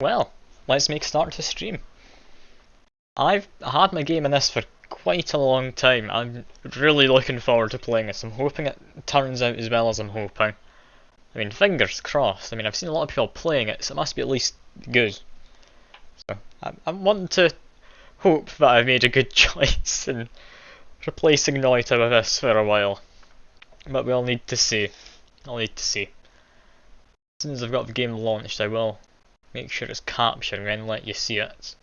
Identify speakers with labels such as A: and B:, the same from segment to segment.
A: Well, let's make a start to stream. I've had my game in this for quite a long time. I'm really looking forward to playing this. I'm hoping it turns out as well as I'm hoping. I mean, fingers crossed. I mean, I've seen a lot of people playing it, so it must be at least good. So, I'm wanting to hope that I've made a good choice in replacing Noita with this for a while. But we'll need to see. I'll need to see. As soon as I've got the game launched, I will make sure it's capturing and let you see it.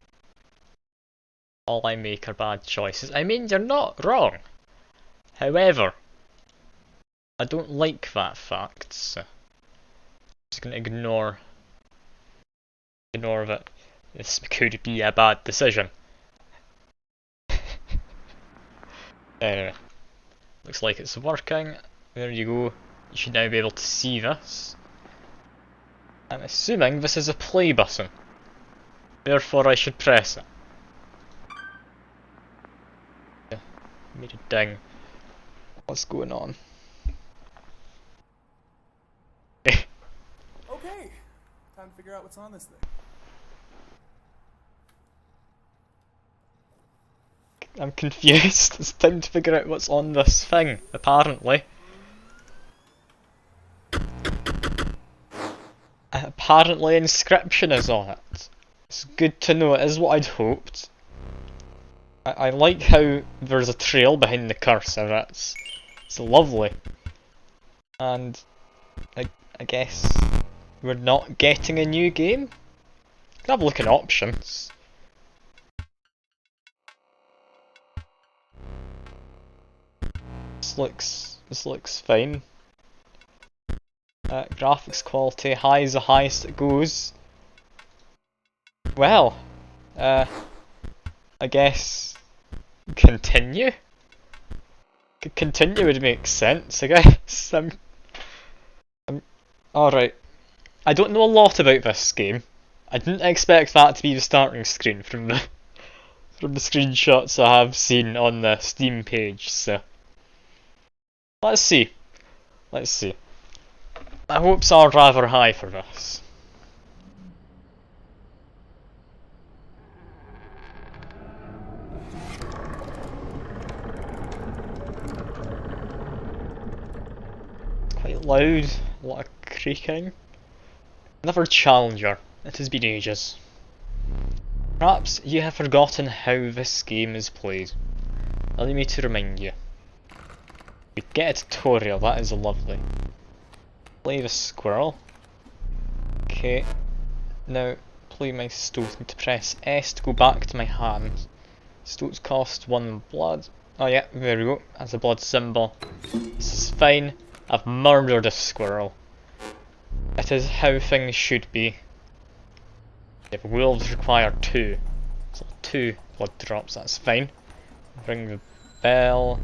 A: All I make are bad choices. I mean, you're not wrong. However, I don't like that fact, so I'm just going to ignore that this could be a bad decision. Anyway, looks like it's working. There you go. You should now be able to see this. I'm assuming this is a play button. Therefore I should press it. Yeah, made a ding. What's going on?
B: Okay, time to figure out what's on this thing.
A: I'm confused. It's time to figure out what's on this thing, apparently. Apparently Inscryption is on it. It's good to know, it is what I'd hoped. I like how there's a trail behind the cursor, it's lovely. And I guess we're not getting a new game? Can have a look at options. This looks fine. Graphics quality, high is the highest it goes. Well, I guess continue? Continue would make sense, I guess. Alright. I don't know a lot about this game. I didn't expect that to be the starting screen from the screenshots I have seen on the Steam page, so let's see. Let's see. My hopes are rather high for this. It's quite loud, a lot of creaking. Another challenger. It has been ages. Perhaps you have forgotten how this game is played. Allow me to remind you. We get a tutorial, that is lovely. Play the squirrel. Okay. Now, play my stoat and to press S to go back to my hand. Stoats cost 1 blood. Oh yeah, there we go. That's a blood symbol. This is fine. I've murdered a squirrel. It is how things should be. Yeah, but wolves require 2. So 2 blood drops, that's fine. Ring the bell.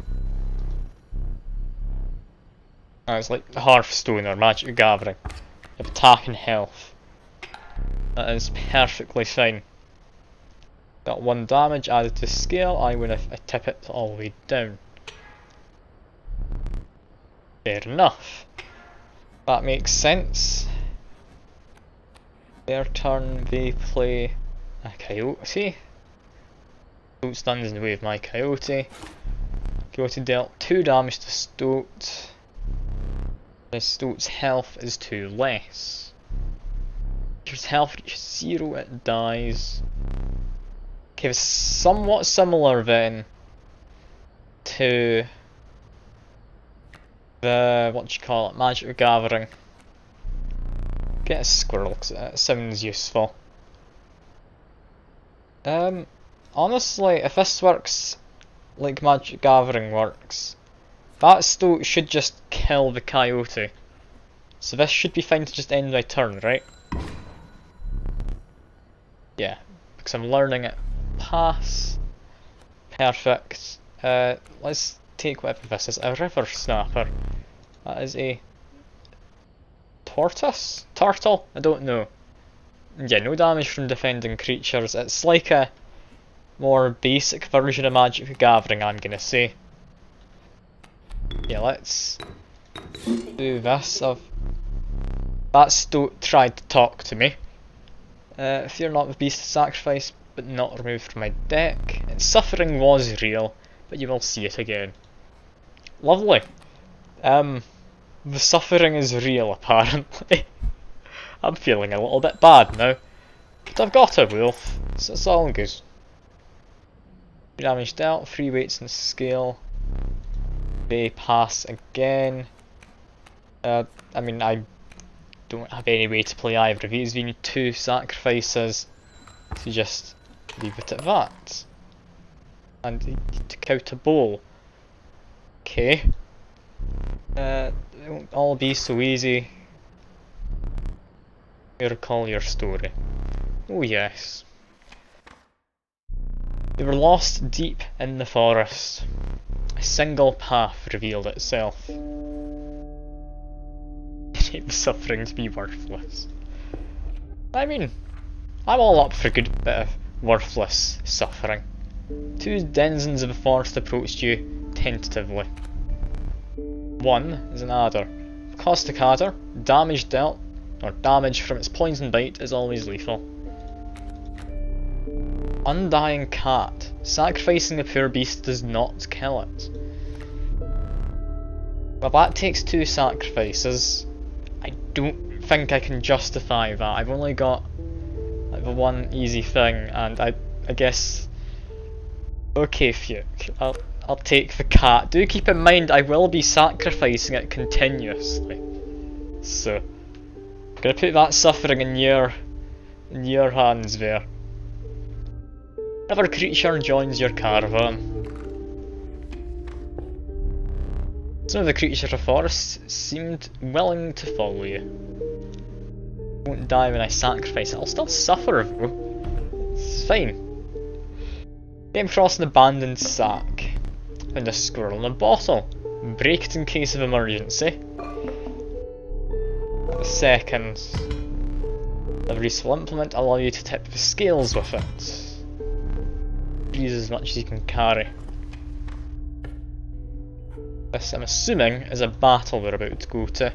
A: Oh, it's like Hearthstone or Magic the Gathering. You have attack and health. That is perfectly fine. Got 1 damage added to scale. I tip it all the way down. Fair enough. That makes sense. Their turn, they play a coyote. Stoat stands in the way of my coyote. Coyote dealt 2 damage to Stoat. Stoat's health is 2 less. His health reaches 0, it dies. Okay, it's somewhat similar then to the, Magic the Gathering. Get a squirrel, because it sounds useful. Honestly, if this works like Magic the Gathering works, that Stoat should just kill the coyote. So this should be fine to just end my turn, right? Yeah, because I'm learning it. Pass. Perfect. Let's take whatever this is. A river snapper. That is a tortoise? Turtle? I don't know. Yeah, no damage from defending creatures. It's like a more basic version of Magic the Gathering, I'm gonna say. Yeah, let's do this. That Stoat tried to talk to me. Fear not the beast sacrifice, but not removed from my deck. Its suffering was real, but you will see it again. Lovely. The suffering is real, apparently. I'm feeling a little bit bad now. But I've got a wolf, so it's all good. 3 damage dealt, 3 weights in the scale. They pass again. I mean, I don't have any way to play either of these. We need 2 sacrifices to just leave it at that. And he took out a bowl. Okay. It won't all be so easy. You recall your story. Oh yes. They were lost deep in the forest. A single path revealed itself. The suffering to be worthless. I mean, I'm all up for a good bit of worthless suffering. 2 denizens of the forest approached you tentatively. 1 is an adder. Caustic adder, damage dealt, or damage from its poison bite is always lethal. Undying cat. Sacrificing the poor beast does not kill it. Well, that takes 2 sacrifices. I don't think I can justify that. I've only got like the one easy thing, and I guess. Okay, Fuke. I'll take the cat. Do keep in mind I will be sacrificing it continuously. So, I'm gonna put that suffering in your hands there. Another creature joins your caravan. Some of the creatures of the forest seemed willing to follow you. Won't die when I sacrifice it. I'll still suffer though. It's fine. Came across an abandoned sack. Found a squirrel in a bottle. Break it in case of emergency. Second, a useful implement allow you to tip the scales with it. Use as much as you can carry. This, I'm assuming, is a battle we're about to go to.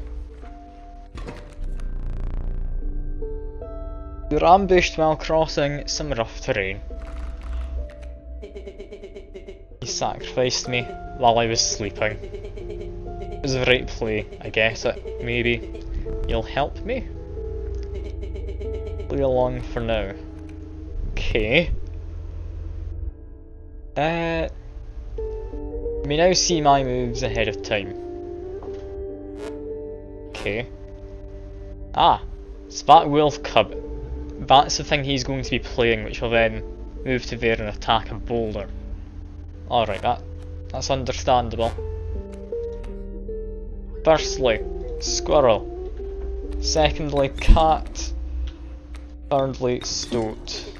A: You were ambushed while crossing some rough terrain. You sacrificed me while I was sleeping. It was the right play, I get it. Maybe you'll help me? Play along for now. Okay. You may now see my moves ahead of time. Okay. Ah, it's that wolf cub. That's the thing he's going to be playing, which will then move to there and attack a boulder. Alright, that's understandable. Firstly, squirrel. Secondly, cat. Thirdly, stoat.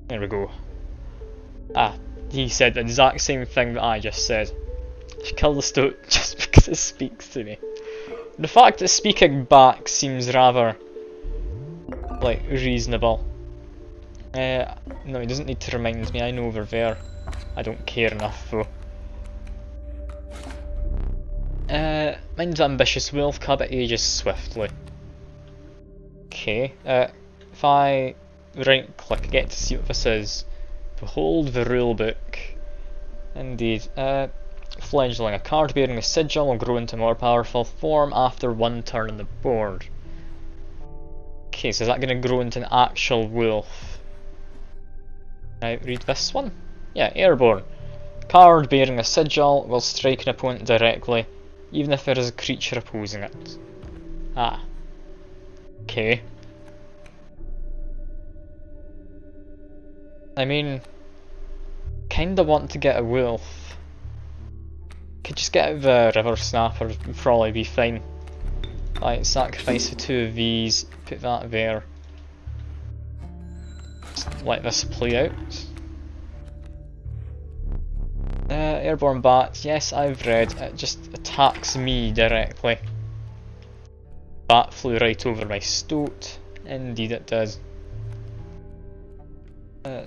A: There we go. Ah, he said the exact same thing that I just said. I should kill the stoat just because it speaks to me. The fact that speaking back seems rather, like, reasonable. No, he doesn't need to remind me, I know over there. I don't care enough though. Mine's ambitious wolf cub, it ages swiftly. Okay, if I right click, I get to see what this is. Behold the rulebook. Indeed. Fledgling. A card bearing a sigil will grow into more powerful form after 1 turn on the board. Okay, so is that going to grow into an actual wolf? Can I read this one? Yeah, airborne. Card bearing a sigil will strike an opponent directly, even if there is a creature opposing it. Ah. Okay. I mean, kinda want to get a wolf. Could just get the river snapper, would probably be fine. Like, sacrifice the 2 of these, put that there. Just let this play out. Airborne bat, yes, I've read, it just attacks me directly. Bat flew right over my stoat, indeed it does.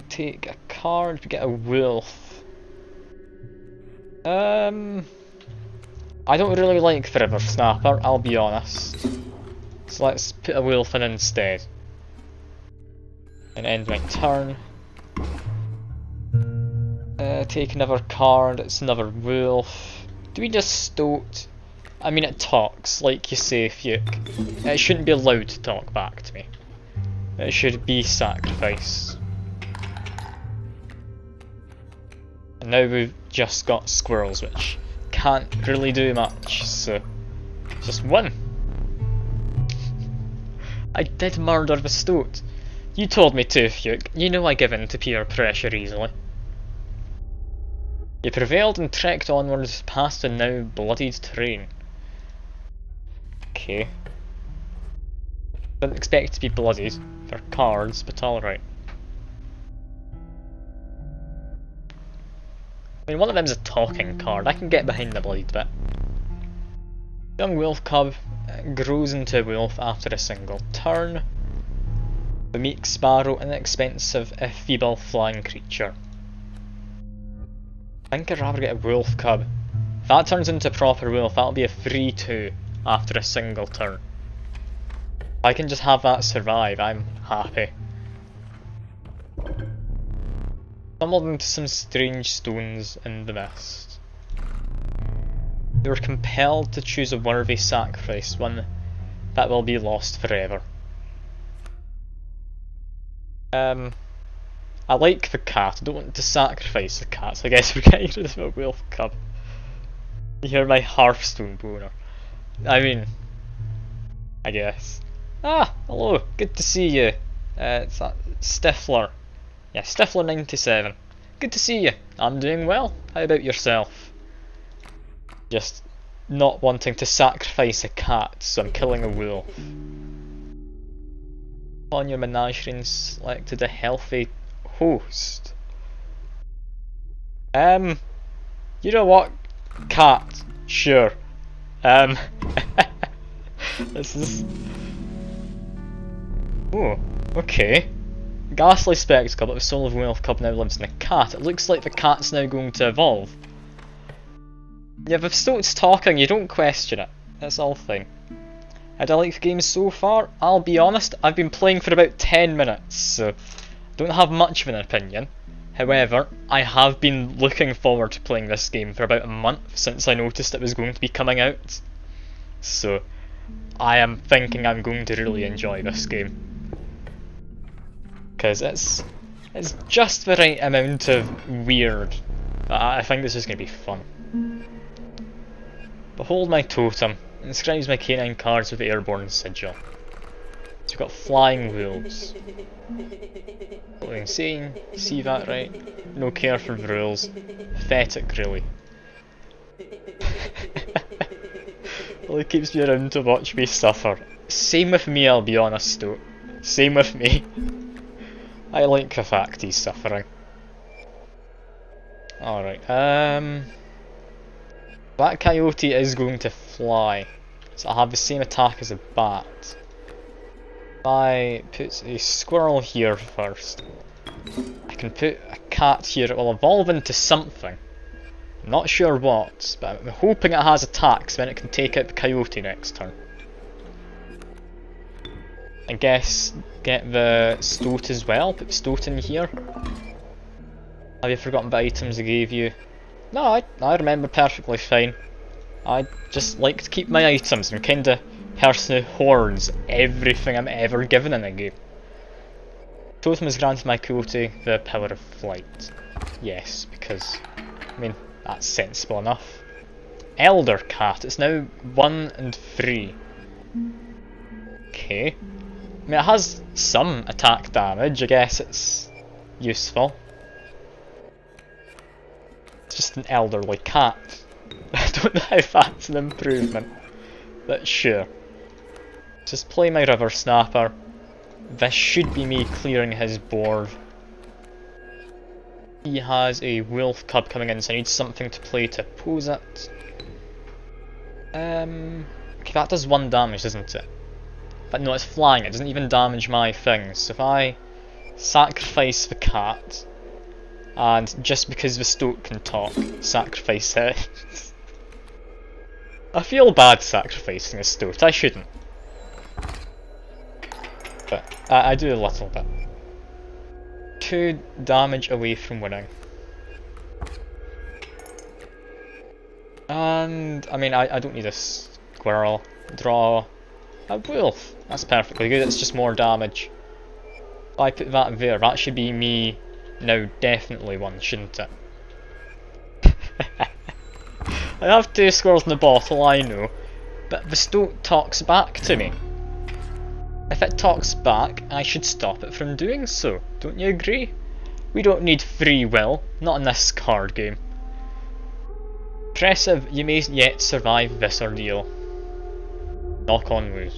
A: Take a card to get a wolf. I don't really like the river snapper, I'll be honest. So let's put a wolf in instead. And end my turn. Take another card, it's another wolf. Do we just stoat? I mean, it talks, like you say, Fuke. It shouldn't be allowed to talk back to me. It should be sacrificed. And now we've just got squirrels, which can't really do much, so just one. I did murder the stoat. You told me to, Fuke. You know I give in to peer pressure easily. You prevailed and trekked onwards past the now bloodied terrain. Okay. Didn't expect it to be bloodied for cards, but alright. I mean, one of them's a talking card. I can get behind the bloodied bit. Young wolf cub grows into a wolf after a single turn. The meek sparrow, inexpensive, feeble flying creature. I think I'd rather get a wolf cub. If that turns into a proper wolf, that'll be a 3-2 after a single turn. If I can just have that survive, I'm happy. Stumbled into some strange stones in the mist. They were compelled to choose a worthy sacrifice, one that will be lost forever. I like the cat, I don't want to sacrifice the cat, so I guess we're getting rid of a wolf cub. You hear my Hearthstone boner. I mean, I guess. Ah, hello, good to see you. It's that Stifler. Yeah, Stifler97. Good to see you. I'm doing well. How about yourself? Just not wanting to sacrifice a cat, so I'm killing a wolf. On your menagerie and selected a healthy host. You know what? Cat. Sure. This is... Oh, okay. Ghastly spectacle, but the soul of Wolf Cub now lives in a cat. It looks like the cat's now going to evolve. Yeah, if Stoat's talking, you don't question it. That's all fine. How do I like the game so far? I'll be honest, I've been playing for about 10 minutes, so don't have much of an opinion. However, I have been looking forward to playing this game for about a month since I noticed it was going to be coming out. So, I am thinking I'm going to really enjoy this game. Because it's just the right amount of weird. I think this is going to be fun. Behold my totem. Inscribes my canine cards with the airborne sigil. So we've got flying wolves. What I'm saying, see that right? No care for the rules. Pathetic, really. Well, it keeps me around to watch me suffer. Same with me, I'll be honest though. Same with me. I like the fact he's suffering. Alright, that coyote is going to fly, so I'll have the same attack as a bat. If I put a squirrel here first, I can put a cat here, it will evolve into something. I'm not sure what, but I'm hoping it has attacks, then it can take out the coyote next turn. I guess get the stoat as well, put the stoat in here. Have you forgotten the items I gave you? No, I remember perfectly fine. I just like to keep my items. I'm kinda person who hoards everything I'm ever given in a game. Totem has granted my coyote the power of flight. Yes, because, I mean, that's sensible enough. Elder Cat, it's now 1 and 3. Okay. I mean, it has some attack damage, I guess it's useful. It's just an elderly cat. I don't know if that's an improvement, but sure. Just play my River Snapper. This should be me clearing his board. He has a wolf cub coming in, so I need something to play to oppose it. Okay, that does 1 damage, doesn't it? But no, it's flying, it doesn't even damage my things. So if I sacrifice the cat, and just because the stoat can talk, sacrifice it. I feel bad sacrificing a stoat, I shouldn't. But I do a little bit. 2 damage away from winning. And, I mean, I don't need a squirrel. Draw a wolf. That's perfectly good, it's just more damage. If I put that there, that should be me now definitely won, shouldn't it? I have 2 squirrels in the bottle, I know. But the stoat talks back to me. If it talks back, I should stop it from doing so. Don't you agree? We don't need free will, not in this card game. Impressive, you may yet survive this ordeal. Knock on wood.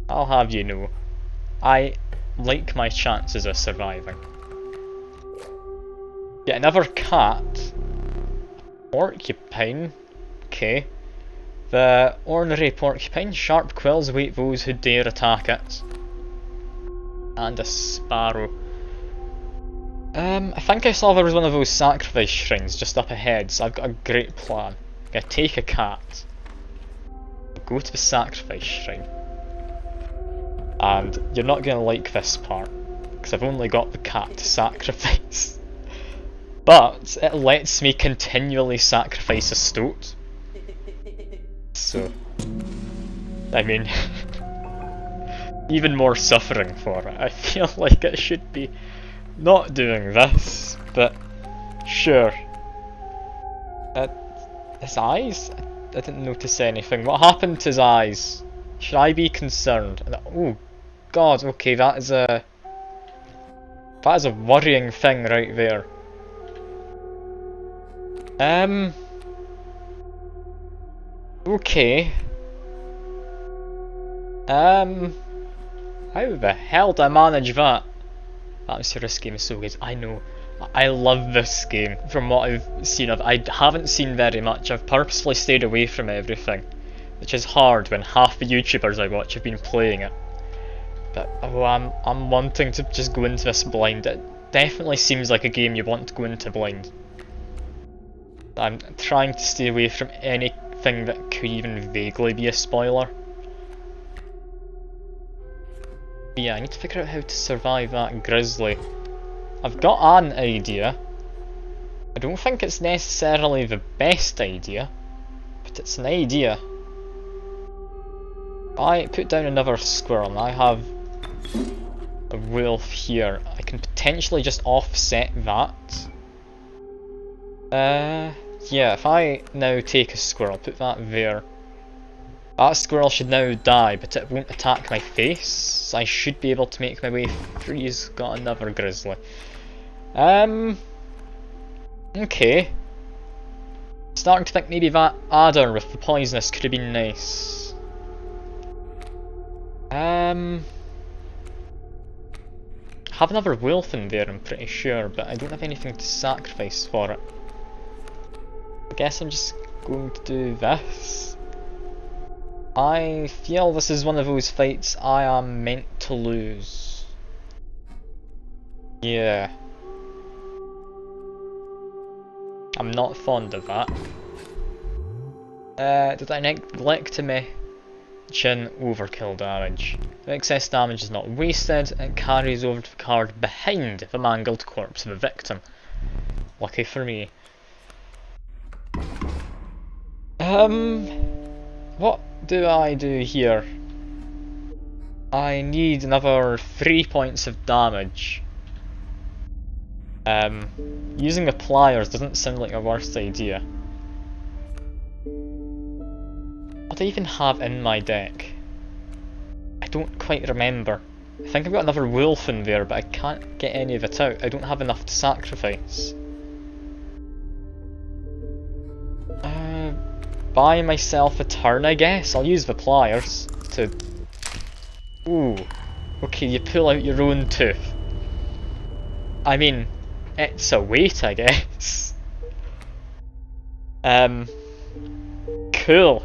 A: I'll have you know, I like my chances of surviving. Get another cat. Porcupine. Okay. The ornery porcupine. Sharp quills await those who dare attack it. And a sparrow. I think I saw there was one of those sacrifice shrines just up ahead, so I've got a great plan. I'm gonna take a cat. Go to the sacrifice shrine. And you're not gonna like this part, because I've only got the cat to sacrifice. But it lets me continually sacrifice a stoat. So, I mean, even more suffering for it. I feel like it should be not doing this, but sure. His eyes? I didn't notice anything. What happened to his eyes? Should I be concerned? Oh god, okay, that is a worrying thing right there. Okay. How the hell do I manage that? This game is so good. I know. I love this game from what I've seen of. I haven't seen very much. I've purposely stayed away from everything, which is hard when half the YouTubers I watch have been playing it. But oh, I'm wanting to just go into this blind. It definitely seems like a game you want to go into blind. I'm trying to stay away from anything that could even vaguely be a spoiler. But yeah, I need to figure out how to survive that grizzly. I've got an idea. I don't think it's necessarily the best idea, but it's an idea. If I put down another squirrel and I have a wolf here, I can potentially just offset that. Yeah, if I now take a squirrel, put that there. That squirrel should now die, but it won't attack my face, so I should be able to make my way through. He's got another grizzly. Okay. Starting to think maybe that adder with the poisonous could have been nice. Have another wolf in there, I'm pretty sure, but I don't have anything to sacrifice for it. I guess I'm just going to do this. I feel this is one of those fights I am meant to lose. Yeah. I'm not fond of that. Did I neglect to mention overkill damage? The excess damage is not wasted, it carries over to the card behind the mangled corpse of the victim. Lucky for me. What do I do here? I need another 3 points of damage. Using the pliers doesn't sound like a worst idea. What do I even have in my deck? I don't quite remember. I think I've got another wolf in there, but I can't get any of it out. I don't have enough to sacrifice. Buy myself a turn, I guess. I'll use the pliers to... Ooh. Okay, you pull out your own tooth. I mean, it's a weight, I guess. Cool.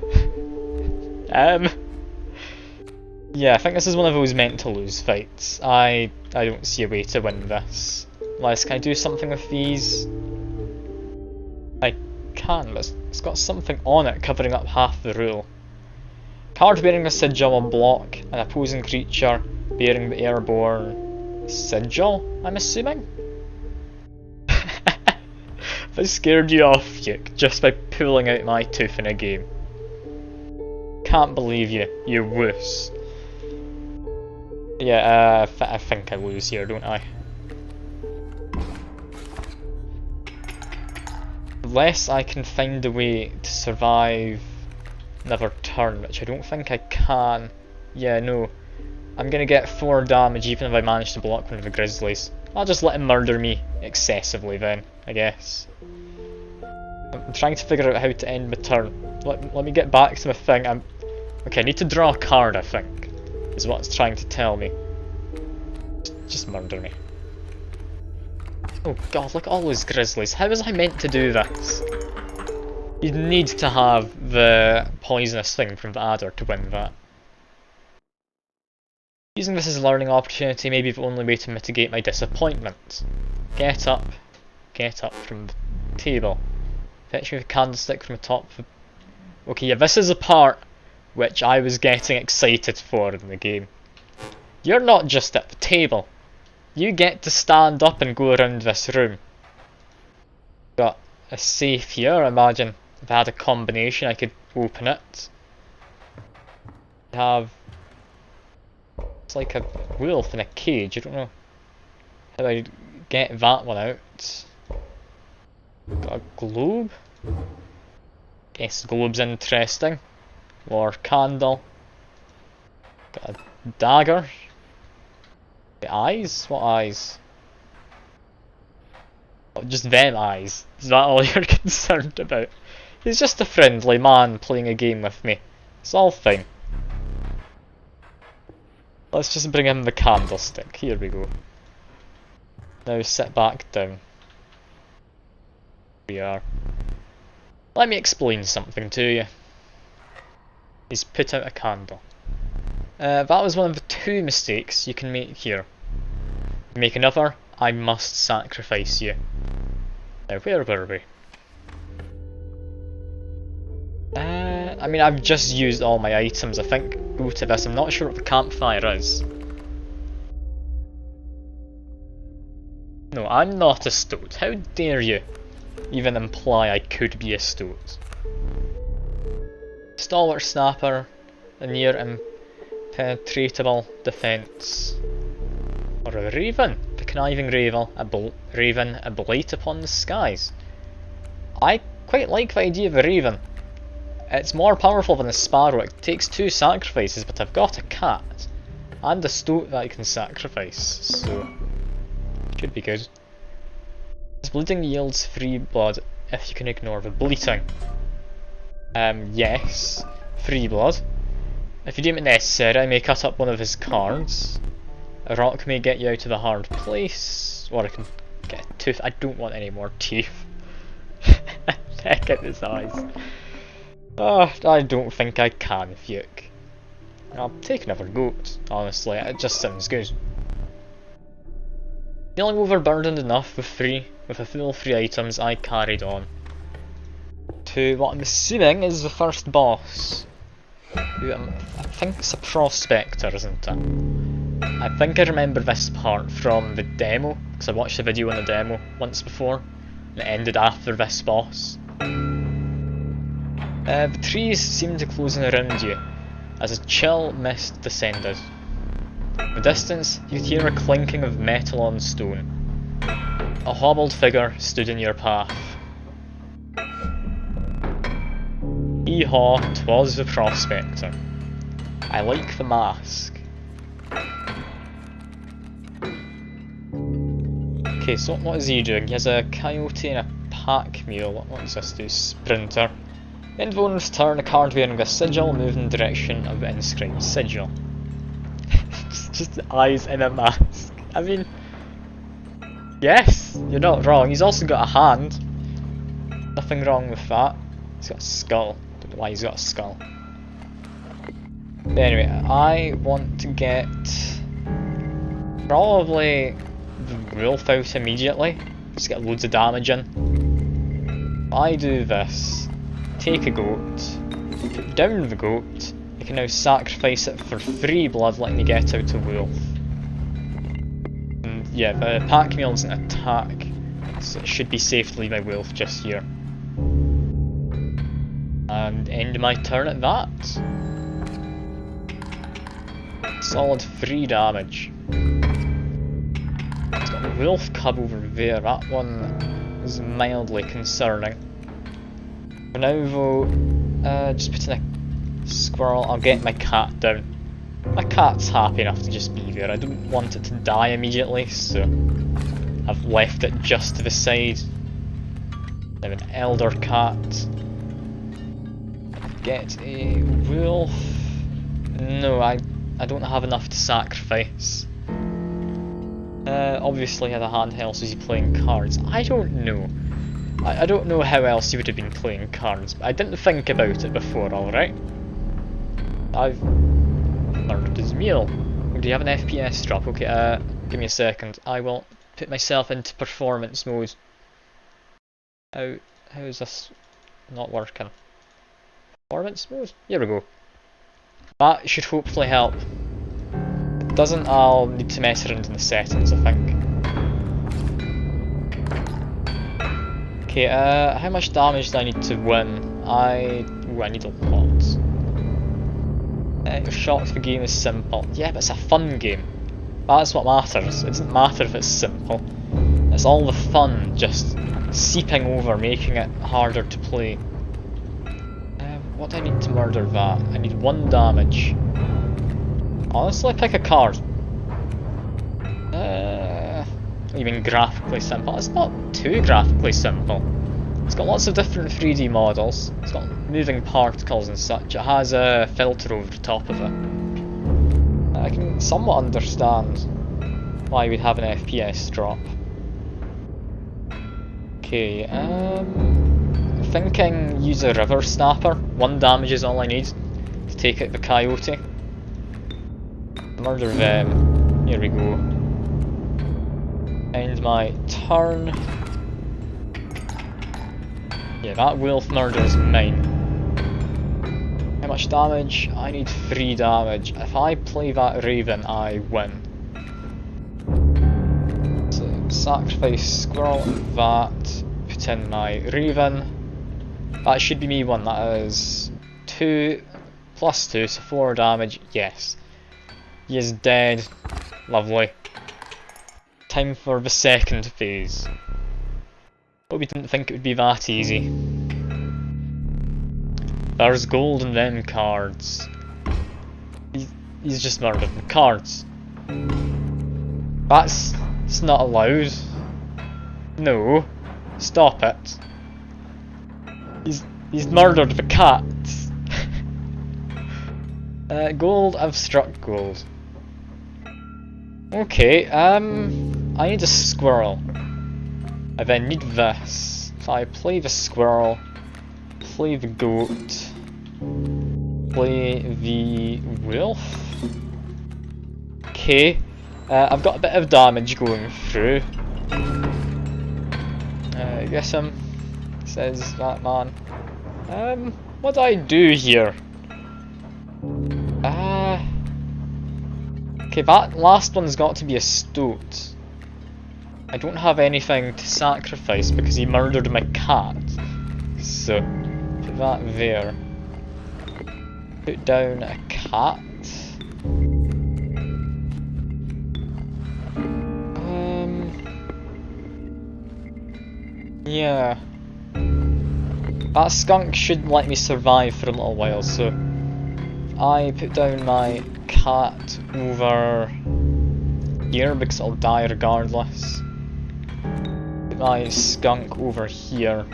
A: Yeah, I think this is one of those meant to lose fights. I don't see a way to win this. Unless, can I do something with these? I can, but it's got something on it covering up half the rule. Card bearing a sigil on block, an opposing creature bearing the airborne sigil, I'm assuming? If I scared you off, Yuke, just by pulling out my tooth in a game. Can't believe you, you wuss. Yeah, I think I lose here, don't I? Unless I can find a way to survive another turn, which I don't think I can. Yeah, no. I'm gonna get 4 damage even if I manage to block one of the grizzlies. I'll just let him murder me excessively then, I guess. I'm trying to figure out how to end my turn. Let me get back to my thing. Okay, I need to draw a card, I think, is what it's trying to tell me. Just murder me. Oh god, look at all those grizzlies. How was I meant to do this? You'd need to have the poisonous thing from the adder to win that. Using this as a learning opportunity may be the only way to mitigate my disappointment. Get up from the table. Fetch me the candlestick from the top. Okay, yeah, this is a part which I was getting excited for in the game. You're not just at the table. You get to stand up and go around this room. Got a safe here, I imagine. If I had a combination I could open it. Have... It's like a wolf in a cage, I don't know how I get that one out. Got a globe? Guess globe's interesting. Or candle. Got a dagger. The eyes? What eyes? Oh, just them eyes. Is that all you're concerned about? He's just a friendly man playing a game with me. It's all fine. Let's just bring him the candlestick. Here we go. Now sit back down. Here we are. Let me explain something to you. He's put out a candle. That was one of the 2 mistakes you can make here. Make another, I must sacrifice you. Now where were we? I mean, I've just used all my items. I think go to this. I'm not sure what the campfire is. No, I'm not a stoat. How dare you even imply I could be a stoat? Stalwart snapper, a near impenetrable defence. Or a raven, the conniving raven, a blight upon the skies. I quite like the idea of a raven. It's more powerful than a sparrow. It takes 2 sacrifices, but I've got a cat and a stoat that I can sacrifice, so should be good. This bleeding yields free blood if you can ignore the bleating. Yes, free blood. If you deem it necessary, I may cut up one of his cards. A rock may get you out of a hard place, or I can get a tooth. I don't want any more teeth. Heck at his eyes. Oh, I don't think I can, Fuke. I'll take another goat, honestly, it just sounds good. Feeling overburdened enough with a full 3 items, I carried on to what I'm assuming is the first boss. Who I think it's a prospector, isn't it? I think I remember this part from the demo, because I watched a video on the demo once before, and it ended after this boss. The trees seemed to close in around you, as a chill mist descended. In the distance, you could hear a clinking of metal on stone. A hobbled figure stood in your path. Hee-haw, 'twas the prospector. I like the mask. Okay, so what is he doing? He has a coyote and a pack mule. What does this do? Sprinter. In bonus turn, a card wearing the sigil move in the direction of the inscribed sigil. just eyes in a mask. I mean, yes, you're not wrong. He's also got a hand. Nothing wrong with that. He's got a skull. Don't know why he's got a skull. But anyway, I want to get probably the wolf out immediately. Just get loads of damage in. I do this. Take a goat, put down the goat, you can now sacrifice it for free blood letting you get out a wolf. yeah, the pack mule's an attack, so it should be safe to leave my wolf just here. And end my turn at that. Solid 3 damage. It's got a wolf cub over there, that one is mildly concerning. For now though, just put in a squirrel, I'll get my cat down. My cat's happy enough to just be there, I don't want it to die immediately, so I've left it just to the side. Now an elder cat. Get a wolf. No, I don't have enough to sacrifice. Obviously had a handheld, so he's playing cards. I don't know. I don't know how else he would have been playing cards, but I didn't think about it before, alright? I've murdered his meal. Oh, do you have an FPS drop? Okay, give me a second. I will put myself into performance mode. How is this not working? Performance mode? Here we go. That should hopefully help. If it doesn't, I'll need to mess around in the settings, I think. Okay, how much damage do I need to win? I need a lot. Your shot for the game is simple. Yeah, but it's a fun game. That's what matters. It doesn't matter if it's simple. It's all the fun just seeping over, making it harder to play. What do I need to murder that? I need 1 damage. Honestly, pick a card. Even graphically simple. It's not too graphically simple. It's got lots of different 3D models. It's got moving particles and such. It has a filter over the top of it. I can somewhat understand why we'd have an FPS drop. Okay, thinking use a river snapper. 1 damage is all I need to take out the coyote. Murder them. Here we go. End my turn. Yeah, that wolf murder is mine. How much damage? I need 3 damage. If I play that raven, I win. So, sacrifice squirrel and that. Put in my raven. That should be me one. That is 2 plus 2, so 4 damage. Yes. He is dead. Lovely. Time for the second phase. But we didn't think it would be that easy. There's gold in them cards. He's just murdered the cards. It's not allowed. No. Stop it. He's murdered the cat. Gold, I've struck gold. Okay, I need a squirrel. I then need this. So I play the squirrel, play the goat, play the wolf. Okay, I've got a bit of damage going through. Guess him, says that man. What do I do here? Okay, that last one's got to be a stoat. I don't have anything to sacrifice because he murdered my cat. So, put that there. Put down a cat. Yeah. That skunk should let me survive for a little while, so I put down my cat over here because it'll die regardless. Put my skunk over here.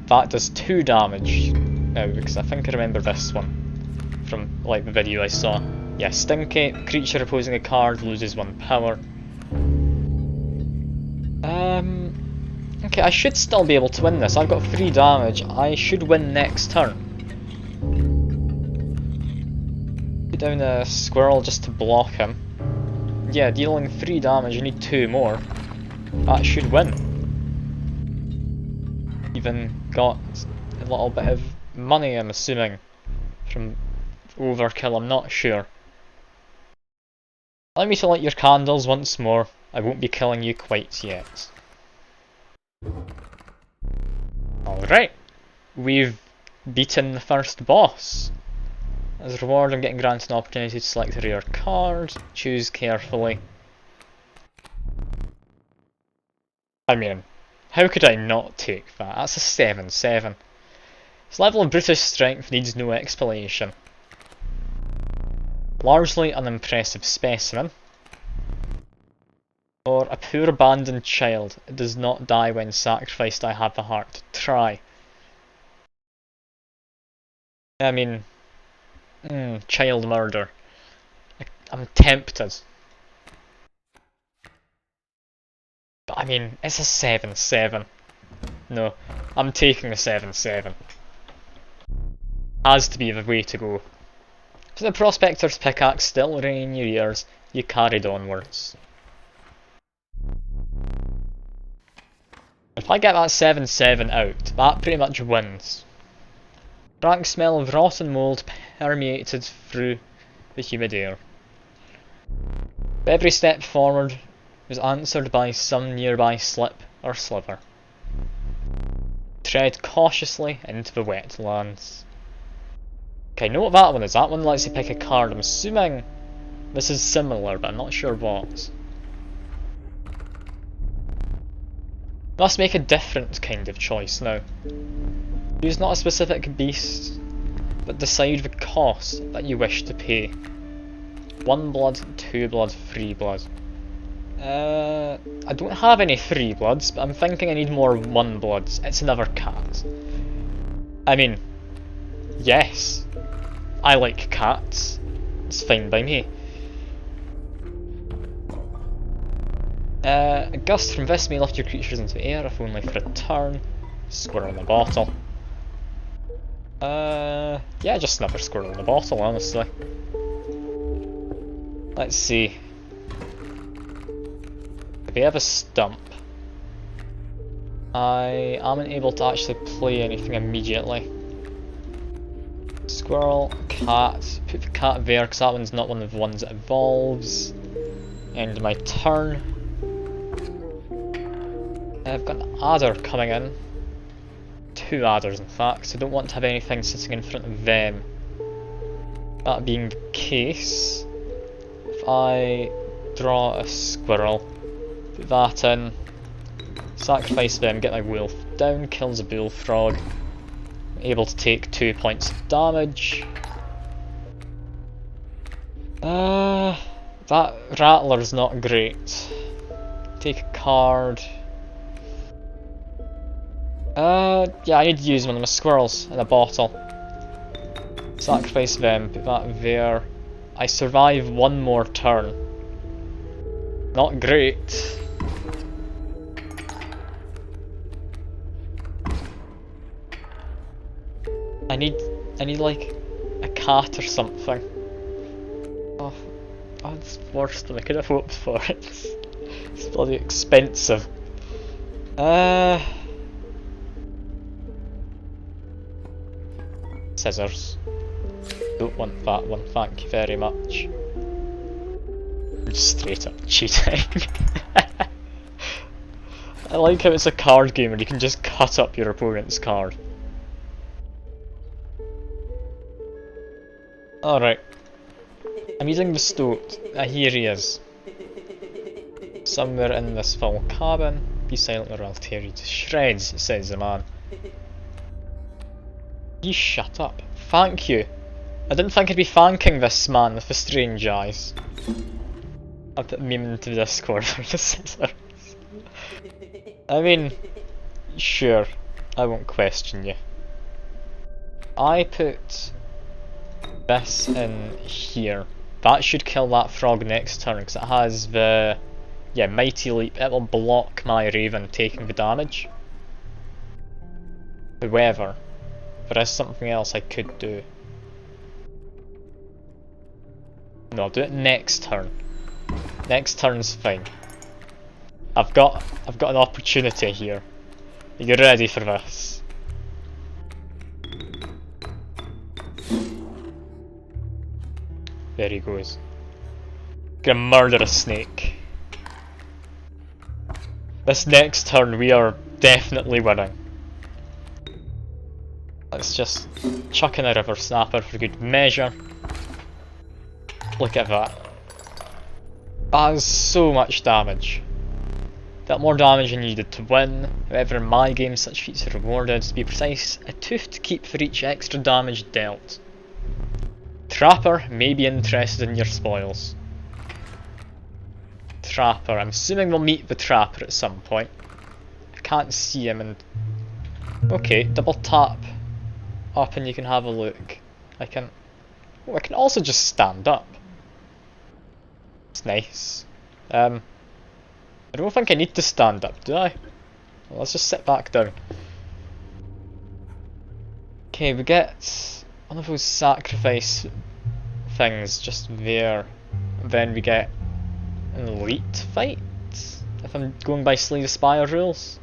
A: That does 2 damage now because I think I remember this one from like the video I saw. Yeah, Stinky, creature opposing a card loses 1 power. Okay, I should still be able to win this. I've got 3 damage. I should win next turn. Put down a squirrel just to block him. Yeah, dealing 3 damage, you need 2 more. That should win. Even got a little bit of money, I'm assuming, from overkill, I'm not sure. Allow me to light your candles once more. I won't be killing you quite yet. Alright, we've beaten the first boss. As a reward, I'm getting granted an opportunity to select a rare card. Choose carefully. I mean, how could I not take that? That's a 7/7. This level of brutish strength needs no explanation. Largely unimpressive specimen. Or a poor abandoned child. It does not die when sacrificed. I have the heart to try. I mean, child murder. I'm tempted. But I mean, it's a 7/7. No, I'm taking the 7/7. Has to be the way to go. For the Prospector's pickaxe still ringing in your ears, you carried onwards. If I get that 7/7 out, that pretty much wins. Rank smell of rotten mould permeated through the humid air. Every step forward was answered by some nearby slip or sliver. Tread cautiously into the wetlands. Okay, I know what that one is. That one lets you pick a card. I'm assuming this is similar, but I'm not sure what. Must make a different kind of choice now. Choose not a specific beast, but decide the cost that you wish to pay. 1 blood, 2 blood, 3 blood. I don't have any 3 bloods, but I'm thinking I need more 1 bloods. It's another cat. I mean, yes, I like cats. It's fine by me. A gust from this may lift your creatures into the air, if only for a turn. Squirrel in the bottle. Yeah, just another squirrel in the bottle, honestly. Let's see. If we have a stump, I am unable to actually play anything immediately. Squirrel, cat, put the cat there because that one's not one of the ones that evolves. End my turn. I've got an adder coming in. 2 adders in fact, so I don't want to have anything sitting in front of them. That being the case, if I draw a squirrel, put that in, sacrifice them, get my wolf down, kills a bullfrog, I'm able to take 2 points of damage. That rattler's not great. Take a card. Yeah, I need to use one of my squirrels in a bottle. Sacrifice them, put that there. I survive 1 more turn. Not great. I need like a cat or something. Oh, that's worse than I could have hoped for. It's bloody expensive. Scissors. Don't want that one, thank you very much. Just straight up cheating. I like how it's a card game and you can just cut up your opponent's card. Alright. I'm using the stoat. Here he is. Somewhere in this full cabin. Be silent or I'll tear you to shreds, says the man. You shut up. Thank you. I didn't think I'd be thanking this man with the strange eyes. I put a meme into the Discord for the scissors. I mean, sure, I won't question you. I put this in here. That should kill that frog next turn because it has the Mighty Leap. It will block my Raven taking the damage. However, there is something else I could do. No, I'll do it next turn. Next turn's fine. I've got an opportunity here. Are you ready for this? There he goes. Gonna murder a snake. This next turn we are definitely winning. Let's just chuck in a river snapper for good measure. Look at that. That is so much damage. That more damage than needed to win. However, in my game such feats are rewarded. To be precise, a tooth to keep for each extra damage dealt. Trapper may be interested in your spoils. Trapper, I'm assuming we'll meet the Trapper at some point. I can't see him and... Okay, double tap up and you can have a look. I can also just stand up. It's nice. I don't think I need to stand up, do I? Well, let's just sit back down. Okay, we get one of those sacrifice things just there. And then we get an elite fight, if I'm going by Slay the Spire rules.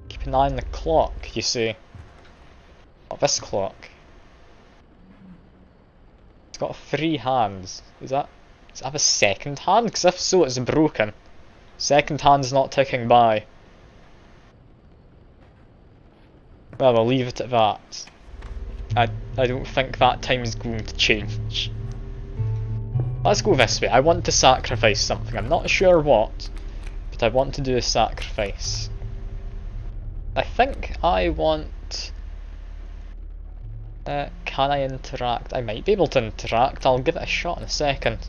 A: Keep an eye on the clock, you see. Not this clock. It's got 3 hands. Does it have a second hand? Because if so, it's broken. Second hand's not ticking by. Well, I'll leave it at that. I don't think that time's going to change. Let's go this way. I want to sacrifice something. I'm not sure what, but I want to do a sacrifice. I think I want... can I interact? I might be able to interact. I'll give it a shot in a second.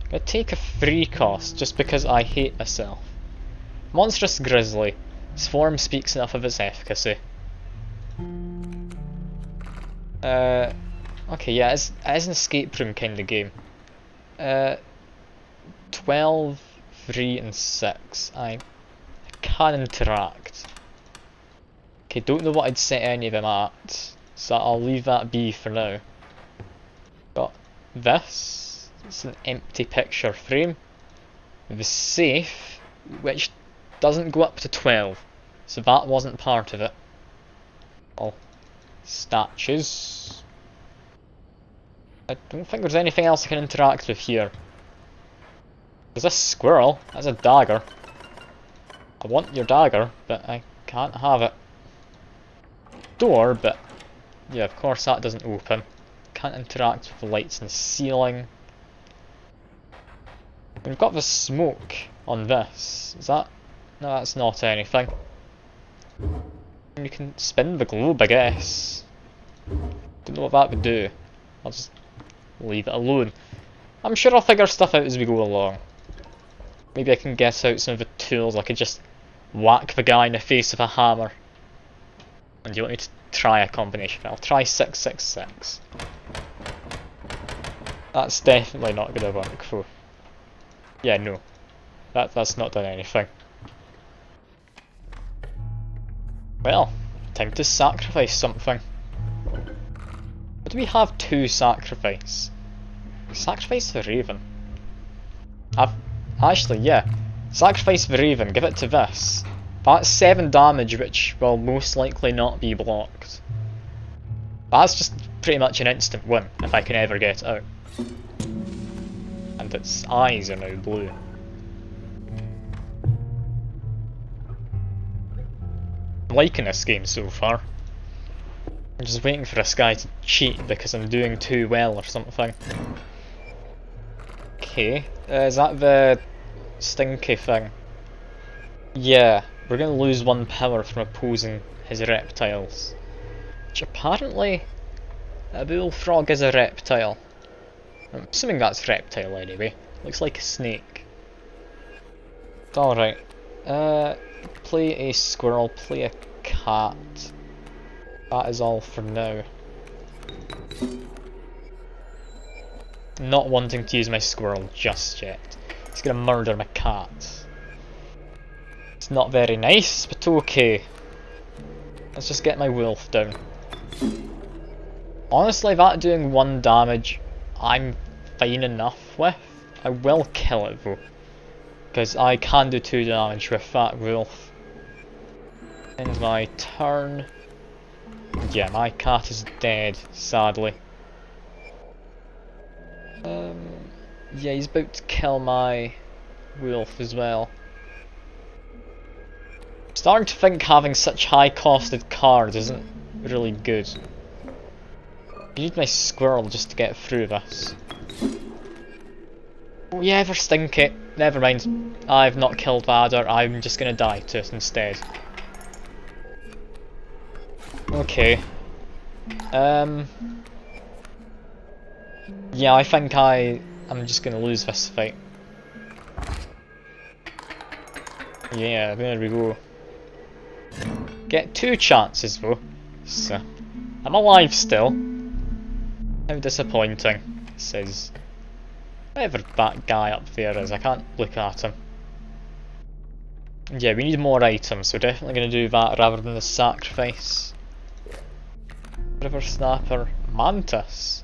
A: I'm going to take a free cost just because I hate myself. Monstrous Grizzly. His form speaks enough of its efficacy. Okay, yeah, it is an escape room kind of game. 12, 3 and 6. I can interact. Okay, don't know what I'd set any of them at, so I'll leave that be for now. Got this. It's an empty picture frame. The safe, which doesn't go up to 12, so that wasn't part of it. Oh, statues. I don't think there's anything else I can interact with here. There's a squirrel. That's a dagger. I want your dagger, but I can't have it. Door, but yeah, of course that doesn't open. Can't interact with the lights in the ceiling. We've got the smoke on this. Is that? No, that's not anything. You can spin the globe, I guess. Don't know what that would do. I'll just leave it alone. I'm sure I'll figure stuff out as we go along. Maybe I can get out some of the tools. I could just whack the guy in the face with a hammer. And do you want me to try a combination? I'll try 666. That's definitely not gonna work. Though. Yeah, no. That's not done anything. Well, time to sacrifice something. What do we have to sacrifice? Sacrifice the Raven. Actually, yeah. Sacrifice the Raven, give it to this. That's 7 damage, which will most likely not be blocked. That's just pretty much an instant win, if I can ever get it out. And its eyes are now blue. I'm liking this game so far. I'm just waiting for this guy to cheat because I'm doing too well or something. Okay, is that the stinky thing? Yeah, we're going to lose 1 power from opposing his reptiles. Which apparently, a bullfrog is a reptile. I'm assuming that's reptile anyway. Looks like a snake. Alright. Play a squirrel, play a cat. That is all for now. Not wanting to use my squirrel just yet. It's gonna murder my cat. It's not very nice, but okay. Let's just get my wolf down. Honestly, that doing 1 damage, I'm fine enough with. I will kill it though, because I can do 2 damage with that wolf. End my turn. Yeah, my cat is dead, sadly. Yeah, he's about to kill my wolf as well. Starting to think having such high costed cards isn't really good. I need my squirrel just to get through this. Oh yeah, ever stink it. Never mind. I've not killed the adder, I'm just gonna die to it instead. Okay. Yeah, I think I'm just gonna lose this fight. Yeah, there we go. Get 2 chances though. So, I'm alive still. How disappointing. Says whatever that guy up there is, I can't look at him. Yeah, we need more items, so definitely gonna do that rather than the sacrifice. River Snapper, Mantis.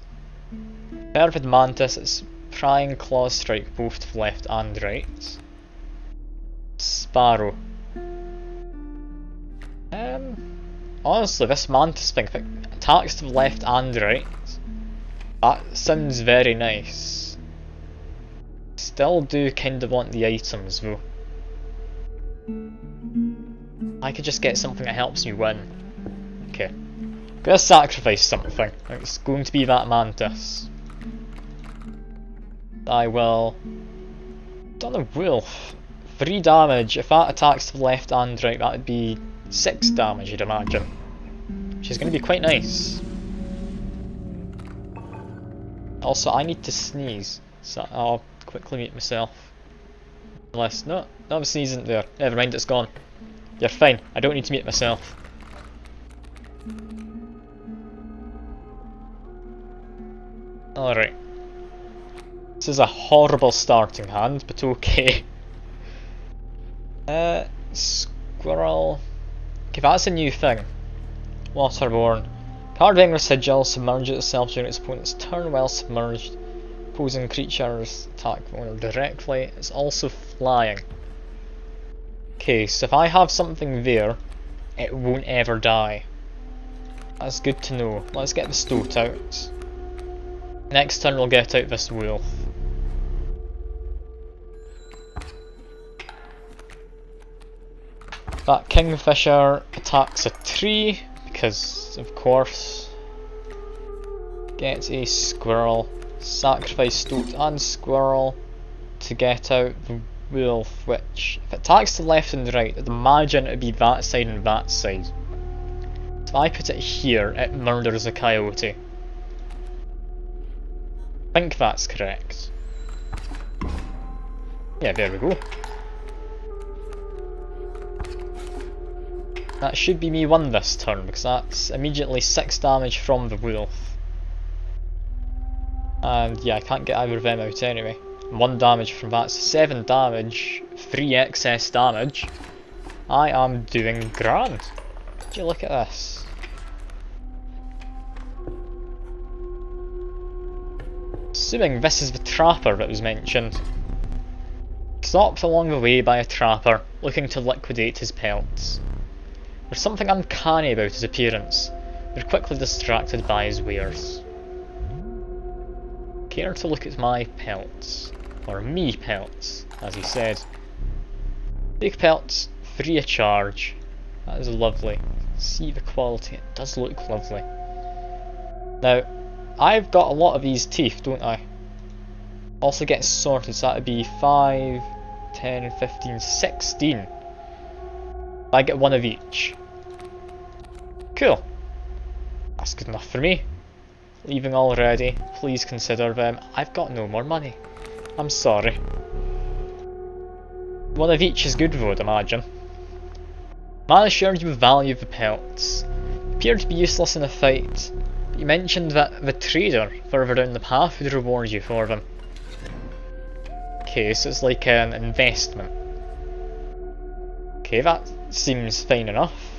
A: Perfect Mantis, it's prying claw strike both to left and right. Sparrow. Honestly, this Mantis thing, if it attacks to the left and right, that sounds very nice. Still do kinda want the items though. I could just get something that helps me win. Okay. Gotta sacrifice something. It's going to be that Mantis. I will... Done a wolf. 3 damage. If that attacks to the left and right, that would be 6 damage, you'd imagine. Which is going to be quite nice. Also, I need to sneeze, so I'll quickly mute myself. Unless, no, the sneeze isn't there. Never mind, it's gone. You're fine, I don't need to mute myself. Alright. This is a horrible starting hand, but okay. Squirrel. Okay, that's a new thing. Waterborne. Card being residual submerges itself during its opponent's turn while submerged. Opposing creatures attack owner directly. It's also flying. Okay, so if I have something there, it won't ever die. That's good to know. Let's get the stoat out. Next turn we'll get out this wolf. That kingfisher attacks a tree, because of course. Gets a squirrel. Sacrifice stoat and squirrel to get out the wolf, which, if it attacks to the left and right, I'd imagine it'd be that side and that side. So if I put it here, it murders a coyote. I think that's correct. Yeah, there we go. That should be me won this turn, because that's immediately 6 damage from the wolf. And yeah, I can't get either of them out anyway. 1 damage from that, so 7 damage, 3 excess damage. I am doing grand. Would you look at this? Assuming this is the trapper that was mentioned. Stopped along the way by a trapper, looking to liquidate his pelts. There's something uncanny about his appearance. We're quickly distracted by his wares. Care to look at my pelts. Or me pelts, as he said. Take pelts, free of charge. That is lovely. See the quality, it does look lovely. Now, I've got a lot of these teeth, don't I? Also get sorted, so that would be 5, 10, 15, 16. I get 1 of each. Cool. That's good enough for me. Leaving already. Please consider them. I've got no more money. I'm sorry. 1 of each is good though, I'd imagine. Man assured you the value of the pelts. Appeared to be useless in a fight, but you mentioned that the trader further down the path would reward you for them. Okay, so it's like an investment. Okay, that seems fine enough.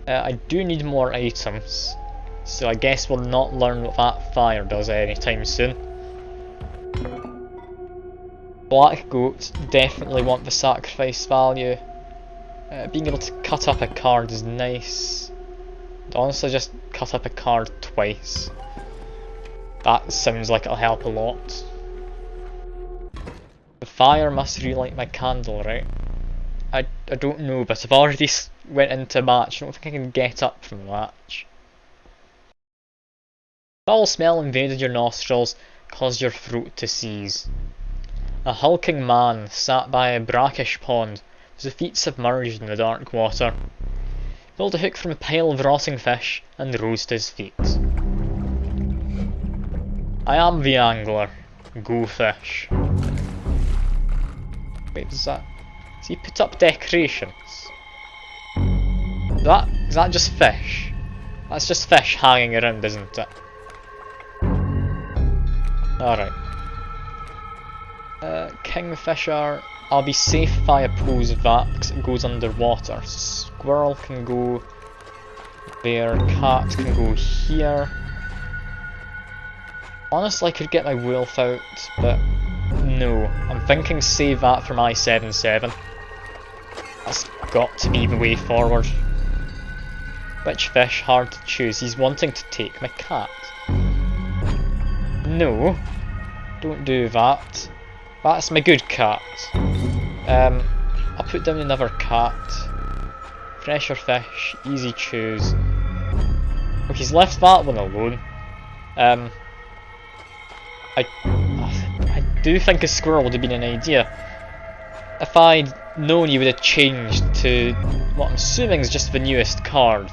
A: I do need more items, so I guess we'll not learn what that fire does anytime soon. Black goat, definitely want the sacrifice value. Being able to cut up a card is nice. I'd honestly just cut up a card twice. That sounds like it'll help a lot. The fire must relight my candle, right? I I don't know, but I've already went into a match. I don't think I can get up from the match. Foul smell invaded your nostrils, caused your throat to seize. A hulking man sat by a brackish pond, his feet submerged in the dark water. Pulled a hook from a pile of rotting fish and rose to his feet. I am the angler. Go fish. Wait, was that? Has he put up decorations? Is that just fish? That's just fish hanging around, isn't it? Alright. Kingfisher. I'll be safe if I oppose that because it goes underwater. So squirrel can go there, cat can go here. Honestly, I could get my wolf out, but no. I'm thinking save that for my 7-7. That's got to be the way forward. Which fish? Hard to choose. He's wanting to take my cat. No. Don't do that. That's my good cat. I'll put down another cat. Fresher fish. Easy choose. Oh, he's left that one alone. I do think a squirrel would have been an idea. If I'd known you would have changed to what I'm assuming is just the newest card,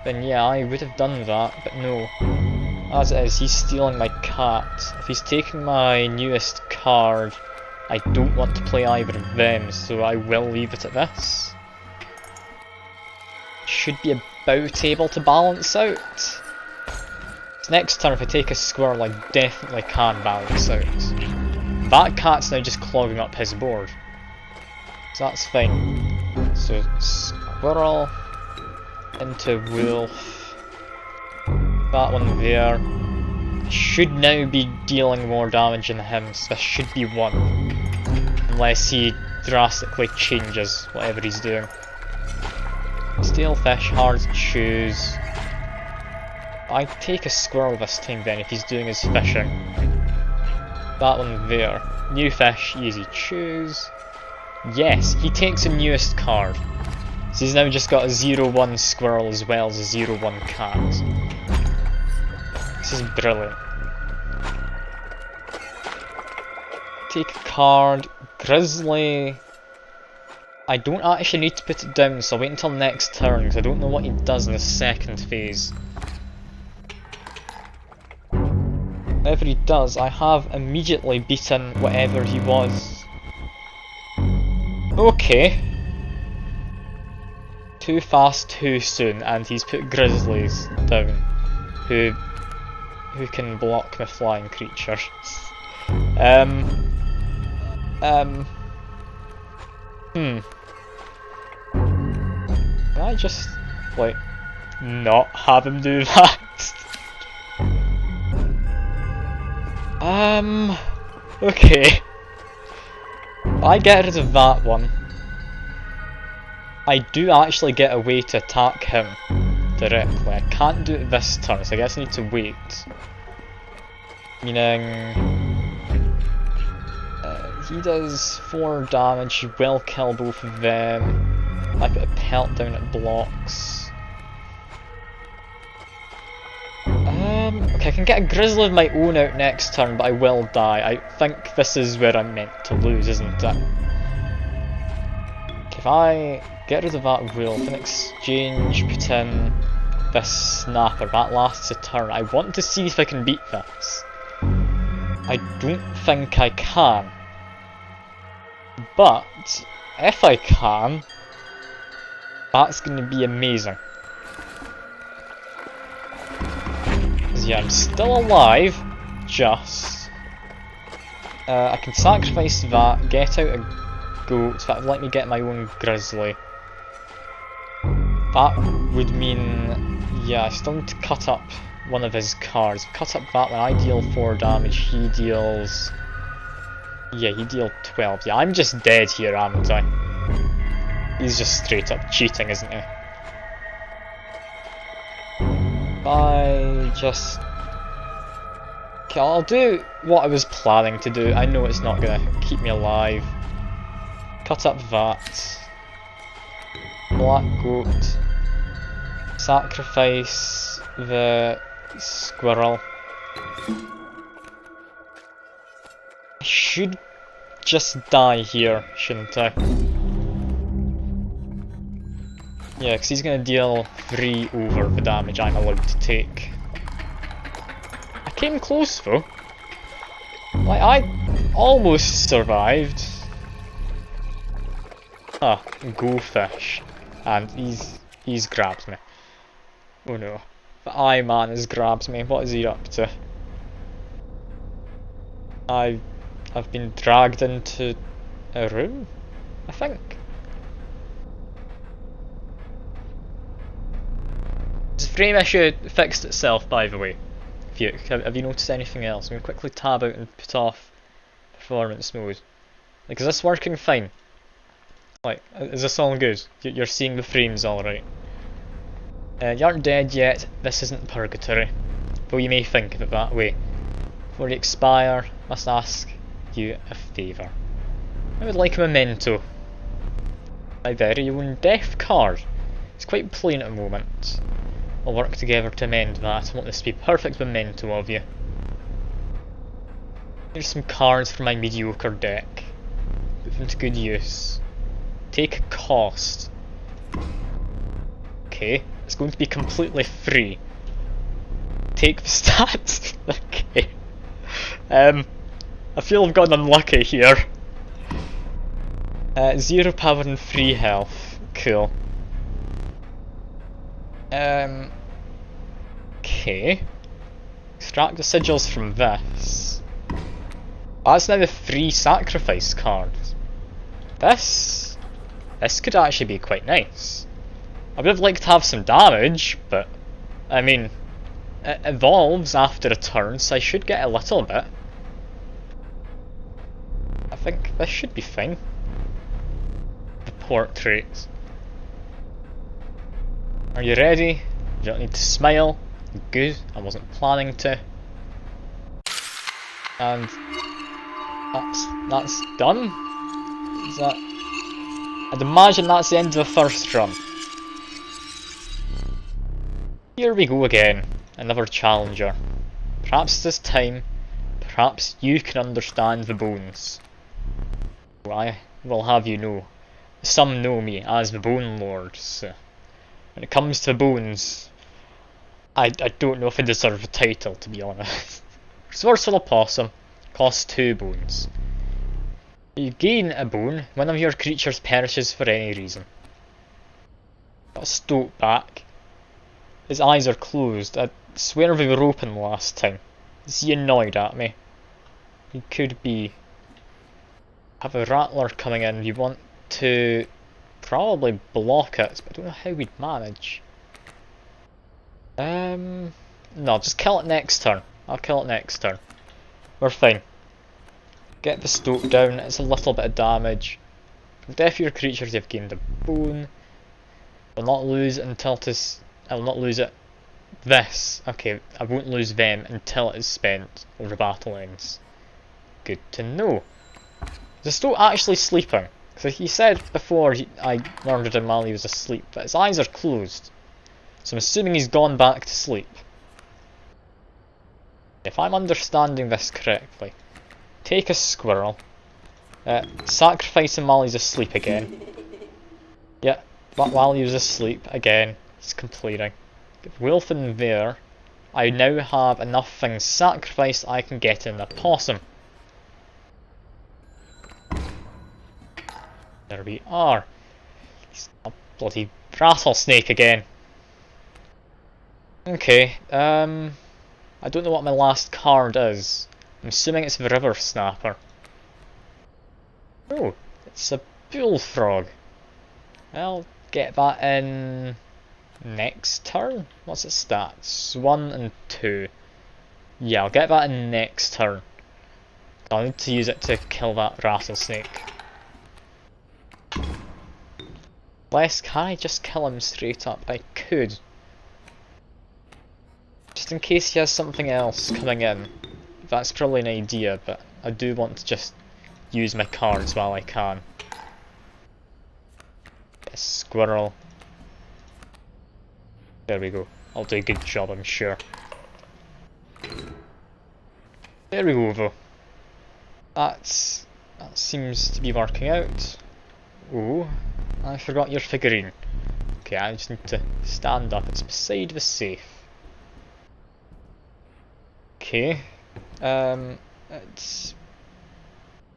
A: then yeah, I would have done that, but no. As it is, he's stealing my cat. If he's taking my newest card, I don't want to play either of them, so I will leave it at this. Should be about able to balance out. So next turn, if I take a squirrel, I definitely can balance out. That cat's now just clogging up his board. So that's fine. So squirrel into wolf. That one there. Should now be dealing more damage than him, so this should be 1. Unless he drastically changes whatever he's doing. Steel fish, hard to choose. I take a squirrel this time then if he's doing his fishing. That one there. New fish, easy choose. Yes, he takes the newest card. So he's now just got a 0-1 squirrel as well as a 0-1 cat. This is brilliant. Take a card. Grizzly. I don't actually need to put it down, so I'll wait until next turn because I don't know what he does in the second phase. Whatever he does, I have immediately beaten whatever he was. Okay. Too fast, too soon, and he's put grizzlies down, who can block the flying creatures. Can I just, like, not have him do that? Okay. I get rid of that one. I do actually get a way to attack him directly. I can't do it this turn, so I guess I need to wait. Meaning... he does 4 damage, he will kill both of them. I put a pelt down at blocks. Okay, I can get a grizzly of my own out next turn, but I will die. I think this is where I'm meant to lose, isn't it? If I get rid of that wolf, in exchange put in this snapper, that lasts a turn. I want to see if I can beat this. I don't think I can. But, if I can, that's going to be amazing. Because yeah, I'm still alive, just. I can sacrifice that, get out a goat, that would let me get my own grizzly. That would mean, yeah, I still need to cut up one of his cards. Cut up that one, I deal 4 damage, he deals... yeah, he deals 12. Yeah, I'm just dead here, aren't I? He's just straight up cheating, isn't he? I just... okay, I'll do what I was planning to do. I know it's not gonna keep me alive. Cut up that. black goat. Sacrifice the squirrel. I should just die here, shouldn't I? Yeah, because he's going to deal 3 over the damage I'm allowed to take. I came close though. Like, I almost survived. Ah, go fish. And he's grabbed me. Oh no. The eye man has grabbed me. What is he up to? I've been dragged into a room, I think. Has the frame issue fixed itself, by the way? Have you noticed anything else? I'm going to quickly tab out and put off performance mode. Like, is this working fine? Like, is this all good? You're seeing the frames alright? You aren't dead yet, this isn't purgatory. Though you may think of it that way. Before you expire, must ask you a favour. I would like a memento. My very own death card. It's quite plain at the moment. We'll work together to amend that. I want this to be a perfect memento of you. Here's some cards for my mediocre deck. Put them to good use. Take a cost. Okay, it's going to be completely free. Take the stats. Okay. I feel I've gotten unlucky here. 0 power and 3 health. Cool. Okay. Extract the sigils from this. That's now the 3 sacrifice cards. This could actually be quite nice. I would have liked to have some damage, but I mean, it evolves after a turn, so I should get a little bit. I think this should be fine. The portraits. Are you ready? You don't need to smile. Good, I wasn't planning to. And that's done. Is that? I'd imagine that's the end of the first run. Here we go again, another challenger. Perhaps this time, perhaps you can understand the bones. Well, I will have you know, some know me as the Bone Lord, so when it comes to bones, I don't know if I deserve the title, to be honest. Resourceful Opossum costs 2 bones. You gain a bone when one of your creatures perishes for any reason. Got a stoat back. His eyes are closed. I swear they were open last time. Is he annoyed at me? He could be. Have a rattler coming in. You want to probably block it, but I don't know how we'd manage. No, just kill it next turn. I'll kill it next turn. We're fine. Get the stoat down. It's a little bit of damage. From death of your creatures, you've gained a bone. I'll not lose it until I will not lose it. This. Okay, I won't lose them until it is spent or the battle ends. Good to know. Is the stoat actually sleeping? Because he said before I murdered him while he was asleep, but his eyes are closed. So I'm assuming he's gone back to sleep. If I'm understanding this correctly, take a squirrel, sacrifice him while he's asleep again. Yeah, but while he was asleep again, he's completing. Get Wolf in there. I now have enough things sacrificed I can get in the possum. There we are. He's a bloody rattlesnake again. Okay, I don't know what my last card is. I'm assuming it's the River Snapper. Oh, it's a bullfrog. I'll get that in next turn. What's its stats? 1 and 2. Yeah, I'll get that in next turn. I'll need to use it to kill that rattlesnake. Can I just kill him straight up? I could. Just in case he has something else coming in. That's probably an idea, but I do want to just use my cards while I can. Get a squirrel. There we go. I'll do a good job, I'm sure. There we go, though. That seems to be working out. Oh, I forgot your figurine. Okay, I just need to stand up. It's beside the safe. Okay. It's,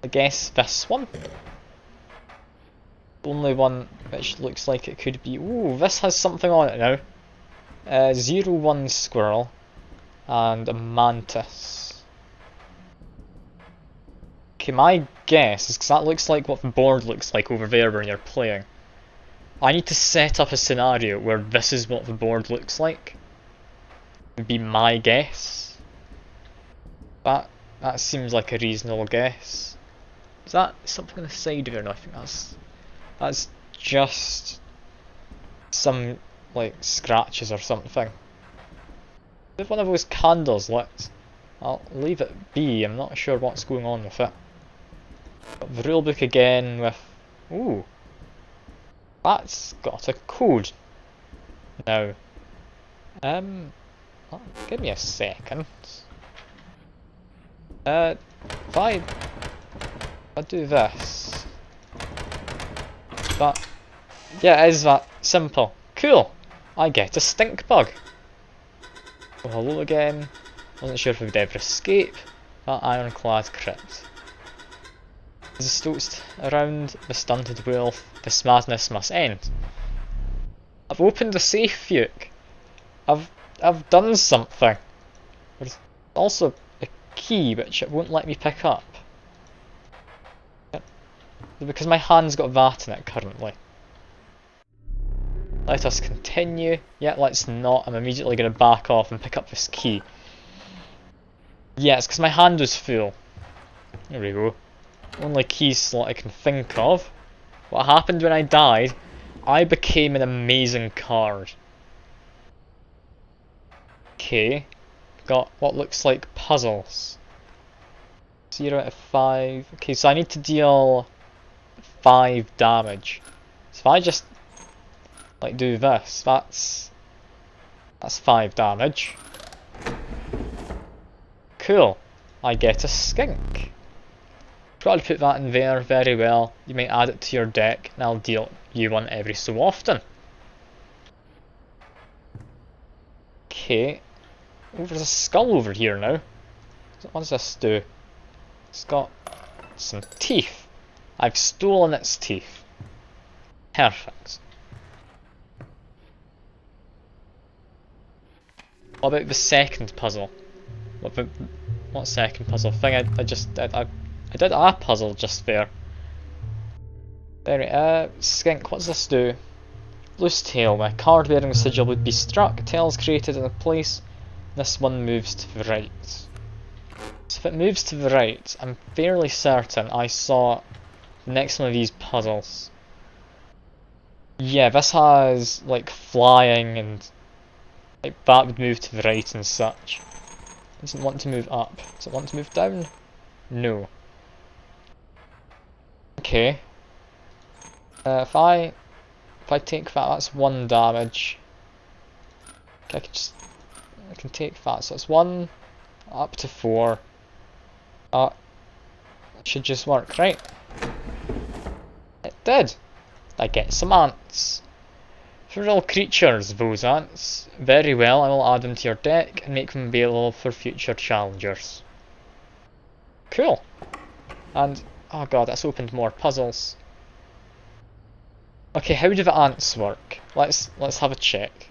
A: I guess, this one. Only one which looks like it could be. Ooh, this has something on it now. 01 squirrel and a mantis. Okay, my guess is because that looks like what the board looks like over there when you're playing. I need to set up a scenario where this is what the board looks like. Would be my guess. That seems like a reasonable guess. Is that something on the side of it? No, I think that's just some like scratches or something. If one of those candles lit, I'll leave it be. I'm not sure what's going on with it. Got the rulebook again with. Ooh, that's got a code. Now, give me a second. If I do this, but yeah, it is that simple. Cool. I get a stink bug. Oh, hello again. Wasn't sure if we'd ever escape that ironclad crypt. As a toast around the stunted wealth, this madness must end. I've opened the safe, Fuke. I've done something. There's also a key which it won't let me pick up. Because my hand's got that in it currently. Let us continue. Yeah, let's not. I'm immediately going to back off and pick up this key. Yeah, it's because my hand was full. There we go. Only key slot I can think of. What happened when I died? I became an amazing card. Okay. Got what looks like puzzles. 0 out of 5. Okay, so I need to deal 5 damage. So if I just like do this, that's 5 damage. Cool. I get a skink. Probably put that in there very well. You might add it to your deck and I'll deal you one every so often. Okay. Oh, there's a skull over here now. What does this do? It's got some teeth. I've stolen its teeth. Perfect. What about the second puzzle? What second puzzle thing? I did a puzzle just there. There, skink, what does this do? Loose tail. My card bearing the sigil would be struck. Tail's created in a place. This one moves to the right. So if it moves to the right, I'm fairly certain I saw the next one of these puzzles. Yeah, this has like flying and like that would move to the right and such. It doesn't want to move up. Does it want to move down? No. Okay. If I take that, that's 1 damage. Okay, I can take that. So it's 1 up to 4. It should just work, right? It did. I get some ants. Feral creatures, those ants. Very well, I will add them to your deck and make them available for future challengers. Cool. And oh god, that's opened more puzzles. Okay, how do the ants work? Let's have a check.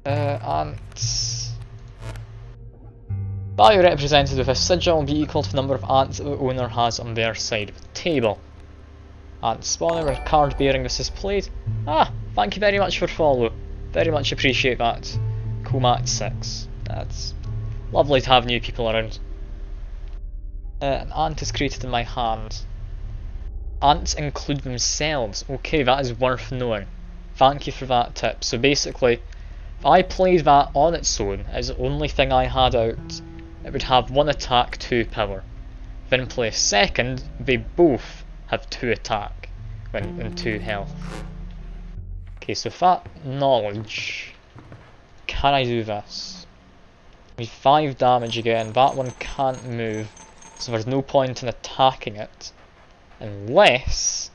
A: Ants. Value represented with a sigil will be equal to the number of ants that the owner has on their side of the table. Ant spawner with a card bearing this is played. Ah, thank you very much for follow. Very much appreciate that. Comat6. That's lovely to have new people around. An ant is created in my hand. Ants include themselves. Okay, that is worth knowing. Thank you for that tip. So basically, if I played that on its own as the only thing I had out, it would have 1 attack, 2 power. Then play a second, they both have 2 attack and 2 health. Okay, so with that knowledge, can I do this? I need 5 damage again, that one can't move, so there's no point in attacking it, unless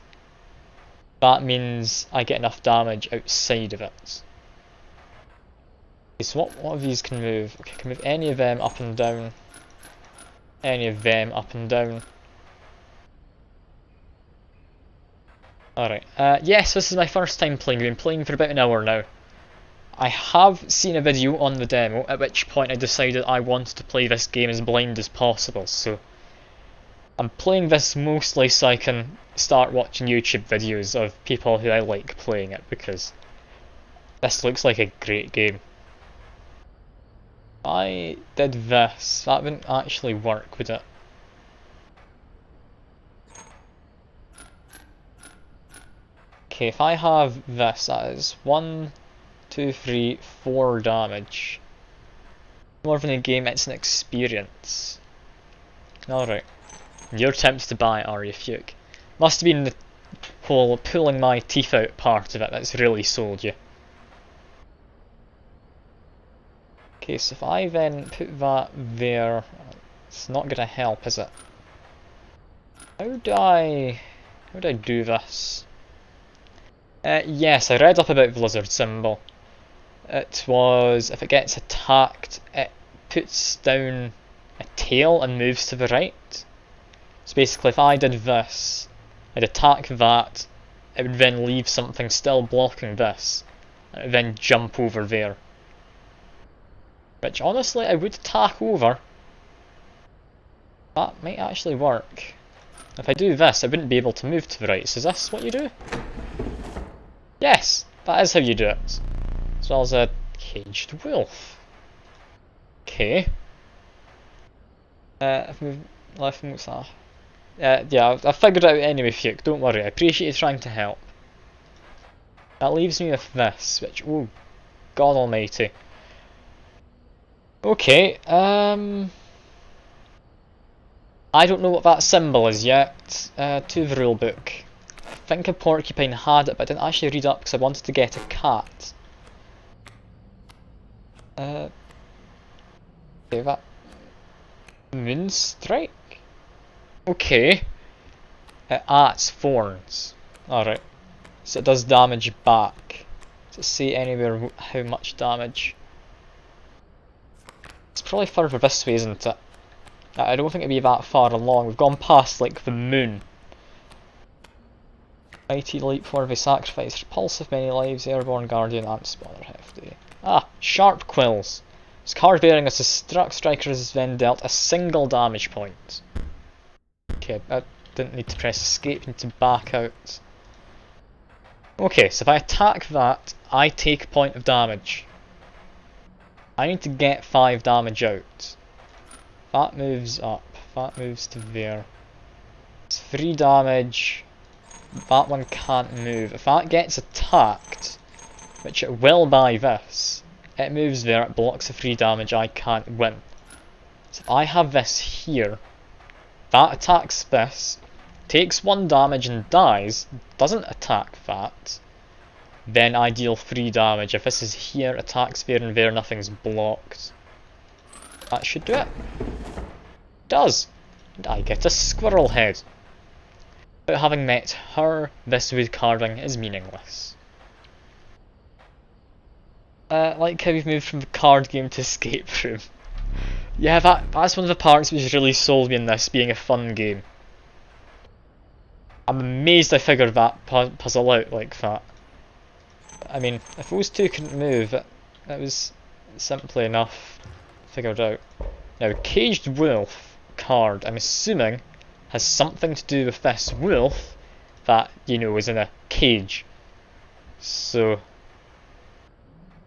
A: that means I get enough damage outside of it. Okay, so what of these can move? Okay, I can move any of them up and down, any of them up and down. Alright, yes, this is my first time playing. I've been playing for about an hour now. I have seen a video on the demo, at which point I decided I wanted to play this game as blind as possible, so I'm playing this mostly so I can start watching YouTube videos of people who I like playing it, because this looks like a great game. If I did this, that wouldn't actually work, would it? Okay, if I have this, that is 1, 2, 3, 4 damage. More than a game, it's an experience. Alright. You're tempted to buy it, are you, Fuke? Must have been the whole pulling my teeth out part of it that's really sold you. Okay, so if I then put that there, it's not gonna help, is it? How do I do this? Yes, I read up about the lizard symbol. It was, if it gets attacked, it puts down a tail and moves to the right. So basically, if I did this, I'd attack that, it would then leave something still blocking this, and it would then jump over there. Which, honestly, I would attack over. That might actually work. If I do this, I wouldn't be able to move to the right, so is this what you do? Yes, that is how you do it. As well as a caged wolf. Okay. I've moved left, what's that? Yeah, I figured it out anyway, Fuke, don't worry, I appreciate you trying to help. That leaves me with this, which, oh, God almighty. Okay, I don't know what that symbol is yet. To the rulebook. I think a porcupine had it, but I didn't actually read up because I wanted to get a cat. Okay, that... Moonstrike? Okay. It's thorns. Alright. So it does damage back. Does it say anywhere how much damage? It's probably further this way, isn't it? I don't think it'd be that far along. We've gone past, like, the moon. Mighty leap for the sacrifice. Repulsive many lives. Airborne guardian. Anti-spawner hefty. Ah, sharp quills. This card bearing as a struck striker is then dealt a single damage point. Okay, I didn't need to press escape, need to back out. Okay, so if I attack that, I take a point of damage. I need to get 5 damage out. That moves up, that moves to there. It's 3 damage. That one can't move. If that gets attacked, which it will by this, it moves there, it blocks the 3 damage, I can't win. So if I have this here, that attacks this, takes 1 damage and dies, doesn't attack that, then I deal 3 damage. If this is here, attacks there and there, nothing's blocked. That should do it. Does! And I get a squirrel head. Without having met her, this wood carving is meaningless. Like how we've moved from the card game to escape room. Yeah, that's one of the parts which really sold me in this being a fun game. I'm amazed I figured that puzzle out like that. I mean, if those two couldn't move, it was simply enough figured out. Now, Caged Wolf card, I'm assuming, has something to do with this wolf that, you know, is in a cage. So,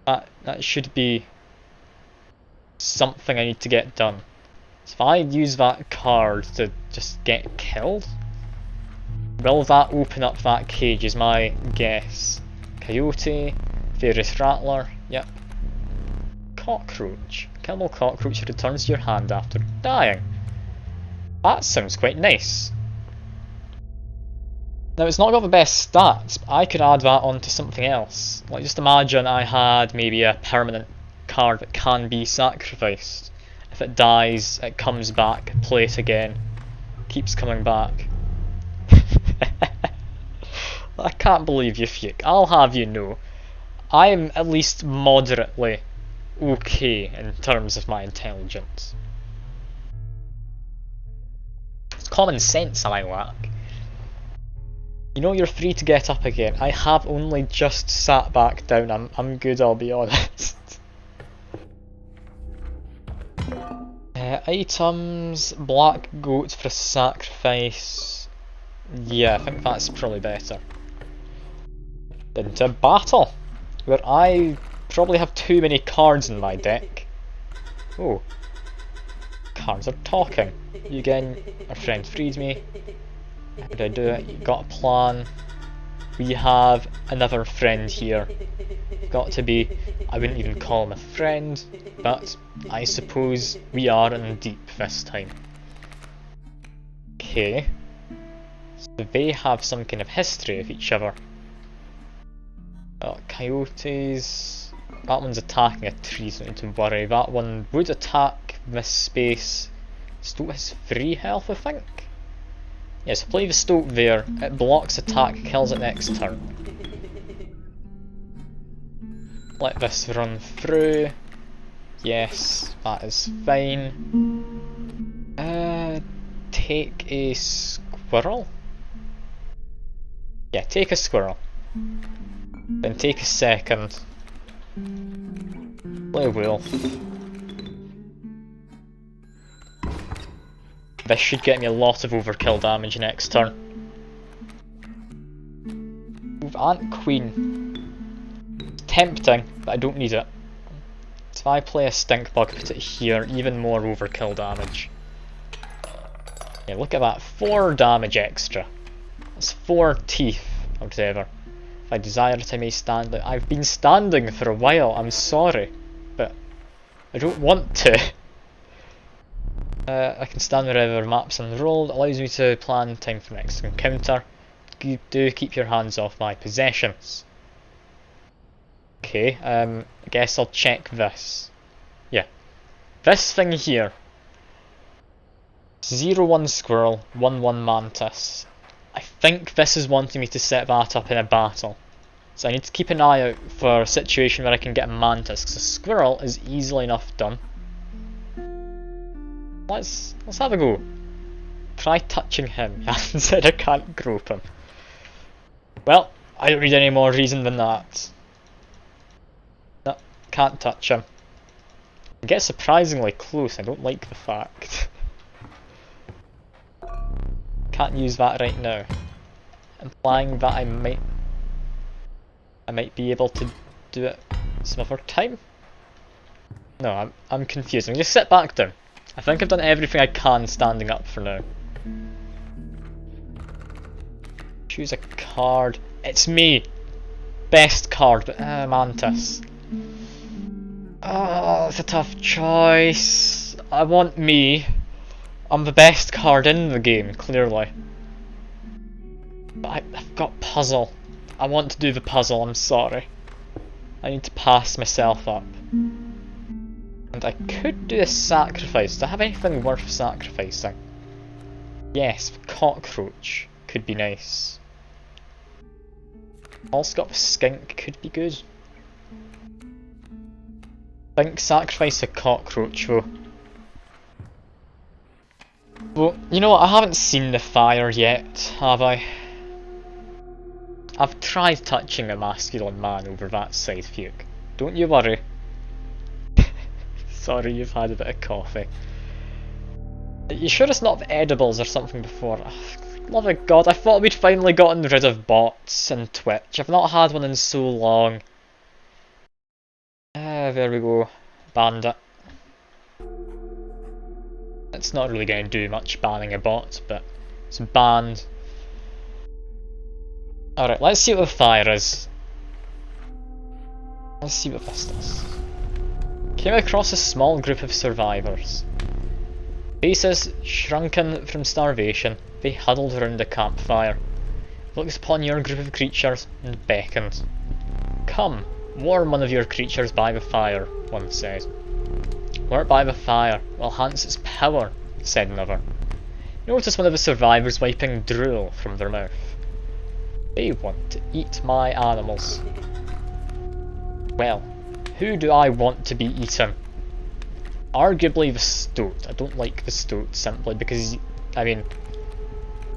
A: that should be something I need to get done. So if I use that card to just get killed, will that open up that cage is my guess. Coyote, Furious Rattler, yep. Cockroach. Killable cockroach returns to your hand after dying. That sounds quite nice. Now it's not got the best stats, but I could add that onto something else. Like just imagine I had maybe a permanent card that can be sacrificed. If it dies, it comes back, play it again, keeps coming back. I can't believe you, Fuke. I'll have you know, I am at least moderately okay in terms of my intelligence. It's common sense I lack. You know, you're free to get up again. I have only just sat back down. I'm good, I'll be honest. Items, black goat for sacrifice. Yeah, I think that's probably better. Into battle, where I probably have too many cards in my deck. Oh, cards are talking. You again, our friend freed me. How did I do it? You got a plan. We have another friend here. Got to be, I wouldn't even call him a friend, but I suppose we are in deep this time. Okay. So they have some kind of history of each other. Coyotes. That one's attacking a tree, so I don't need to worry. That one would attack this space. Stoat has 3 health, I think. Yes, play the Stoat there. It blocks attack, kills it next turn. Let this run through. Yes, that is fine. Take a squirrel? Yeah, take a squirrel. Then take a second. Play a wolf. This should get me a lot of overkill damage next turn. Move Ant Queen. It's tempting, but I don't need it. So if I play a Stink Bug, put it here, even more overkill damage. Yeah, look at that, 4 damage extra. That's 4 teeth, or whatever. If I desire it, I may stand. I've been standing for a while, I'm sorry, but I don't want to. I can stand wherever maps unrolled, allows me to plan time for next encounter. Do keep your hands off my possessions. Okay, I guess I'll check this. Yeah. This thing here. 0-1 squirrel, 1-1 mantis. I think this is wanting me to set that up in a battle. So I need to keep an eye out for a situation where I can get a mantis, because a squirrel is easily enough done. Let's have a go. Try touching him. He said I can't grope him. Well, I don't need any more reason than that. No, can't touch him. I get surprisingly close, I don't like the fact. Can't use that right now. Implying that I might be able to do it some other time? No, I'm confused. I'm gonna sit back down. I think I've done everything I can standing up for now. Choose a card. It's me! Best card, but Mantis. Oh, it's a tough choice. I want me. I'm the best card in the game, clearly. But I've got puzzle. I want to do the puzzle, I'm sorry. I need to pass myself up. And I could do a sacrifice. Do I have anything worth sacrificing? Yes, cockroach could be nice. Also got the skink, could be good. I think sacrifice a cockroach though. Well, you know what, I haven't seen the fire yet, have I? I've tried touching a masculine man over that side, Fuke. Don't you worry. Sorry, you've had a bit of coffee. You sure it's not the edibles or something before? Love of God, I thought we'd finally gotten rid of bots and Twitch. I've not had one in so long. There we go. Banned it. It's not really going to do much banning a bot, but it's banned. Alright, let's see what the fire is. Let's see what this does. Came across a small group of survivors. Faces shrunken from starvation, they huddled around a campfire. looks upon your group of creatures and beckons. Come, warm one of your creatures by the fire, one said. Work by the fire will enhance its power, said another. Notice one of the survivors wiping drool from their mouth. They want to eat my animals. Well, who do I want to be eaten? Arguably the stoat. I don't like the stoat simply because, I mean,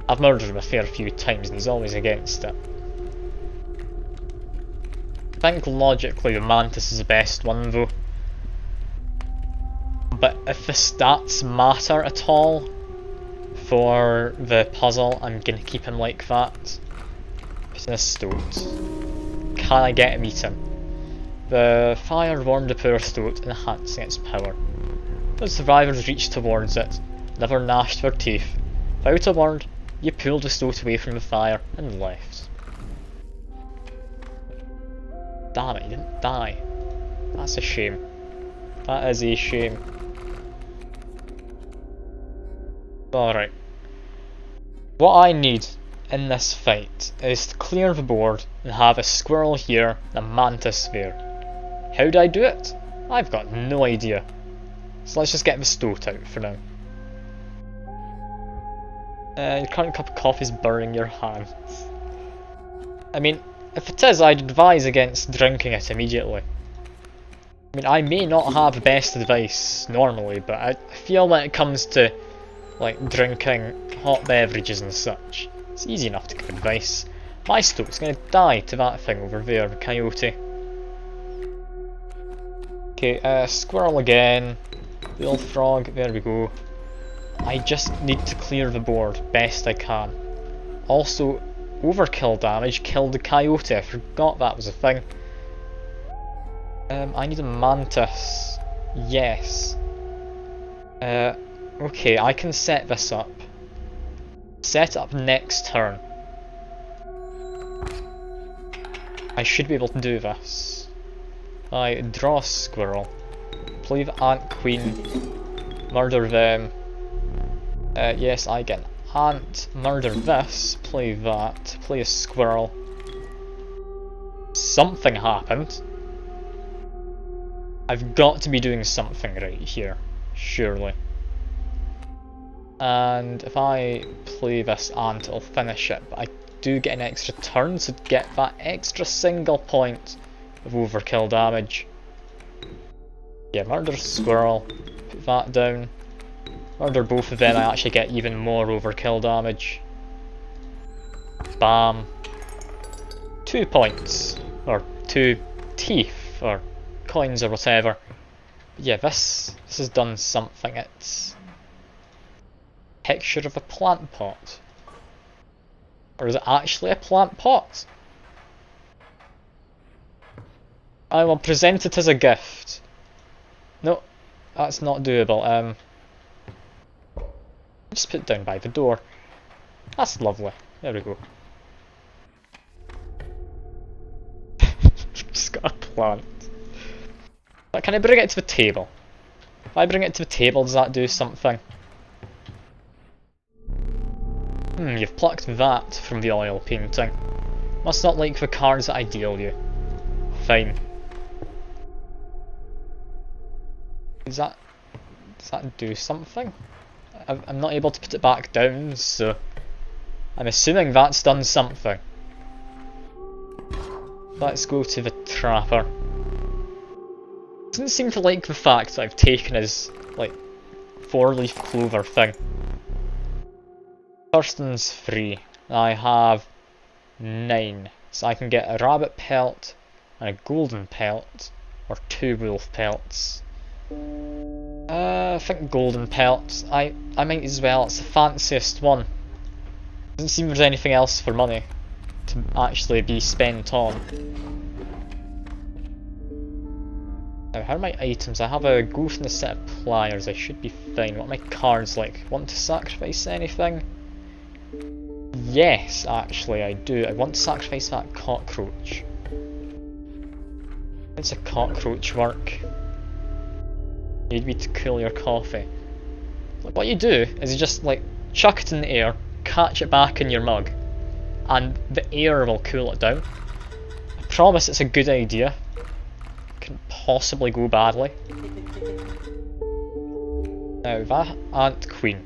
A: I've murdered him a fair few times and he's always against it. I think logically the mantis is the best one though. But if the stats matter at all for the puzzle, I'm gonna keep him like that. Put in a stoat. Can I get him eaten? The fire warmed the poor stoat, enhancing its power. The survivors reached towards it, never gnashed their teeth. Without a word, you pulled the stoat away from the fire and left. Damn it, you didn't die. That's a shame. That is a shame. Alright. What I need in this fight is to clear the board and have a squirrel here and a mantis there. How do I do it? I've got no idea. So let's just get the stoat out for now. Your current cup of coffee is burning your hands. I mean, if it is, I'd advise against drinking it immediately. I mean, I may not have the best advice normally, but I feel when it comes to like drinking hot beverages and such, it's easy enough to give advice. My stoat's gonna die to that thing over there, the coyote. Okay, squirrel again. Bullfrog, there we go. I just need to clear the board best I can. Also, overkill damage killed the coyote, I forgot that was a thing. I need a mantis. Yes. Okay, I can set this up. Set up next turn. I should be able to do this. I draw a squirrel. Play the ant queen. Murder them. Yes, I get an ant. Murder this. Play that. Play a squirrel. Something happened. I've got to be doing something right here. Surely. And if I play this ant, it'll finish it. But I do get an extra turn, so to get that extra single point of overkill damage. Yeah, murder squirrel. Put that down. Murder both of them, I actually get even more overkill damage. Bam. 2 points. Or 2 teeth, or coins, or whatever. But yeah, this has done something. It's picture of a plant pot. Or is it actually a plant pot? I will present it as a gift. No, that's not doable. Just put it down by the door. That's lovely. There we go. Just got a plant. But can I bring it to the table? If I bring it to the table, does that do something? You've plucked that from the oil painting. Must not like the cards that I deal you. Fine. Does that do something? I'm not able to put it back down, so I'm assuming that's done something. Let's go to the trapper. Doesn't seem to like the fact that I've taken his, like, 4-leaf clover thing. First one's free. I have 9, so I can get a rabbit pelt and a golden pelt, or 2 wolf pelts. I think golden pelts. I might as well. It's the fanciest one. Doesn't seem there's anything else for money to actually be spent on. Now, how are my items? I have a goat and a set of pliers. I should be fine. What are my cards like? Want to sacrifice anything? Yes, actually, I do. I want to sacrifice that cockroach. It's a cockroach work. Need me to cool your coffee. Like, what you do is you just like chuck it in the air, catch it back in your mug, and the air will cool it down. I promise it's a good idea. Can possibly go badly. Now that Ant Queen,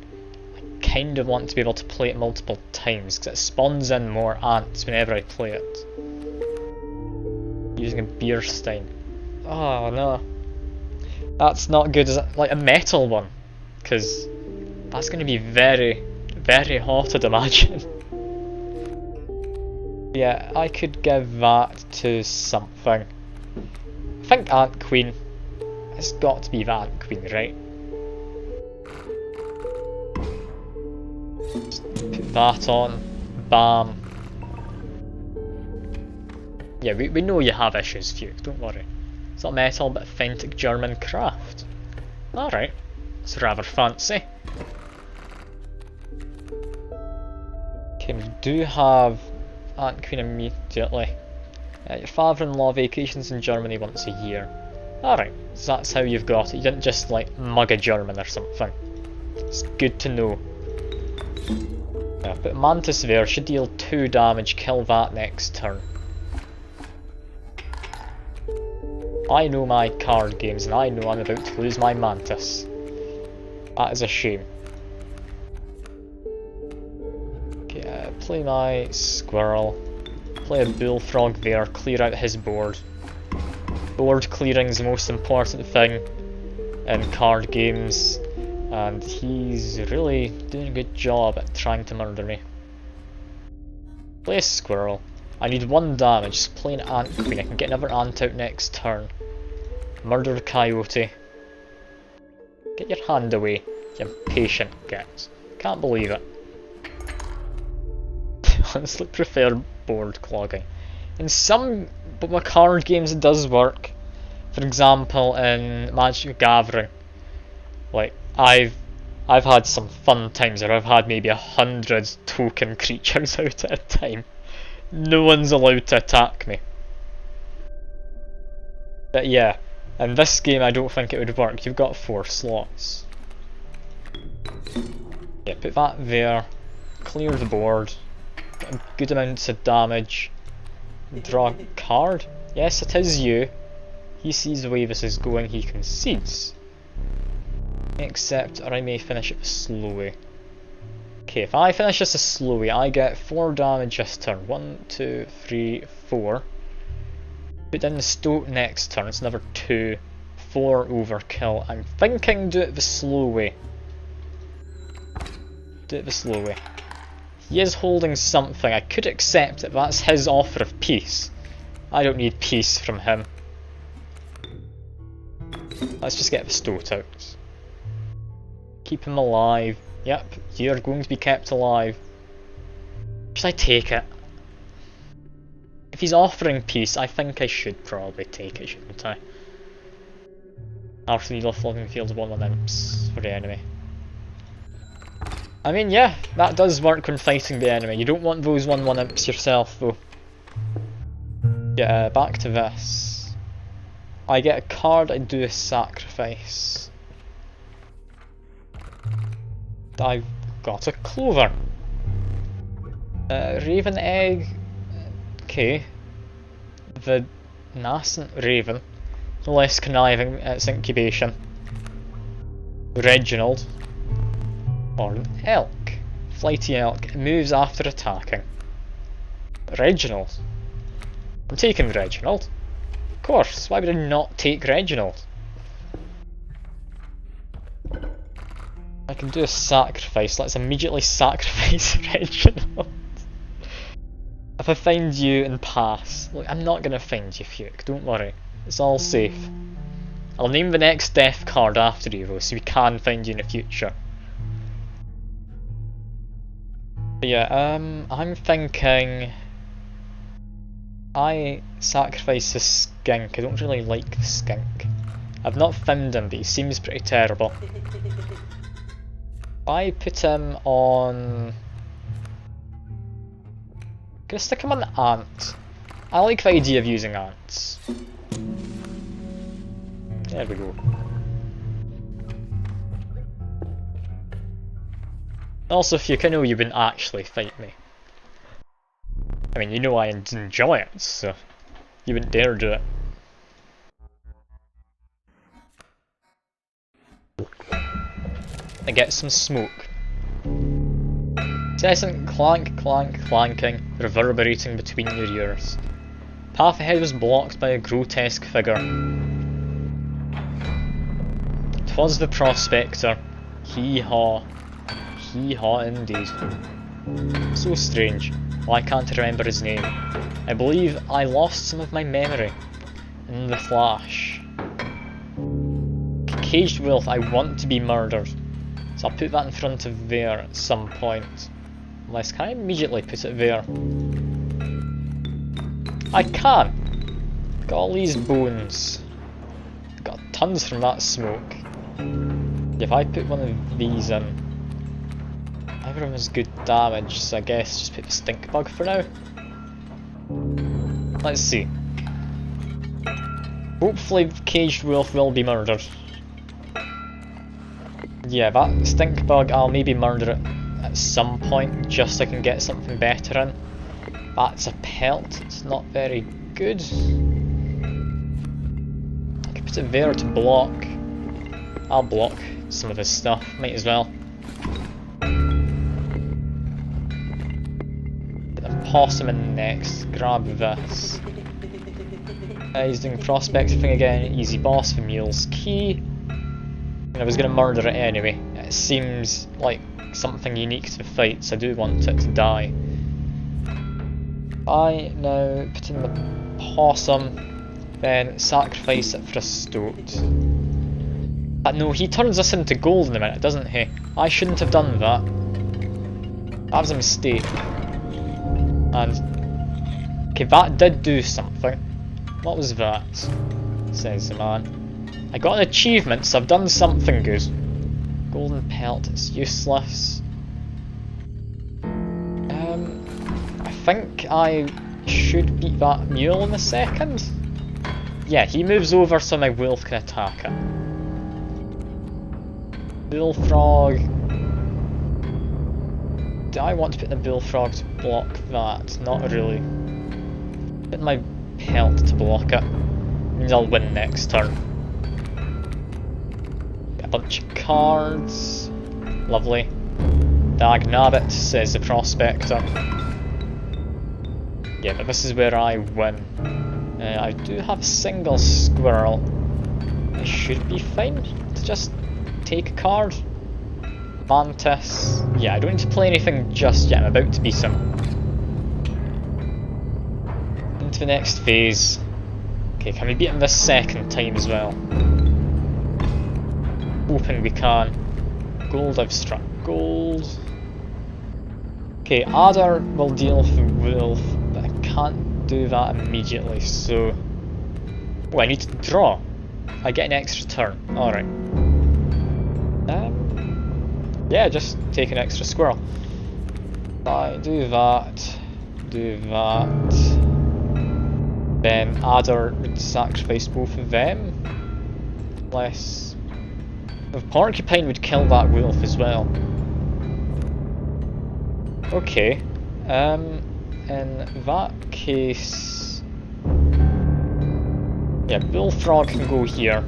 A: I kind of want to be able to play it multiple times because it spawns in more ants whenever I play it. Using a beer stein. Oh no. That's not good as like a metal one, because that's going to be very, very hot, I'd imagine. Yeah, I could give that to something. I think Ant Queen. It's got to be the Ant Queen, right? Just put that on. Bam. Yeah, we know you have issues, Fuke, don't worry. It's not metal, but authentic German craft. Alright, it's rather fancy. Okay, we do have Ant Queen immediately. Your father-in-law vacations in Germany once a year. Alright, so that's how you've got it. You didn't just like mug a German or something. It's good to know. Yeah, but Mantis there should deal 2 damage, kill that next turn. I know my card games and I know I'm about to lose my Mantis. That is a shame. Okay, play my Squirrel. Play a Bullfrog there, clear out his board. Board clearing is the most important thing in card games, and he's really doing a good job at trying to murder me. Play a Squirrel. I need 1 damage, just play an Ant Queen. I can get another Ant out next turn. Murder a Coyote. Get your hand away, you impatient git. Can't believe it. Honestly prefer board clogging. In some but my card games it does work. For example, in Magic the Gathering, like I've had some fun times where I've had maybe 100 token creatures out at a time. No one's allowed to attack me. But yeah, in this game I don't think it would work. You've got 4 slots. Yeah, put that there. Clear the board. Get good amounts of damage. Draw a card. Yes, it is you. He sees the way this is going, he concedes. Except, or I may finish it slowly. Okay, if I finish this slowly, I get 4 damage this turn. 1, 2, 3, 4. Put in the stoat next turn, it's another 2. 4 overkill. I'm thinking do it the slow way. Do it the slow way. He is holding something. I could accept it, but that's his offer of peace. I don't need peace from him. Let's just get the stoat out. Keep him alive. Yep, you're going to be kept alive. Should I take it? If he's offering peace, I think I should probably take it, shouldn't I? After the floating fields of 1/1 imps for the enemy. I mean, yeah, that does work when fighting the enemy. You don't want those 1/1 imps yourself, though. Yeah, back to this. I get a card, I do a sacrifice. I've got a clover. Raven egg. Okay. The nascent raven. No less conniving at its incubation. Reginald. Or an elk. Flighty elk. It moves after attacking. Reginald. I'm taking Reginald. Of course, why would I not take Reginald? I can do a sacrifice. Let's immediately sacrifice Reginald. If I find you and pass, look, I'm not gonna find you, Fuke, don't worry. It's all safe. I'll name the next death card after you though, so we can find you in the future. But yeah, I'm thinking I sacrifice the skink. I don't really like the skink. I've not found him, but he seems pretty terrible. I put him on... I'm gonna stick him on the ant. I like the idea of using ants. There we go. Also, if you can know, you wouldn't actually fight me. I mean, you know I enjoy it, so you wouldn't dare do it. I get some smoke. Incessant clank, clank, clanking, reverberating between your ears. Path ahead was blocked by a grotesque figure. 'Twas the prospector. Hee-haw. Hee-haw indeed. So strange. Why can't I remember his name? I believe I lost some of my memory in the flash. Caged wolf, I want to be murdered. So I'll put that in front of there at some point. Unless, can I immediately put it there? I can! Got all these bones. Got tons from that smoke. If I put one of these in, either of them is good damage, so I guess just put the stink bug for now. Let's see. Hopefully Caged Wolf will be murdered. Yeah, that stink bug, I'll maybe murder it at some point, just so I can get something better in. That's a pelt, it's not very good. I could put it there to block. I'll block some of his stuff, might as well. Put the possum in next, grab this. He's doing prospecting thing again, easy boss for Mule's Key. And I was going to murder it anyway. It seems like something unique to the fight, so I do want it to die. I now put in the possum, then sacrifice it for a stoat. No, he turns us into gold in a minute, doesn't he? I shouldn't have done that. That was a mistake. And okay, that did do something. What was that? Says the man. I got an achievement, so I've done something good. Golden pelt, it's useless. I think I should beat that mule in a second. Yeah, he moves over so my wolf can attack it. Bullfrog. Do I want to put the bullfrog to block that? Not really. Put my pelt to block it. Means I'll win next turn. Get a bunch of cards. Lovely. Dag nabbit, says the prospector. Yeah, but this is where I win. I do have a single squirrel. I should be fine to just take a card. Mantis. Yeah, I don't need to play anything just yet. I'm about to beat him. Into the next phase. Okay, can we beat him this second time as well? Hoping we can. Gold, I've struck gold. Okay, Adder will deal with the wolf, but I can't do that immediately, so... Oh, I need to draw. I get an extra turn. Alright. Yeah, just take an extra squirrel. I do that. Do that. Then Adder would sacrifice both of them. Unless... The porcupine would kill that wolf as well. Okay. In that case... Yeah, bullfrog can go here.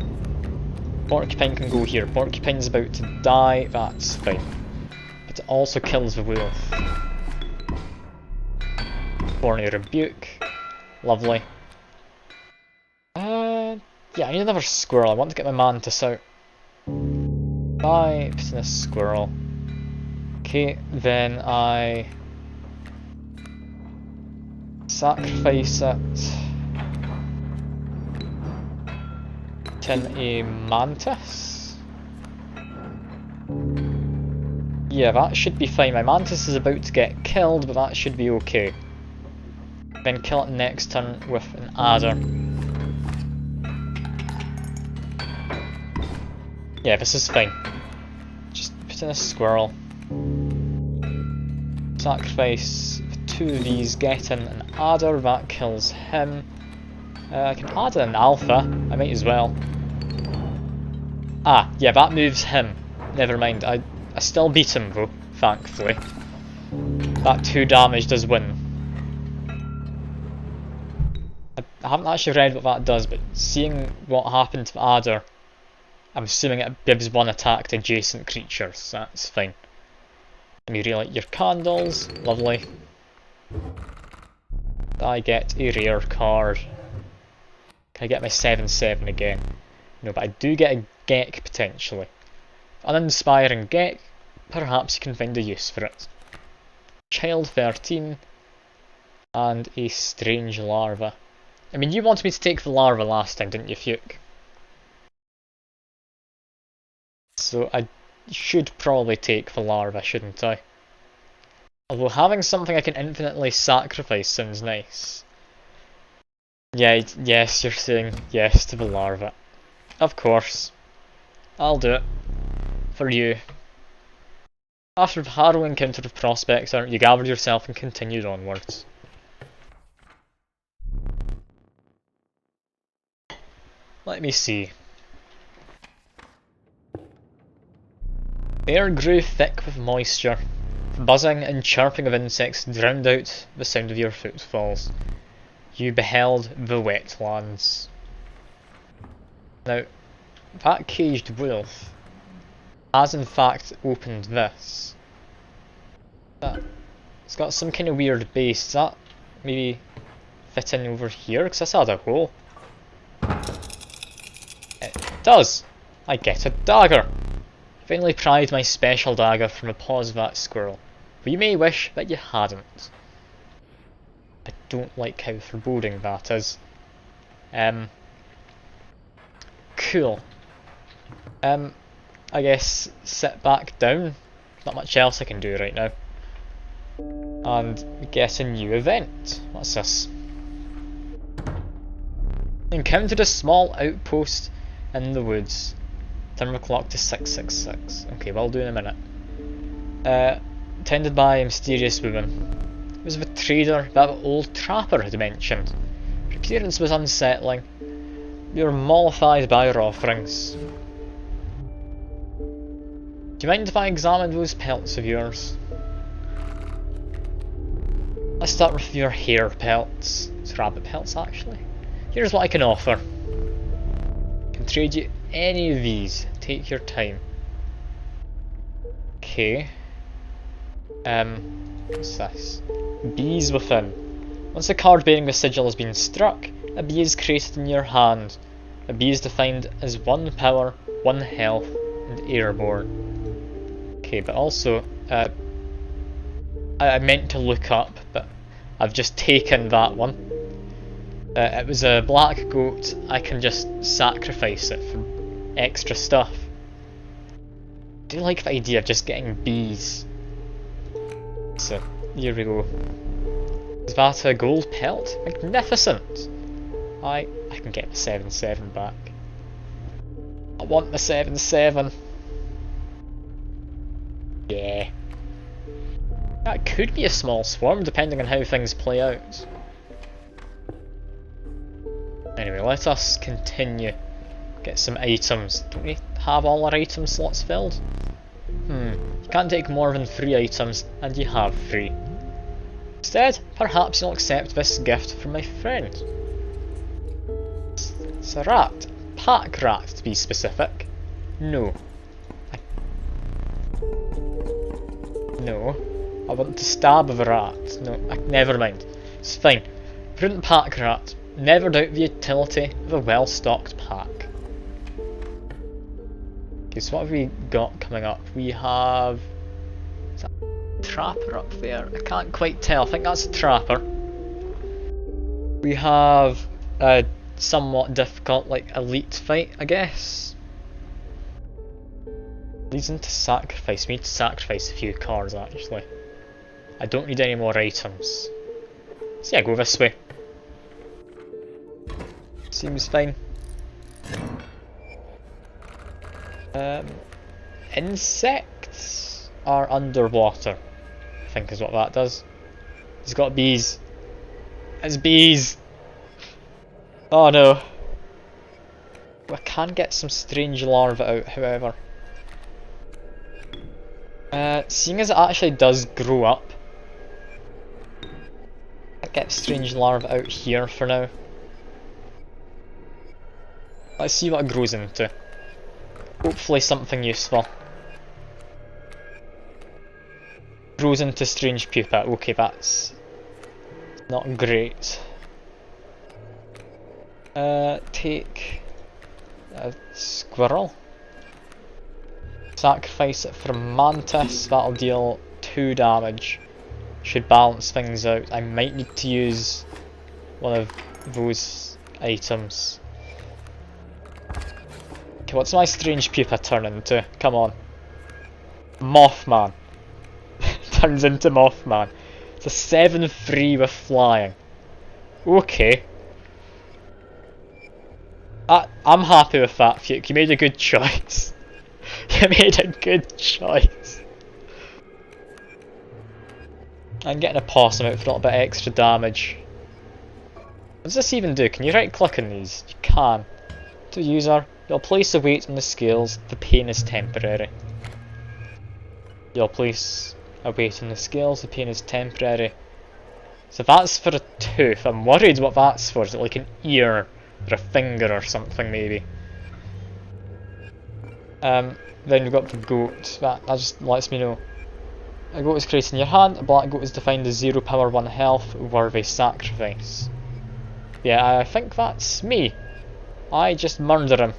A: Porcupine can go here. Porcupine's about to die, that's fine. But it also kills the wolf. Thorny Rebuke. Lovely. Yeah, I need another squirrel. I want to get my mantis out. I put in a squirrel. Okay, then I sacrifice it. In a mantis. Yeah, that should be fine. My mantis is about to get killed, but that should be okay. Then kill it next turn with an adder. Yeah, this is fine. Just put in a squirrel. Sacrifice 2 of these, get in an adder, that kills him. I can add an alpha, I might as well. Ah, yeah, that moves him. Never mind, I still beat him though, thankfully. That 2 damage does win. I haven't actually read what that does, but seeing what happened to Adder, I'm assuming it gives one attack to adjacent creatures, so that's fine. Let me relight your candles, lovely. I get a rare card. Can I get my 7/7 again? No, but I do get a Gek potentially. An inspiring Gek, perhaps you can find a use for it. Child 13 and a strange larva. I mean, you wanted me to take the larva last time, didn't you, Fuke? So I should probably take the larva, shouldn't I? Although having something I can infinitely sacrifice sounds nice. Yeah, yes, you're saying yes to the larva. Of course. I'll do it. For you. After the harrowing encounter with Prospector, you gathered yourself and continued onwards. Let me see. The air grew thick with moisture. The buzzing and chirping of insects drowned out the sound of your footfalls. You beheld the wetlands. Now, that caged wolf has in fact opened this. It's got some kind of weird base. Does that maybe fit in over here? Because this had a hole. It does! I get a dagger! Finally pried my special dagger from the paws of that squirrel. But you may wish that you hadn't. I don't like how foreboding that is. Cool. I guess sit back down. Not much else I can do right now. And get a new event. What's this? Encountered a small outpost in the woods. Turn the clock to 666. Okay, we'll do in a minute. Tended by a mysterious woman. It was the trader that the old trapper had mentioned. Her appearance was unsettling. We were mollified by her offerings. Do you mind if I examine those pelts of yours? Let's start with your hair pelts. It's rabbit pelts actually. Here's what I can offer. I can trade you any of these. Take your time. Okay. What's this? Bees within. Once a card bearing the sigil has been struck, a bee is created in your hand. A bee is defined as 1 power, 1 health, and airborne. Okay, but also, I meant to look up, but I've just taken that one. It was a black goat. I can just sacrifice it for extra stuff. I do like the idea of just getting bees. So, here we go. Is that a gold pelt? Magnificent! I can get the 7/7 back. I want the 7/7. Yeah. That could be a small swarm depending on how things play out. Anyway, let us continue. Get some items. Don't we have all our item slots filled? You can't take more than 3 items, and you have 3. Instead, perhaps you'll accept this gift from my friend. It's a rat. Pack rat, to be specific. No. No. I want to stab the rat. No, never mind. It's fine. Prudent pack rat. Never doubt the utility of a well-stocked pack. Okay, so what have we got coming up? We have... Is that a trapper up there? I can't quite tell. I think that's a trapper. We have a somewhat difficult, like, elite fight, I guess. Leads into sacrifice. We need to sacrifice a few cards, actually. I don't need any more items. So yeah, go this way. Seems fine. Insects are underwater, I think is what that does. He's got bees. It's bees! Oh no. I can get some strange larvae out, however. Seeing as it actually does grow up, I'll get strange larvae out here for now. Let's see what it grows into. Hopefully something useful. Grows into strange pupa. Okay, that's not great. Take a squirrel. Sacrifice it for a mantis. That'll deal 2 damage. Should balance things out. I might need to use one of those items. Okay, what's my strange pupa turn into? Come on. Mothman. Turns into Mothman. It's a 7-3 with flying. Okay. I'm happy with that, Fuke. You made a good choice. You made a good choice. I'm getting a possum out for a little bit extra damage. What does this even do? Can you right click on these? You can. To user, you'll place a weight on the scales. The pain is temporary. You'll place a weight on the scales. The pain is temporary. So that's for a tooth. I'm worried what that's for. Is it like an ear or a finger or something maybe? Then we've got the goat. That just lets me know. A goat is created in your hand. A black goat is defined as 0 power 1 health. Worthy sacrifice. Yeah, I think that's me. I just murder him.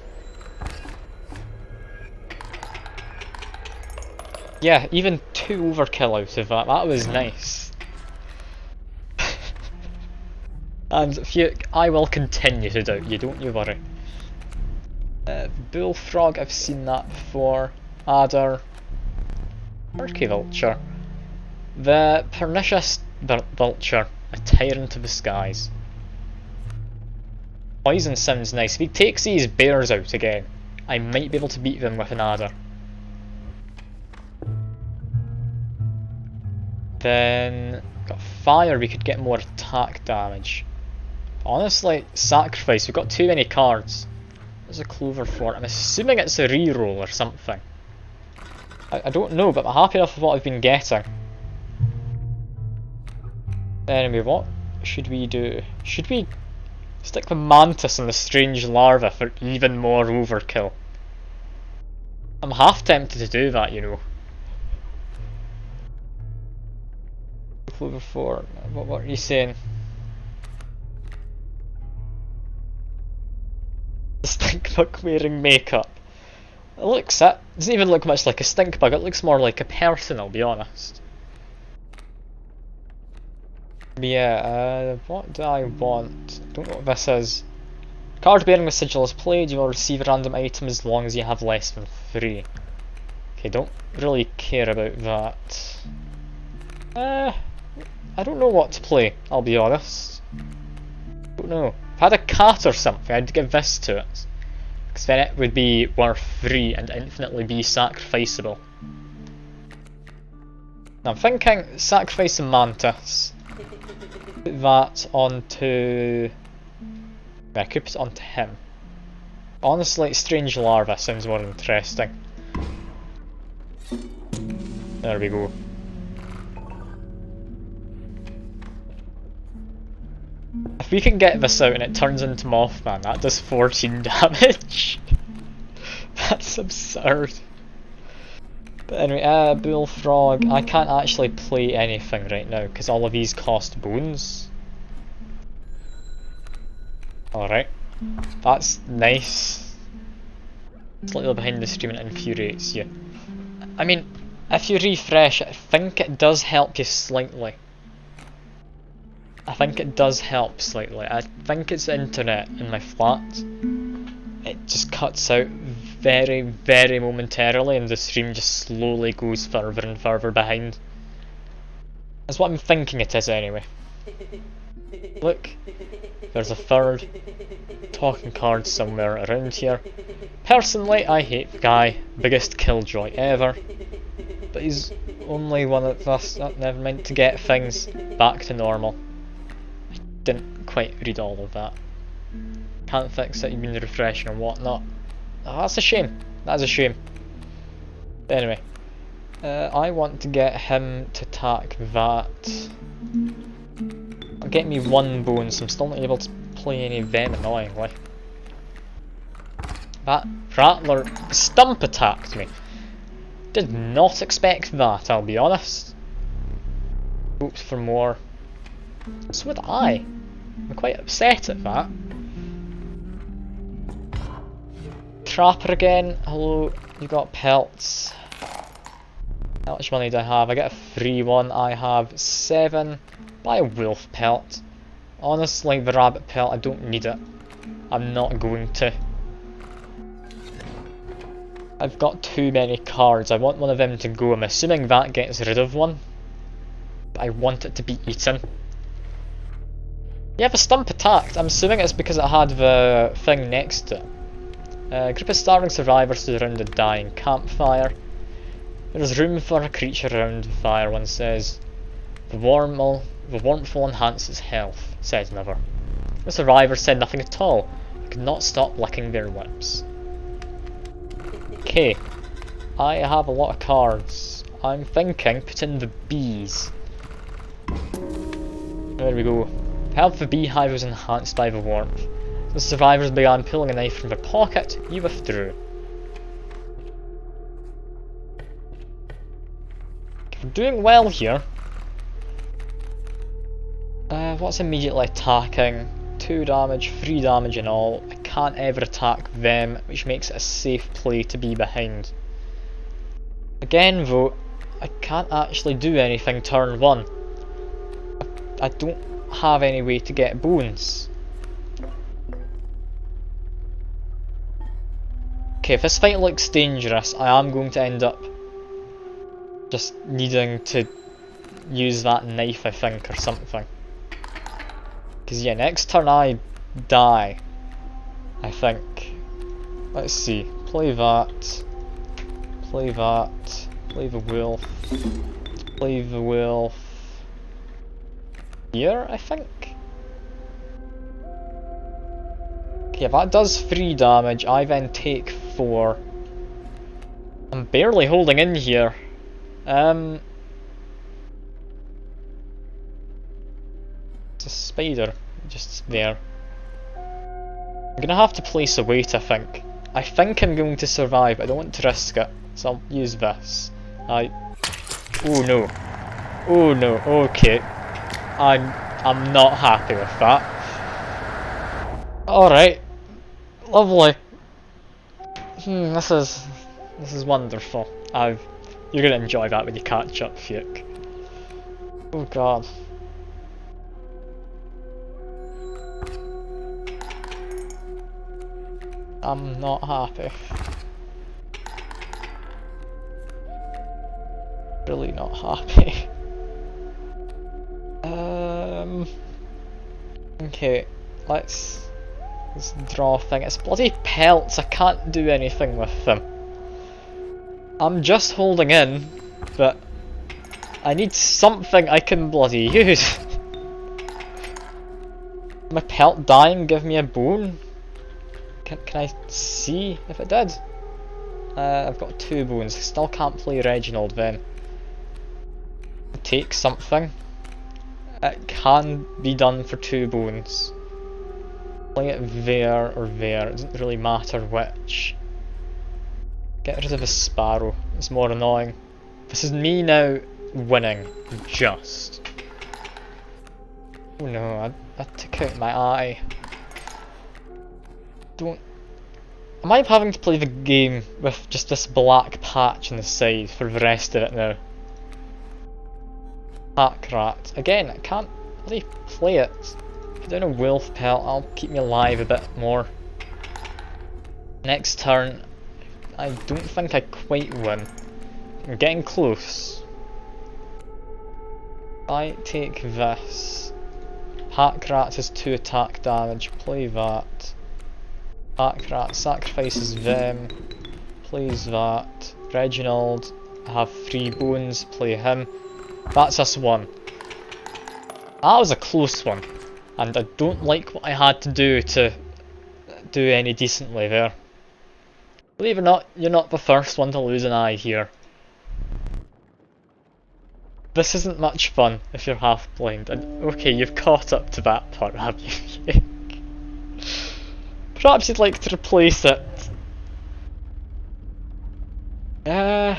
A: Yeah, even 2 overkill out of that. That was nice. And if you, I will continue to doubt you, don't you worry. Bullfrog, I've seen that before. Adder. Turkey vulture. The pernicious vulture. A tyrant of the skies. Poison sounds nice. If he takes these bears out again, I might be able to beat them with an adder. Then, got fire, we could get more attack damage. Honestly, sacrifice, we've got too many cards. What's a clover for? I'm assuming it's a reroll or something. I don't know, but I'm happy enough with what I've been getting. Anyway, what should we do? Should we stick the mantis and the strange larva for even more overkill? I'm half tempted to do that, you know. Clover 4, what are you saying? The stink bug wearing makeup. It doesn't even look much like a stink bug, it looks more like a person, I'll be honest. But yeah, what do I want? I don't know what this is. Card bearing the sigil is played, you will receive a random item as long as you have less than 3. Okay, don't really care about that. I don't know what to play, I'll be honest. Don't know. If I had a cat or something, I'd give this to it. Because then it would be worth 3 and infinitely be sacrificeable. Now I'm thinking sacrifice a mantis. Put that onto... I could put it onto him. Honestly, strange larva sounds more interesting. There we go. If we can get this out and it turns into Mothman, that does 14 damage. That's absurd. But anyway, Bullfrog, I can't actually play anything right now because all of these cost bones. Alright, that's nice. Slightly behind the stream and infuriates you. I mean, if you refresh, I think it does help you slightly. I think it does help slightly. I think it's the internet in my flat. It just cuts out very, very momentarily and the stream just slowly goes further and further behind. That's what I'm thinking it is anyway. Look, there's a third talking card somewhere around here. Personally, I hate the guy, biggest killjoy ever. But he's only one of us that never meant to get things back to normal. Didn't quite read all of that. Can't fix it, you've been refreshing and whatnot. Oh, that's a shame. That's a shame. But anyway, I want to get him to attack that. I'll get me 1 bone, so I'm still not able to play any of them, annoyingly. That Rattler stump attacked me. Did not expect that, I'll be honest. Hoped for more. So would I. I'm quite upset at that. Trapper again. Hello, you got pelts. How much money do I have? I get a free one. I have 7. Buy a wolf pelt. Honestly, the rabbit pelt, I don't need it. I'm not going to. I've got too many cards. I want one of them to go. I'm assuming that gets rid of one. But I want it to be eaten. Yeah, the stump attacked. I'm assuming it's because it had the thing next to it. A group of starving survivors stood around a dying campfire. There is room for a creature around the fire, one says. The warmth will enhance its health, said another. The survivors said nothing at all. They could not stop licking their lips. Okay, I have a lot of cards. I'm thinking put in the bees. There we go. The health of the beehive was enhanced by the warmth. The survivors began pulling a knife from their pocket. You withdrew. We're doing well here. What's immediately attacking? 2 damage, 3 damage in all. I can't ever attack them, which makes it a safe play to be behind. Again though, I can't actually do anything turn 1. I don't have any way to get bones. Okay, if this fight looks dangerous, I am going to end up just needing to use that knife, I think, or something. Because yeah, next turn I die, I think. Let's see, play that, play that, play the wolf, play the wolf here, I think. Okay, that does 3 damage, I then take 4. I'm barely holding in here. It's a spider, just there. I'm gonna have to place a weight, I think. I think I'm going to survive, I don't want to risk it, so I'll use this. Oh no. Oh no, okay. I'm not happy with that. Alright. Lovely. This is wonderful. You're gonna enjoy that when you catch up, Fuke. Oh god. I'm not happy. Really not happy. Okay, let's draw a thing. It's bloody pelts, I can't do anything with them. I'm just holding in, but I need something I can bloody use. My pelt dying give me a bone? Can I see if it did? I've got 2 bones, I still can't play Reginald then. Take something. It can be done for 2 bones. Play it there or there, it doesn't really matter which. Get rid of the sparrow, it's more annoying. This is me now winning, just. Oh no, I took out my eye. Am I having to play the game with just this black patch on the side for the rest of it now? Pack rat. Again, I can't really play it. Put down a wolf pelt, I'll keep me alive a bit more. Next turn, I don't think I quite win. I'm getting close. I take this. Pack rat has 2 attack damage, play that. Pack rat sacrifices them, plays that. Reginald, I have 3 bones, play him. That's us 1. That was a close one, and I don't like what I had to do any decently there. Believe it or not, you're not the first one to lose an eye here. This isn't much fun if you're half blind, and okay, you've caught up to that part, have you? Perhaps you'd like to replace it Okay,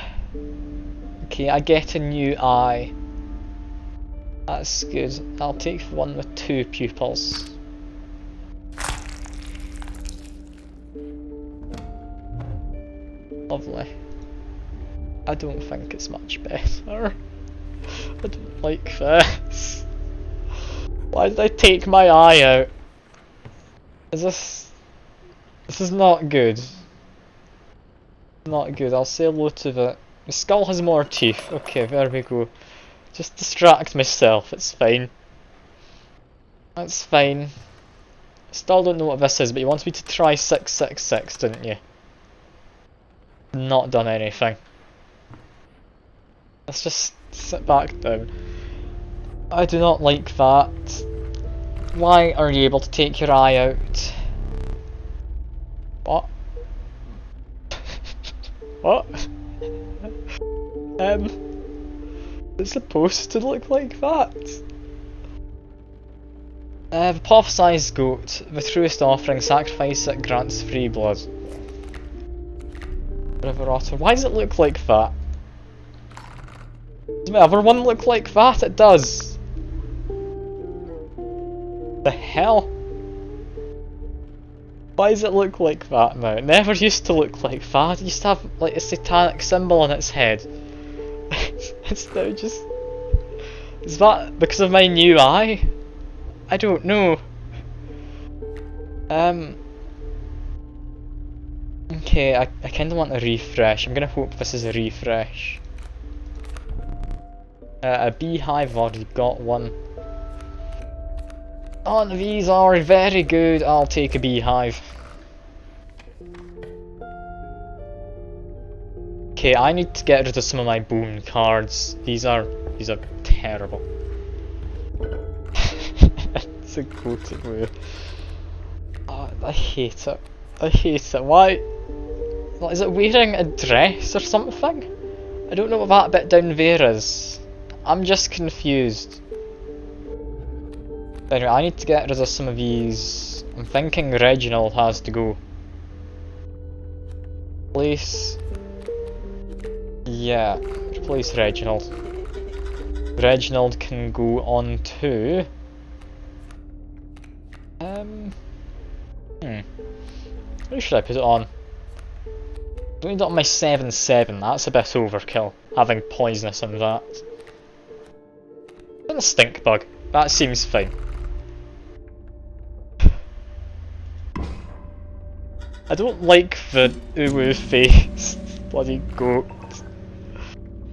A: I get a new eye. That's good. I'll take the one with 2 pupils. Lovely. I don't think it's much better. I don't like this. Why did I take my eye out? Is this... This is not good. Not good, I'll say hello to the... The skull has more teeth. Okay, there we go. Just distract myself, it's fine. That's fine. Still don't know what this is, but you wanted me to try 666, didn't you? Not done anything. Let's just sit back down. I do not like that. Why are you able to take your eye out? What? What? It's supposed to look like that. The prophesized goat, the truest offering, sacrifice that grants free blood. River otter. Why does it look like that? Does my other one look like that? It does. The hell? Why does it look like that now? It never used to look like that. It used to have like a satanic symbol on its head. It's now just... Is that because of my new eye? I don't know. Okay, I kinda want a refresh. I'm gonna hope this is a refresh. A beehive, I've already got one. Oh, these are very good. I'll take a beehive. Okay, I need to get rid of some of my bone cards. These are terrible. It's a goated move. Oh, I hate it. I hate it. Why? Is it wearing a dress or something? I don't know what that bit down there is. I'm just confused. Anyway, I need to get rid of some of these. I'm thinking Reginald has to go. Replace... Yeah, replace Reginald. Reginald can go on to... Who should I put it on? Don't need it on my 7-7, that's a bit overkill, having poisonous on that. And a stink bug, that seems fine. I don't like the uwu face bloody goat.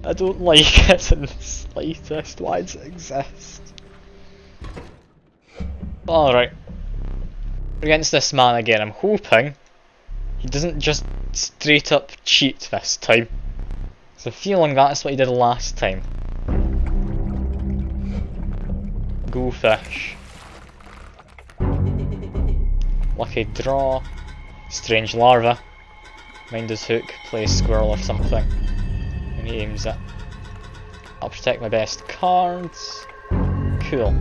A: I don't like it in the slightest. Why does it exist? Alright. Against this man again, I'm hoping he doesn't just straight up cheat this time. There's a feeling that's what he did last time. Go fish. Lucky draw. Strange larva. Mind his hook, play squirrel or something. And he aims it. I'll protect my best cards. Cool.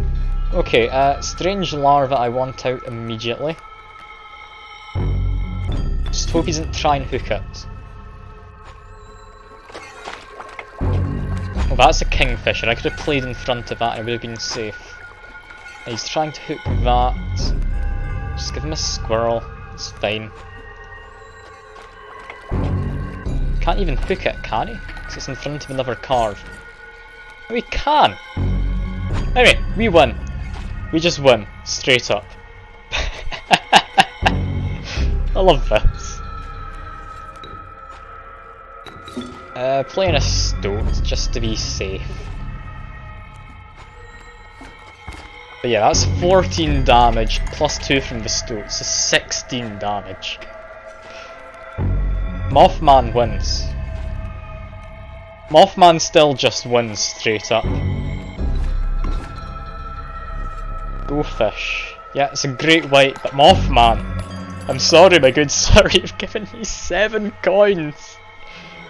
A: Okay, strange larva I want out immediately. Just hope he doesn't try and hook it. Oh, that's a kingfisher. I could have played in front of that and it would have been safe. He's trying to hook that. Just give him a squirrel. It's fine. Can't even hook it, can he? Because it's in front of another card. Oh, we can! Anyway, we win. We just win. Straight up. I love this. Playing a stoat just to be safe. But yeah, that's 14 damage plus 2 from the stoat, so 16 damage. Mothman wins. Mothman still just wins straight up. Go fish. Yeah, it's a great white, but Mothman. I'm sorry, my good sir, you've given me 7 coins.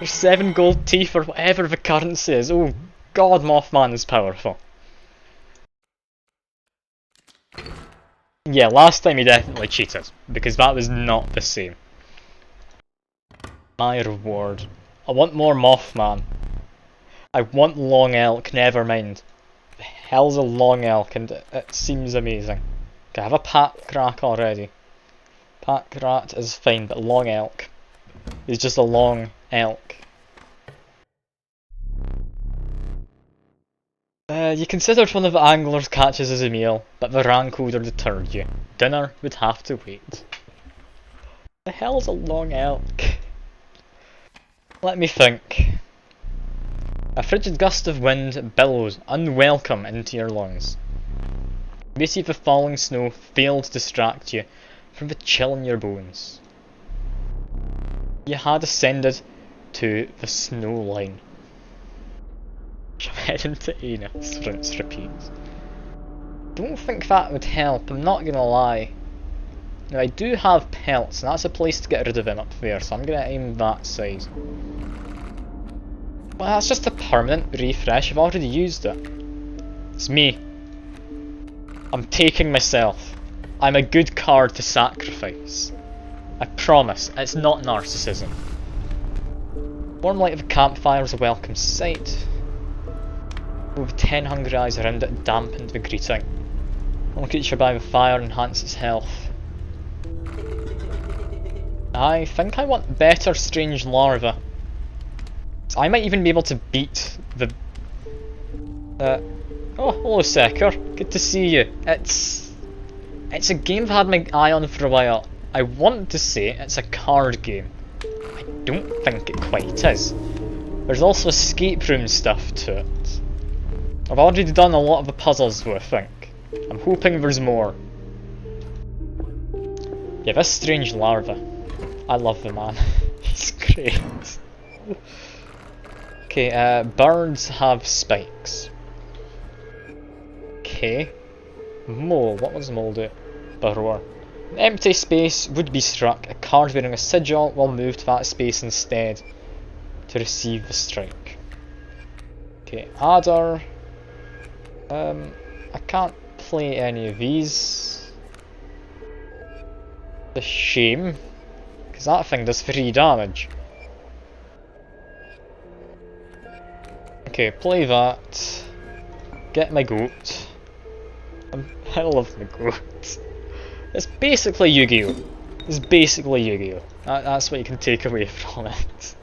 A: Or 7 gold teeth, or whatever the currency is. Oh god, Mothman is powerful. Yeah, last time he definitely cheated, because that was not the same. My reward. I want more Mothman. I want long elk, never mind. The hell's a long elk, and it seems amazing. Okay, I have a pack rat already. Pack rat is fine, but long elk is just a long elk. You considered one of the anglers catches as a meal, but the rancoder deterred you. Dinner would have to wait. The hell's a long elk? Let me think. A frigid gust of wind billows unwelcome into your lungs. You see if the falling snow failed to distract you from the chill in your bones. You had ascended to the snow line. Head into anus, rinse, repeat. Don't think that would help, I'm not gonna lie. Now I do have pelts, and that's a place to get rid of him up there, so I'm gonna aim that side. Well, that's just a permanent refresh, I've already used it. It's me. I'm taking myself. I'm a good card to sacrifice. I promise, it's not narcissism. Warm light of a campfire is a welcome sight. With 10 hungry eyes around it dampened the greeting. One creature by the fire enhances health. I think I want better strange larvae. So I might even be able to beat the... Oh, hello Secker. Good to see you. It's a game I've had my eye on for a while. I want to say it's a card game. I don't think it quite is. There's also escape room stuff to it. I've already done a lot of the puzzles though, I think. I'm hoping there's more. Yeah, this strange larva. I love the man. He's great. Okay, birds have spikes. Okay. Mole, what does mole do? Burrower. An empty space would be struck. A card wearing a sigil will move to that space instead to receive the strike. Okay, adder. I can't play any of these. It's a shame, because that thing does 3 damage. Okay, play that. Get my goat. I love my goat. It's basically Yu-Gi-Oh! It's basically Yu-Gi-Oh! That's what you can take away from it.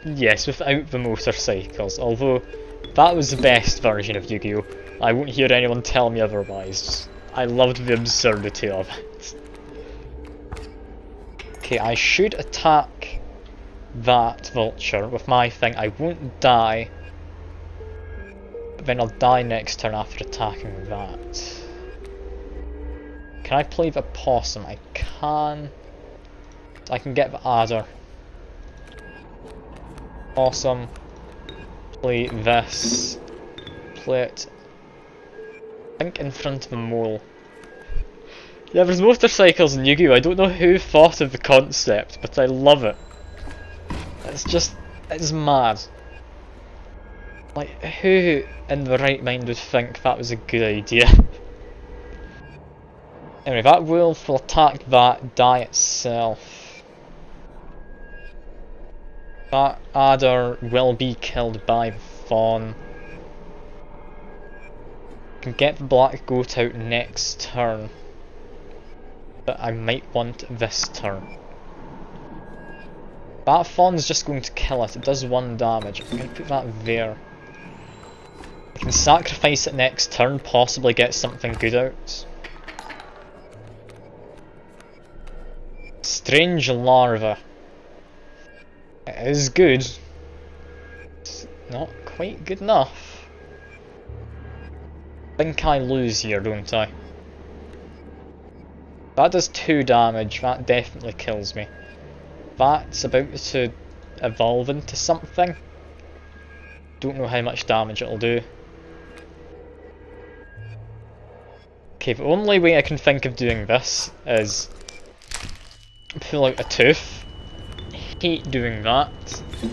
A: Yes, without the motorcycles, although that was the best version of Yu-Gi-Oh! I won't hear anyone tell me otherwise. I loved the absurdity of it. Okay, I should attack that vulture with my thing. I won't die, but then I'll die next turn after attacking that. Can I play the possum? I can. I can get the adder. Awesome. Play this. Play it. I think in front of the mole. Yeah, there's motorcycles in Yu-Gi-Oh! I don't know who thought of the concept, but I love it. It's mad. Like, who in the right mind would think that was a good idea? Anyway, that wolf will attack that, die itself. That adder will be killed by the fawn. Can get the black goat out next turn, but I might want this turn. That fawn's just going to kill it. It does 1 damage. I'm going to put that there. I can sacrifice it next turn, possibly get something good out. Strange larva. It is good. It's not quite good enough. I think I lose here, don't I? That does 2 damage, that definitely kills me. That's about to evolve into something. Don't know how much damage it'll do. Okay, the only way I can think of doing this is pull out a tooth. I hate doing that. I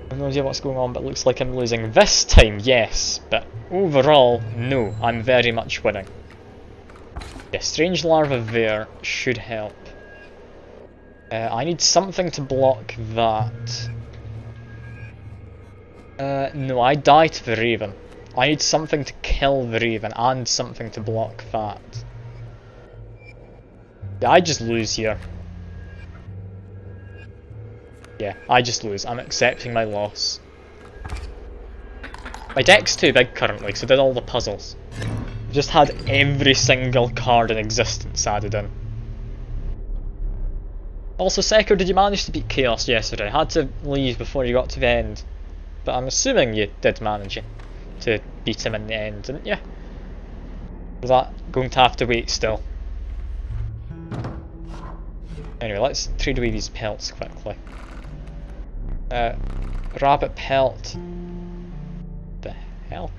A: have no idea what's going on, but it looks like I'm losing this time, yes, but overall, no, I'm very much winning. Yeah, strange larva there should help. I need something to block that. No, I die to the Raven. I need something to kill the Raven and something to block that. Yeah, I just lose here. Yeah, I just lose. I'm accepting my loss. My deck's too big currently, so I did all the puzzles. I've just had every single card in existence added in. Also, Sekiro, did you manage to beat Chaos yesterday? I had to leave before you got to the end. But I'm assuming you did manage to beat him in the end, didn't you? Was that going to have to wait still? Anyway, let's trade away these pelts quickly. Rabbit pelt. The hell?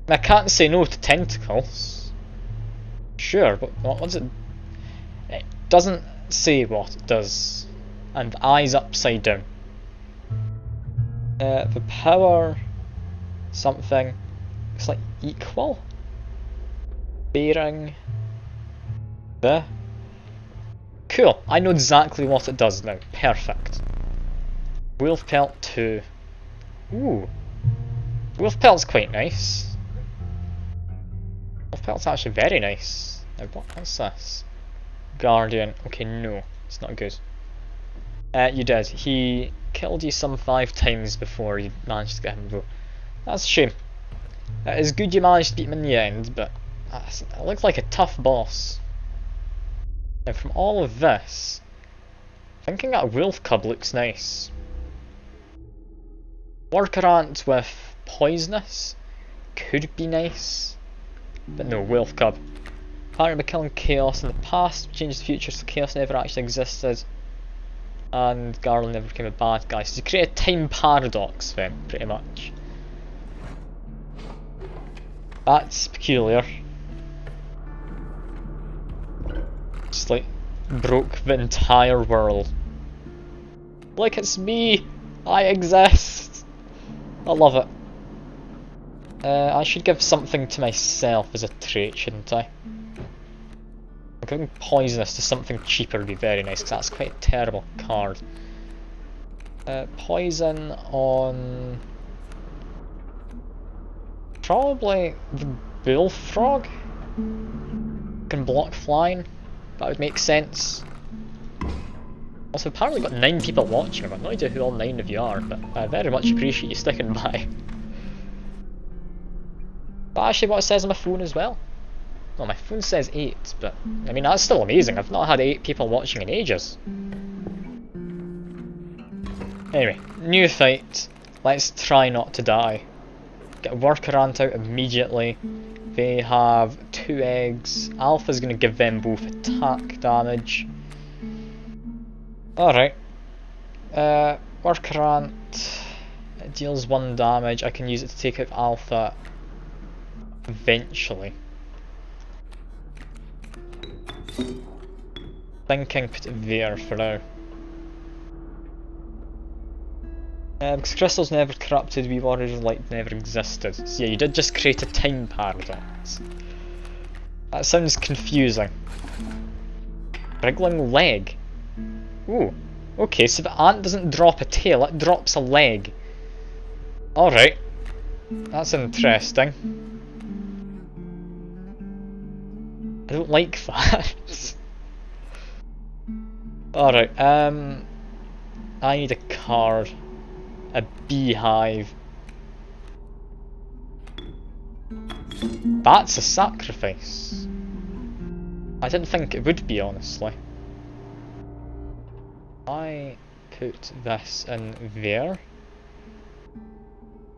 A: I can't say no to tentacles. Sure, but what does it? It doesn't say what it does. And the eye's upside down. The power something looks like equal. Bearing. The. Cool, I know exactly what it does now. Perfect. Wolf Pelt 2. Ooh. Wolf Pelt's quite nice. Wolf Pelt's actually very nice. Now what's this? Guardian. Okay, no. It's not good. You did. He killed you some 5 times before you managed to get him though. That's a shame. It's good you managed to beat him in the end, but it looked like a tough boss. Now from all of this, thinking that Wolf Cub looks nice. Worker Ant with Poisonous could be nice, but no, Wolf Cub. Apparently by killing Chaos in the past, changed the future so Chaos never actually existed, and Garland never became a bad guy. So you create a time paradox then, pretty much. That's peculiar. Just like broke the entire world. Look, it's me! I exist! I love it. I should give something to myself as a trait, shouldn't I? Giving Poisonous to something cheaper would be very nice, because that's quite a terrible card. Poison on... probably the Bullfrog? Can block flying. That would make sense. Also, apparently got 9 people watching. I've got no idea who all 9 of you are, but I very much appreciate you sticking by. But actually what it says on my phone as well. Well, my phone says 8, but I mean that's still amazing. I've not had 8 people watching in ages. Anyway, new fight. Let's try not to die. Get Worker Ant out immediately. They have 2 eggs. Alpha's going to give them both attack damage. Alright. Worker Ant deals 1 damage. I can use it to take out Alpha eventually. Thinking put it there for now. Because crystals never corrupted, we warriors light never existed. So yeah, you did just create a time paradox. That sounds confusing. Wriggling leg. Ooh. Okay, so the ant doesn't drop a tail, it drops a leg. Alright. That's interesting. I don't like that. Alright, I need a card. A beehive. That's a sacrifice. I didn't think it would be, honestly. I put this in there.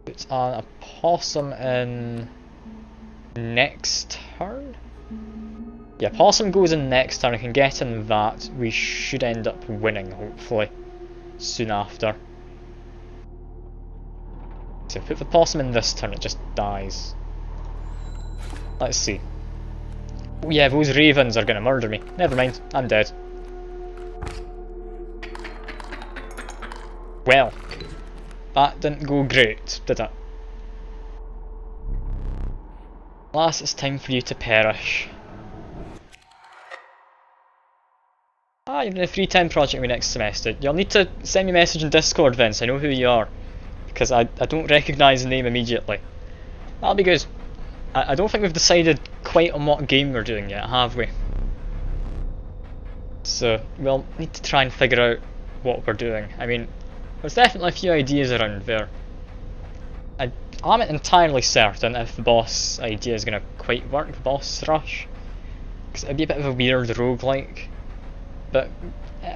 A: Put a possum in next turn? Yeah, possum goes in next turn. I can get in that. We should end up winning, hopefully, soon after. So put the possum in this turn, it just dies. Let's see. Oh yeah, those ravens are gonna murder me. Never mind, I'm dead. Well, that didn't go great, did it? Alas, it's time for you to perish. Ah, you're in a free time project with me next semester. You'll need to send me a message in Discord then so I know who you are. because I don't recognise the name immediately. That'll be good. I don't think we've decided quite on what game we're doing yet, have we? So we'll need to try and figure out what we're doing. I mean, there's definitely a few ideas around there. I aren't entirely certain if the boss idea is going to quite work, the boss rush, because it'd be a bit of a weird roguelike, but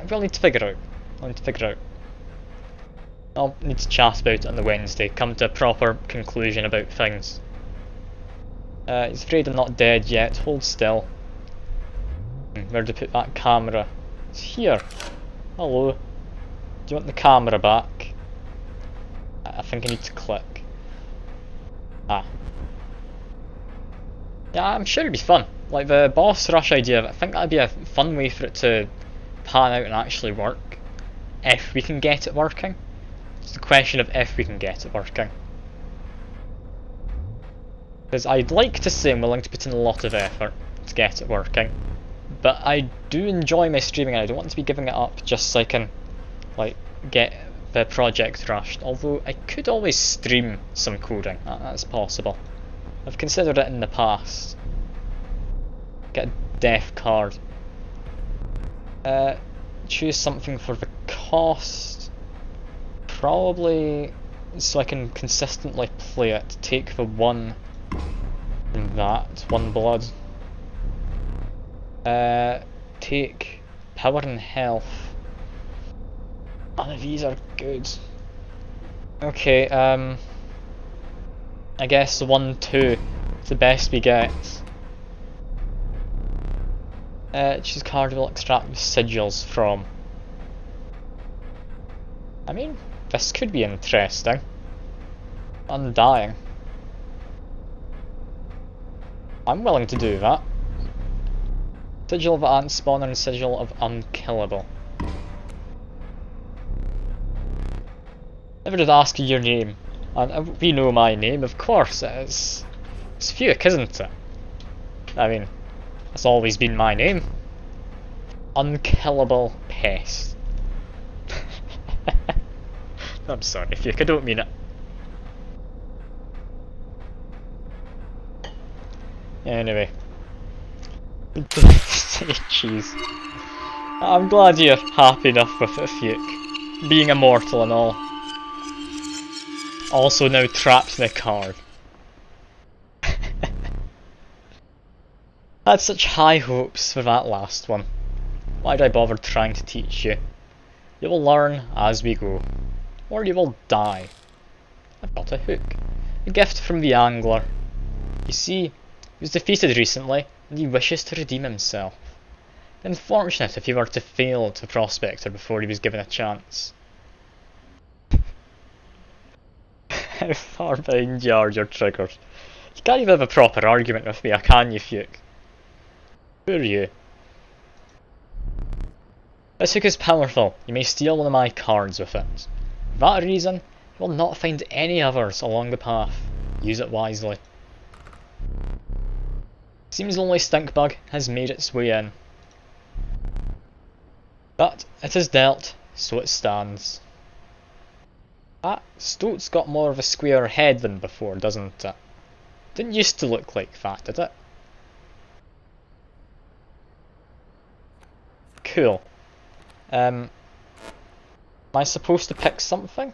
A: we'll need to figure out. I'll need to chat about it on the Wednesday, come to a proper conclusion about things. He's afraid I'm not dead yet, hold still. Where to put that camera? It's here. Hello. Do you want the camera back? I think I need to click. Ah. Yeah, I'm sure it'd be fun. Like the boss rush idea, I think that'd be a fun way for it to pan out and actually work. If we can get it working. It's the question of if we can get it working. Because I'd like to say I'm willing to put in a lot of effort to get it working. But I do enjoy my streaming and I don't want to be giving it up just so I can like get the project rushed. Although I could always stream some coding, that's possible. I've considered it in the past. Get a def card. Choose something for the cost. Probably so I can consistently play it. Take the one from that, one blood. Take power and health. None of these are good. Okay, I guess 1-2 is the best we get. Choose card we'll extract the sigils from. I mean, this could be interesting. Undying. I'm willing to do that. Sigil of Ant Spawner and Sigil of Unkillable. Never did ask you your name. And we know my name, of course. It's Fuke, isn't it? I mean, that's always been my name. Unkillable Pest. I'm sorry, Fuke, I don't mean it. Anyway. Jeez. I'm glad you're happy enough with it, Fuke. Being immortal and all. Also now trapped in a card. I had such high hopes for that last one. Why'd I bother trying to teach you? You will learn as we go. Or you will die. I've got a hook. A gift from the angler. You see, he was defeated recently, and he wishes to redeem himself. Unfortunate if he were to fail to Prospector before he was given a chance. How far behind you are your triggers? You can't even have a proper argument with me, can you, Fuke? Who are you? This hook is powerful. You may steal one of my cards with it. For that reason, you will not find any others along the path. Use it wisely. Seems only Stinkbug has made its way in. But it is dealt, so it stands. Ah, Stoat's got more of a square head than before, doesn't it? Didn't used to look like that, did it? Cool. Am I supposed to pick something?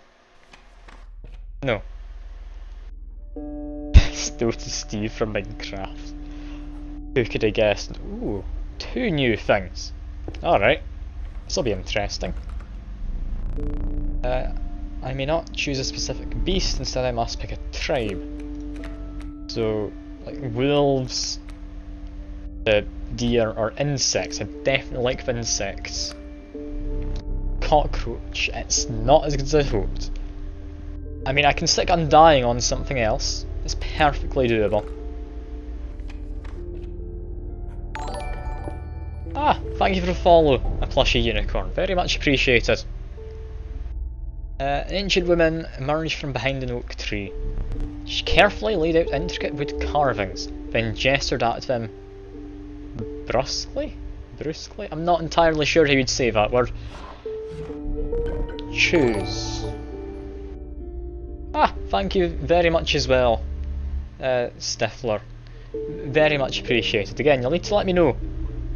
A: No. Stoat is Steve from Minecraft. Who could have guessed? Ooh, 2 new things. Alright, this'll be interesting. I may not choose a specific beast, instead I must pick a tribe. So, like wolves, deer, or insects. I definitely like the insects. Cockroach, it's not as good as I hoped. I mean, I can stick Undying on something else. It's perfectly doable. Ah, thank you for the follow, a plushy unicorn. Very much appreciated. An ancient woman emerged from behind an oak tree. She carefully laid out intricate wood carvings, then gestured at them brusquely? Brusquely? I'm not entirely sure how you'd say that word. Choose. thank you very much as well, Stifler. Very much appreciated. Again, you'll need to let me know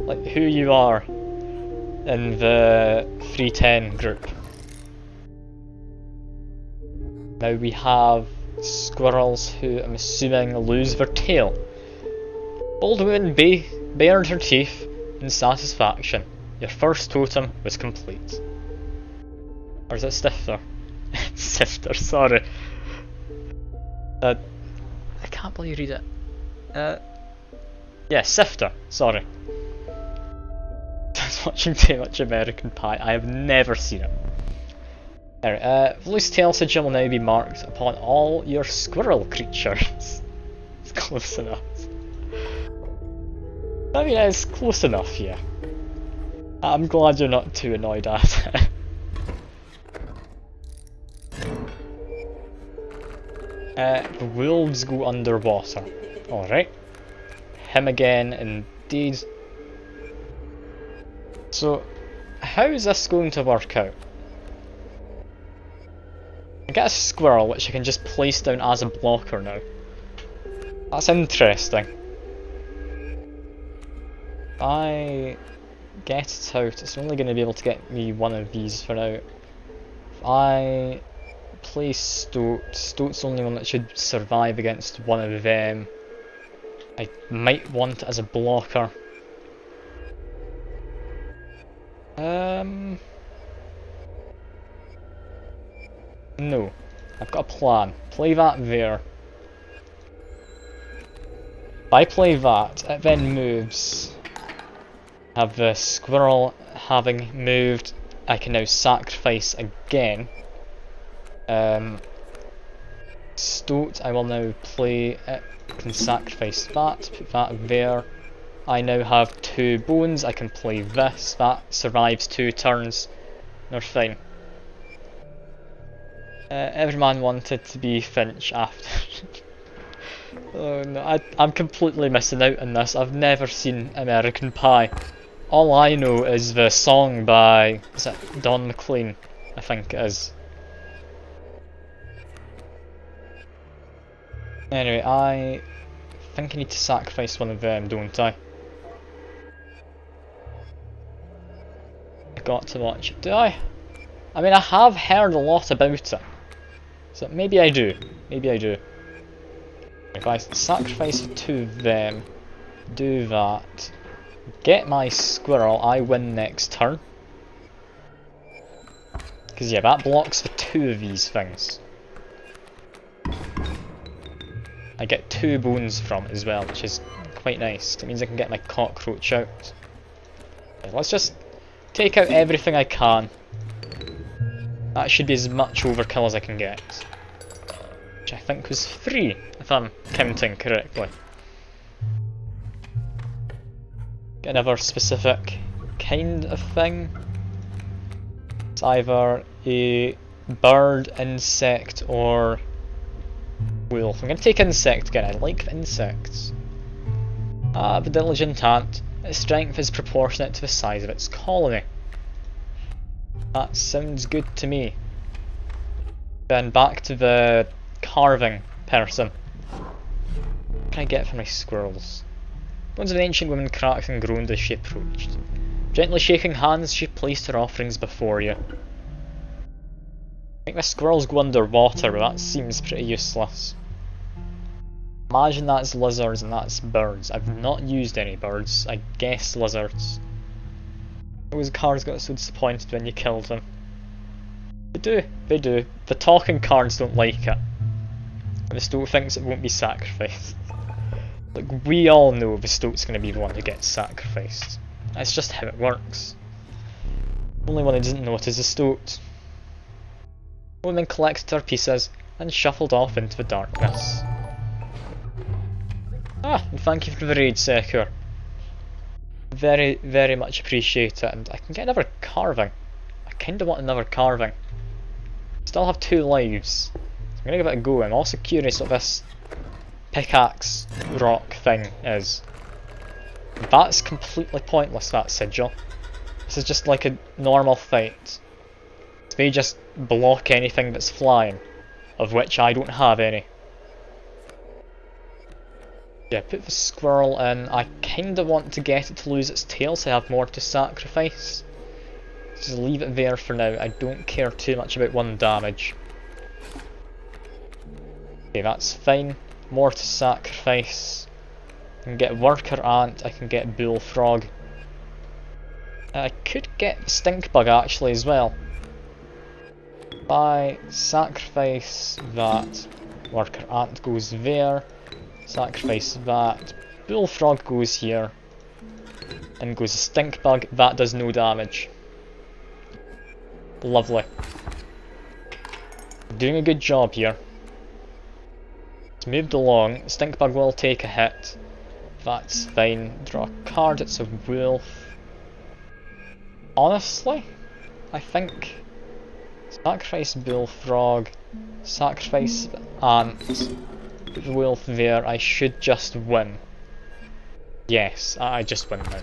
A: like who you are in the 310 group. Now we have squirrels who I'm assuming lose their tail. Old woman bared her teeth in satisfaction. Your first totem was complete. Or is it Stifter? Sifter, sorry. I can't believe you read it. Yeah, Sifter, sorry. I was watching too much American Pie. I have never seen it. Anyway, loose tail sigil will now be marked upon all your squirrel creatures. It's close enough. I mean, it's close enough, yeah. I'm glad you're not too annoyed at it. The wolves go underwater. Alright. Him again, indeed. So, how is this going to work out? I get a squirrel which I can just place down as a blocker now. That's interesting. If I get it out, it's only going to be able to get me one of these for now. If I place Stoat's the only one that should survive against one of them. I might want it as a blocker. No. I've got a plan. Play that there. If I play that, it then moves. Have the squirrel having moved, I can now sacrifice again. Stoat, I will now play it, can sacrifice that, put that there. I now have 2 bones, I can play this, that survives 2 turns. They're fine. Every man wanted to be Finch after. Oh no, I'm completely missing out on this. I've never seen American Pie. All I know is the song by, is it Don McLean? I think it is. Anyway, I think I need to sacrifice one of them, don't I? I got to watch it, do I? I mean, I have heard a lot about it. So maybe I do. Maybe I do. If I sacrifice 2 of them, do that, get my squirrel, I win next turn. Because yeah, that blocks for 2 of these things. I get 2 bones from it as well, which is quite nice. It means I can get my cockroach out. Let's just take out everything I can. That should be as much overkill as I can get. Which I think was 3, if I'm counting correctly. Get another specific kind of thing. It's either a bird, insect, or wolf. I'm going to take insect again, I like insects. The diligent ant. Its strength is proportionate to the size of its colony. That sounds good to me. Then back to the carving person. What can I get for my squirrels? Bones of an ancient woman cracked and groaned as she approached. Gently shaking hands, she placed her offerings before you. I think the squirrels go underwater, but that seems pretty useless. Imagine that's lizards and that's birds. I've not used any birds. I guess lizards. Those cards got so disappointed when you killed them. They do, they do. The talking cards don't like it. And the Stoat thinks it won't be sacrificed. Like, we all know the Stoat's going to be the one who gets sacrificed. That's just how it works. The only one who doesn't know it is the Stoat. The woman collected her pieces and shuffled off into the darkness. Ah, and thank you for the raid, Secure. Very, very much appreciate it, and I can get another carving. I kinda want another carving. Still have 2 lives. So I'm gonna give it a go. I'm also curious what this pickaxe rock thing is. That's completely pointless, that sigil. This is just like a normal fight. They just block anything that's flying. of which I don't have any. Yeah, put the squirrel in. I kinda want to get it to lose its tail so I have more to sacrifice. Just leave it there for now. I don't care too much about 1 damage. Okay, that's fine. More to sacrifice. I can get worker ant, I can get bullfrog. I could get stink bug actually as well. If I sacrifice that, worker ant goes there. Sacrifice that, bullfrog goes here. And goes a stink bug, that does no damage. Lovely. Doing a good job here. It's moved along, stink bug will take a hit. That's fine. Draw a card, it's a wolf. Honestly, I think sacrifice bullfrog, sacrifice ant, put the wolf there, I should just win. Yes, I just win now.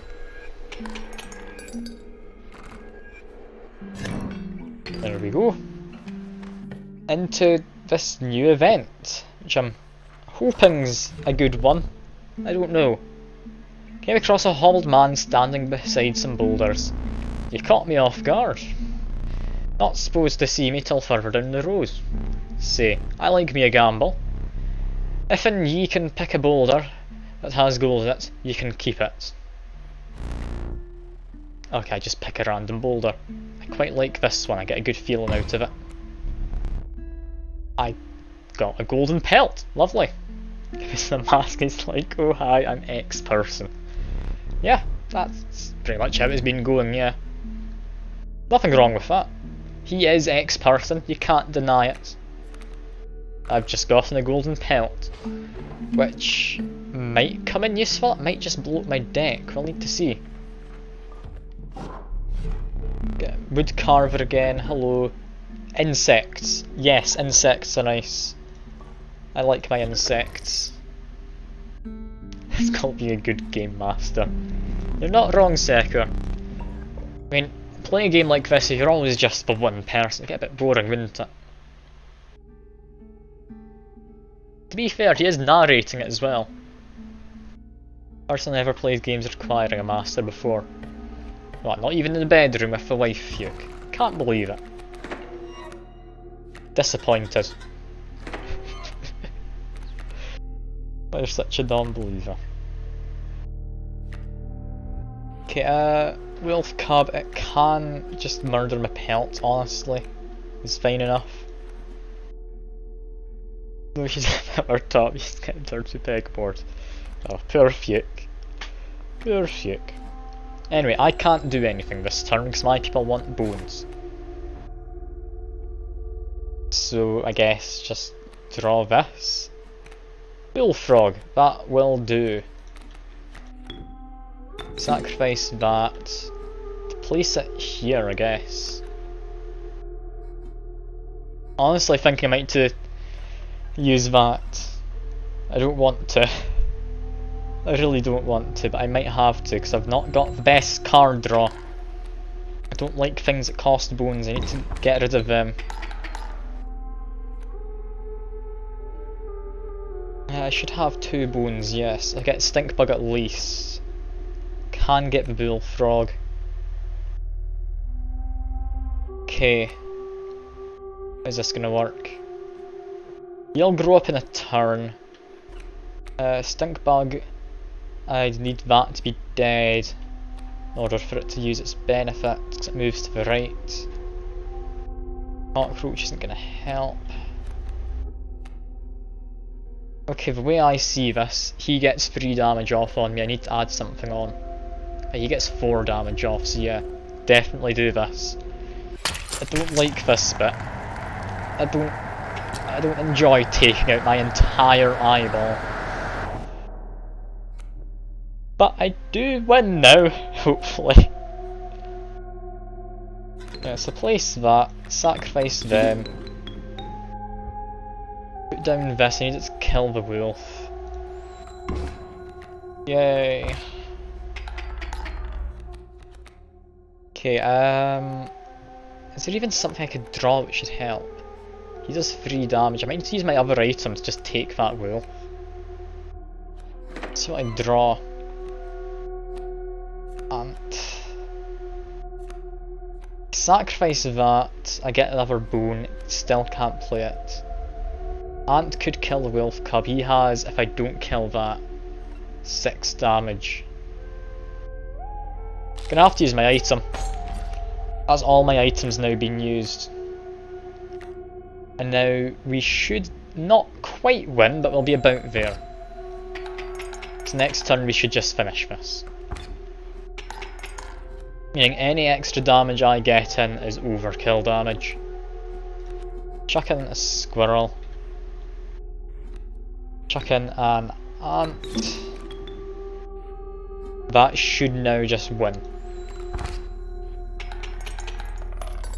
A: There we go. Into this new event, which I'm hoping's a good one. I don't know. Came across a hobbled man standing beside some boulders. He caught me off guard. Not supposed to see me till further down the road. Say, I like me a gamble. If and ye can pick a boulder that has gold in it, you can keep it. Okay, just pick a random boulder. I quite like this one, I get a good feeling out of it. I got a golden pelt, lovely. Because the mask is like, oh hi, I'm X person. Yeah, that's pretty much how it's been going, yeah. Nothing wrong with that. He is X person, you can't deny it. I've just gotten a golden pelt, which might come in useful, it might just blow up my deck, we'll need to see. Get wood carver again, hello. Insects, yes, insects are nice. I like my insects. It's called being a good game master. You're not wrong, Secker. I mean, playing a game like this, if you're always just the one person, it'd get a bit boring, wouldn't it? To be fair, he is narrating it as well. Personally, never played games requiring a master before. Well, not even in the bedroom with the wife, Fuke. Can't believe it. Disappointed. You're such a non-believer. Okay, wolf cub, it can just murder my pelt, honestly. It's fine enough. No, she's at our top, he's getting dirty pegboard. Oh, poor Fuke. Poor Fuke. Anyway, I can't do anything this turn because my people want bones. So I guess just draw this. Bullfrog, that will do. Sacrifice that. To place it here, I guess. Honestly, thinking I might to use that. I don't want to. I really don't want to, but I might have to because I've not got the best card draw. I don't like things that cost bones, I need to get rid of them. I should have 2 bones, yes. I get stink bug at least. Can get the bullfrog. Okay. How's this gonna work? You'll grow up in a turn. Stink bug. I'd need that to be dead in order for it to use its benefit, because it moves to the right. Cockroach isn't gonna help. Okay, the way I see this, he gets 3 damage off on me, I need to add something on. He gets 4 damage off, so yeah, definitely do this. I don't like this bit. I don't enjoy taking out my entire eyeball. But I do win now, hopefully. Yeah, so place that, sacrifice them. Put down this, I need it to kill the wolf. Yay. Okay, is there even something I could draw which should help? He does 3 damage. I might need to use my other item to just take that wool. Let's see what I draw. And sacrifice that, I get another bone, still can't play it. Ant could kill the wolf cub. He has, if I don't kill that, 6 damage. Gonna have to use my item. That's all my items now being used. And now we should not quite win, but we'll be about there. So next turn we should just finish this. Meaning any extra damage I get in is overkill damage. Chuck in a squirrel. Chuck in an ant. That should now just win.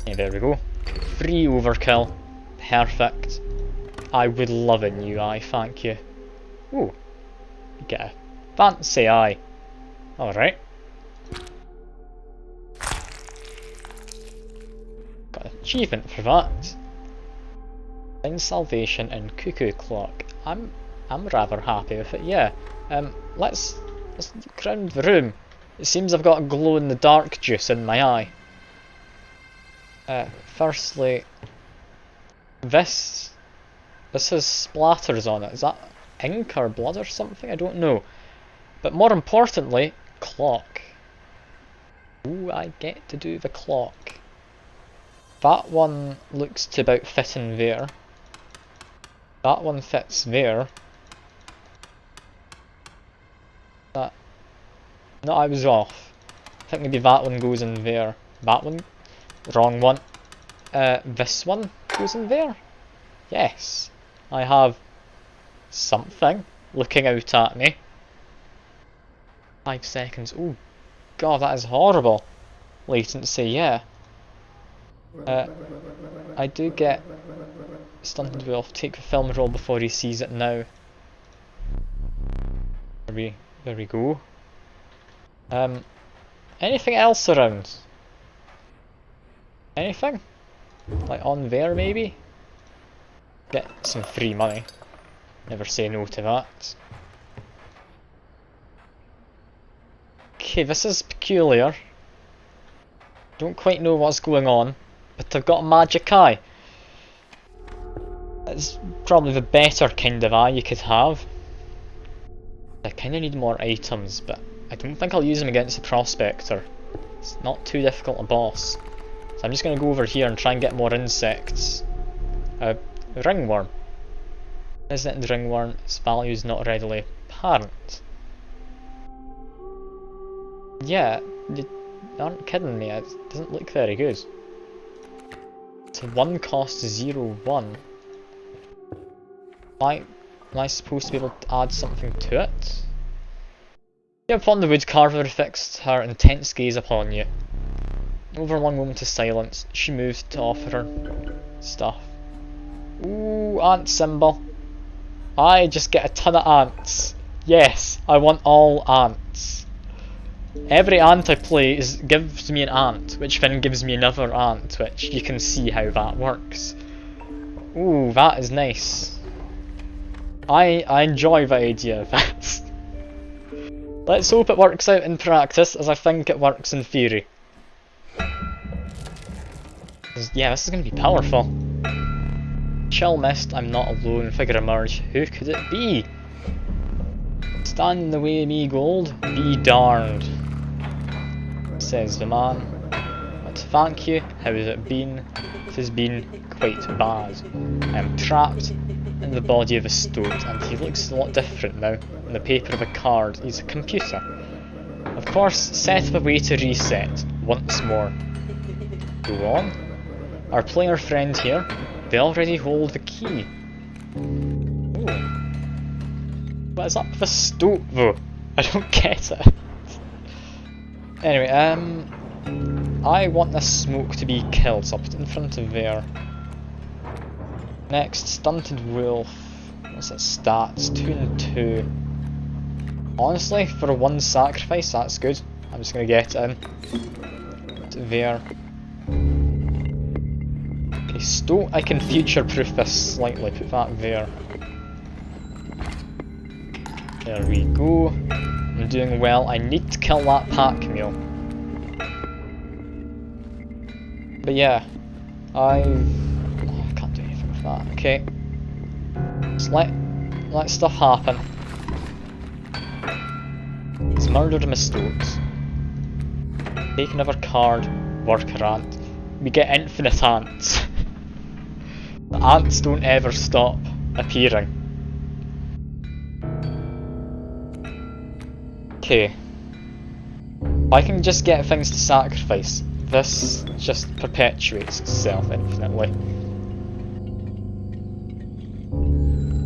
A: Yeah, there we go. 3 overkill. Perfect. I would love a new eye, thank you. Ooh. You get a fancy eye. Alright. Got an achievement for that. Find salvation in Cuckoo Clock. I'm rather happy with it, yeah. Let's look around the room. It seems I've got a glow in the dark juice in my eye. Firstly, this has splatters on it. Is that ink or blood or something? I don't know. But more importantly, clock. Ooh, I get to do the clock. That one looks to about fit in there. That one fits there. That... No, I was off. I think maybe that one goes in there. That one? Wrong one. This one goes in there? Yes. I have something looking out at me. 5 seconds. Oh god, that is horrible. Latency, yeah. I do get stunted wolf. Take the film roll before he sees it now. There we go. Anything else around? Anything? Like on there maybe? Get some free money. Never say no to that. Okay, this is peculiar. Don't quite know what's going on, but I've got a magic eye. It's probably the better kind of eye you could have. I kinda need more items, but I don't think I'll use them against the prospector. It's not too difficult a boss. So I'm just gonna go over here and try and get more insects. Ringworm. Isn't it the ringworm? Its value is not readily apparent. Yeah, you aren't kidding me, it doesn't look very good. So 1 cost 0, 1. Am I supposed to be able to add something to it? Yeah, upon the wood carver fixed her intense gaze upon you. Over a long moment of silence, she moved to offer her stuff. Ooh, ant symbol. I just get a ton of ants. Yes, I want all ants. Every ant I play gives me an ant, which then gives me another ant, which you can see how that works. Ooh, that is nice. I enjoy the idea of that. Let's hope it works out in practice, as I think it works in theory. Yeah, this is going to be powerful. Chill mist, I'm not alone, figure emerge. Who could it be? Stand in the way, me gold, be darned, says the man. But thank you, how has it been? It has been quite bad. I am trapped in the body of a stoat, and he looks a lot different now. On the paper of a card, he's a computer. Of course, set up a way to reset, once more. Go on. Our player friend here, they already hold the key. Ooh. What is up with the stoat though? I don't get it. Anyway, I want this smoke to be killed, so I'll put it in front of there. Next, stunted wolf. What's its stats? 2 and 2. Honestly, for a 1 sacrifice, that's good. I'm just gonna get it in. Put it there. Okay, Stoat, I can future-proof this slightly, put that there. There we go. I'm doing well. I need to kill that pack mule. But yeah, I can't do anything with that. Okay, just let stuff happen. He's murdered my Stoats. Take another card, worker ant. We get infinite ants. The ants don't ever stop appearing. Okay. I can just get things to sacrifice. This just perpetuates itself infinitely.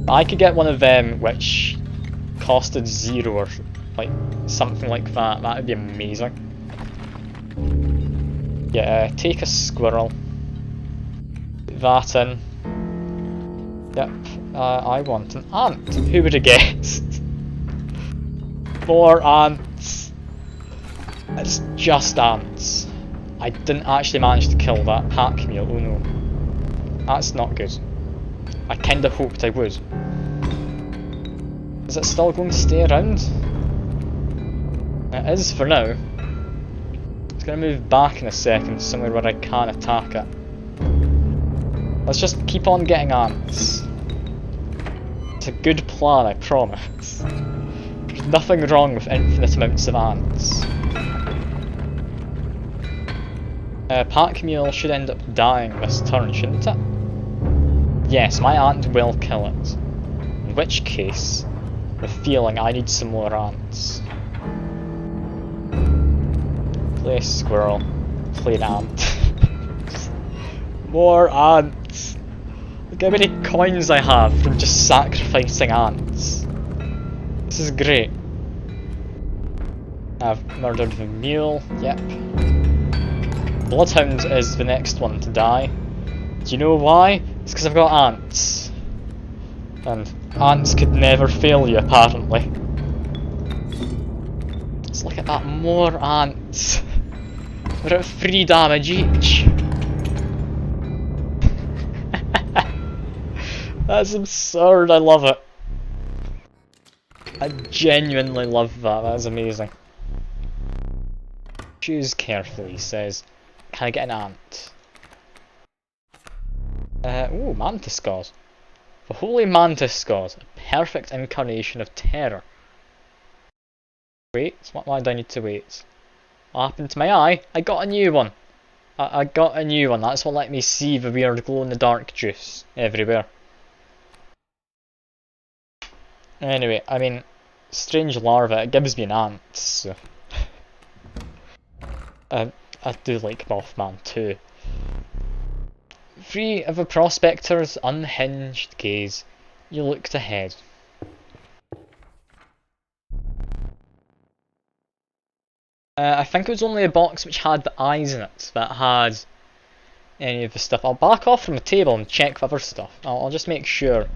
A: I could get one of them which costed 0 or like something like that. That would be amazing. Yeah, take a squirrel. Put that in. Yep, I want an ant. Who would have guessed? More ants. It's just ants. I didn't actually manage to kill that pack mule, oh no. That's not good. I kinda hoped I would. Is it still going to stay around? It is for now. It's going to move back in a second, somewhere where I can attack it. Let's just keep on getting ants. It's a good plan, I promise. There's nothing wrong with infinite amounts of ants. Pack mule should end up dying this turn, shouldn't it? Yes, my ant will kill it. In which case, the feeling I need some more ants. Play a squirrel, play an ant. More ants! Look how many coins I have from just sacrificing ants. This is great. I've murdered the mule, yep. Bloodhound is the next one to die. Do you know why? It's because I've got ants. And ants could never fail you, apparently. Let's look at that, more ants. We're at 3 damage each. That's absurd, I love it. I genuinely love that, that is amazing. Choose carefully, he says. Can I get an ant? Ooh, mantis god. The holy mantis god, a perfect incarnation of terror. Wait, why do I need to wait? What happened to my eye? I got a new one. I got a new one, that's what let me see the weird glow-in-the-dark juice everywhere. Anyway, I mean, strange larva, it gives me an ant, so... I do like Mothman too. Free of a prospector's unhinged gaze, you looked ahead. I think it was only a box which had the eyes in it that had any of the stuff. I'll back off from the table and check the other stuff. I'll just make sure.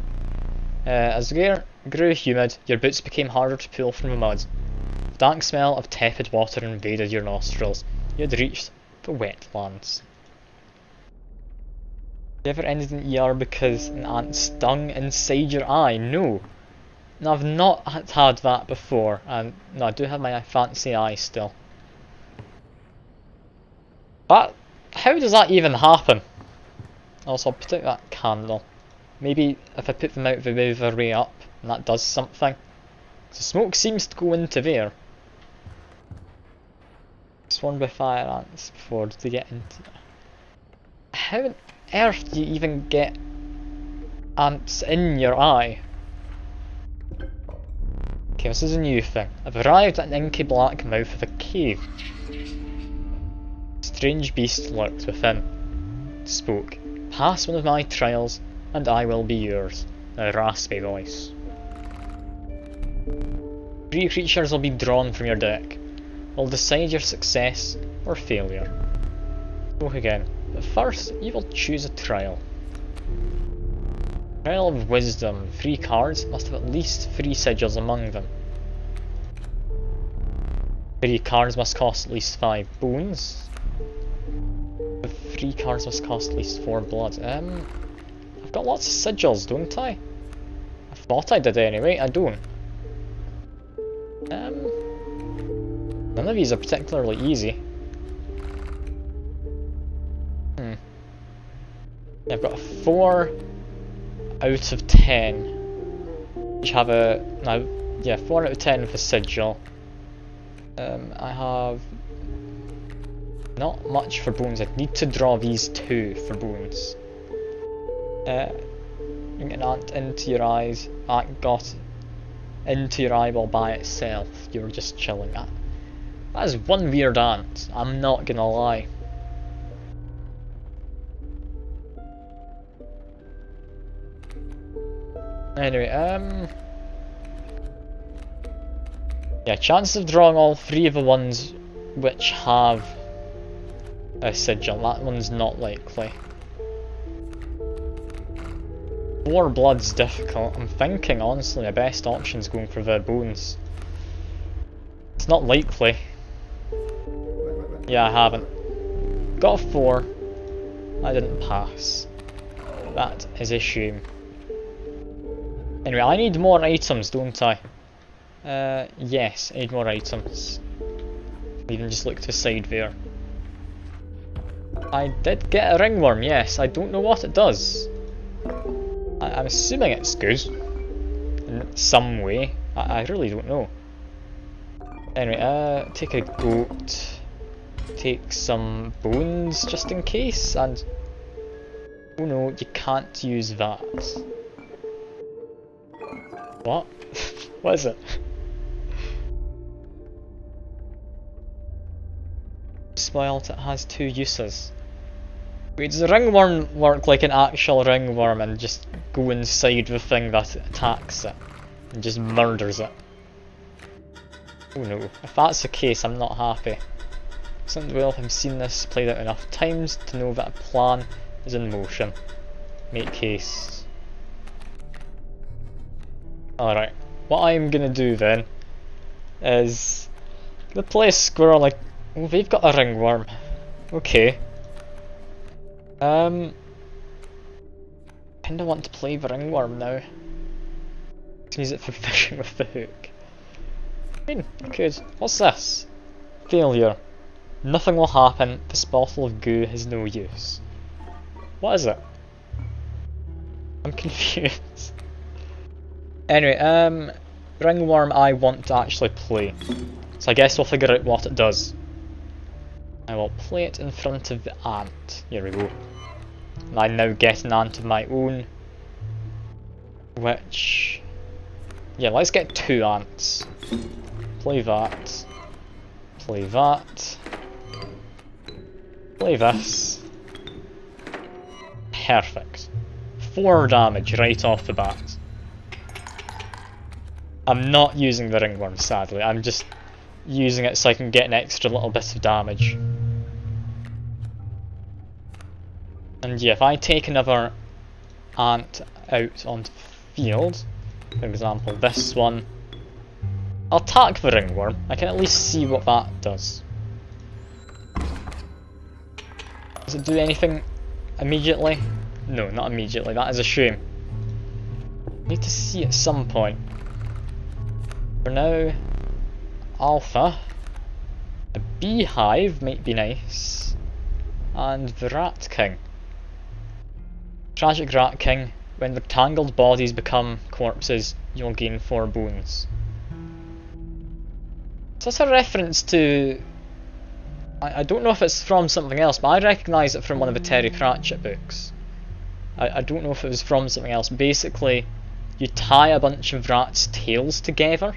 A: As the air grew humid, your boots became harder to pull from the mud. The dank smell of tepid water invaded your nostrils. You had reached the wetlands. You ever ended in ER because an ant stung inside your eye? No. No, I've not had that before, and no, I do have my fancy eye still. But how does that even happen? Also, I'll put out that candle. Maybe if I put them out, they move their way up, and that does something. The smoke seems to go into there. Swarmed by fire ants before they get into there. How on earth do you even get ants in your eye? Okay, this is a new thing. I've arrived at an inky black mouth of a cave. A strange beast lurked within. It spoke. Pass one of my trials, and I will be yours. In a raspy voice. 3 creatures will be drawn from your deck. Will decide your success or failure. Spoke again. But first, you will choose a trial. Trial of Wisdom. 3 cards must have at least 3 sigils among them. 3 cards must cost at least 5 bones. The 3 cards must cost at least 4 blood. I've got lots of sigils, don't I? I thought I did anyway, I don't. None of these are particularly easy. Yeah, I've got a 4 out of 10. Which have a... no, yeah, 4 out of 10 with a sigil. I have... not much for bones. I'd need to draw these 2 for bones. You get an ant into your eyes. Ant got into your eyeball by itself. You're just chilling at. That is one weird ant, I'm not gonna lie. Anyway, yeah, chances of drawing all 3 of the ones which have a sigil, that one's not likely. 4 blood's difficult. I'm thinking, honestly, the best option's going for the bones. It's not likely. Yeah, I haven't. Got a 4. I didn't pass. That is a shame. Anyway, I need more items, don't I? Yes, I need more items. Even just look to the side there. I did get a ringworm, yes. I don't know what it does. I'm assuming it's good. In some way. I really don't know. Anyway, take a goat. Take some bones just in case, and... oh no, you can't use that. What? What is it? Spoiled, it has 2 uses. Wait, does the ringworm work like an actual ringworm and just go inside the thing that attacks it and just murders it? Oh no, if that's the case, I'm not happy. Isn't well, I've seen this played out enough times to know that a plan is in motion. Make haste. Alright, what I'm gonna do then is the play a squirrel like, oh, they've got a ringworm. Okay. Kinda want to play the ringworm now. Let's use it for fishing with the hook. I mean, I could. What's this? Failure. Nothing will happen. This bottle of goo has no use. What is it? I'm confused. Anyway, ringworm I want to actually play. So I guess we'll figure out what it does. I will play it in front of the ant. Here we go. And I now get an ant of my own. Which... yeah, let's get 2 ants. Play that. Play that. Play this. Perfect. 4 damage right off the bat. I'm not using the ringworm, sadly. I'm just using it so I can get an extra little bit of damage. And yeah, if I take another ant out on the field, for example this one, I'll attack the ringworm. I can at least see what that does. Does it do anything immediately? No, not immediately. That is a shame. I need to see at some point. For now, Alpha, a beehive might be nice, and the Rat King. Tragic Rat King, when the tangled bodies become corpses, you'll gain 4 bones. So that's a reference to... I don't know if it's from something else, but I recognise it from one of the Terry Pratchett books. I don't know if it was from something else. Basically, you tie a bunch of rats' tails together,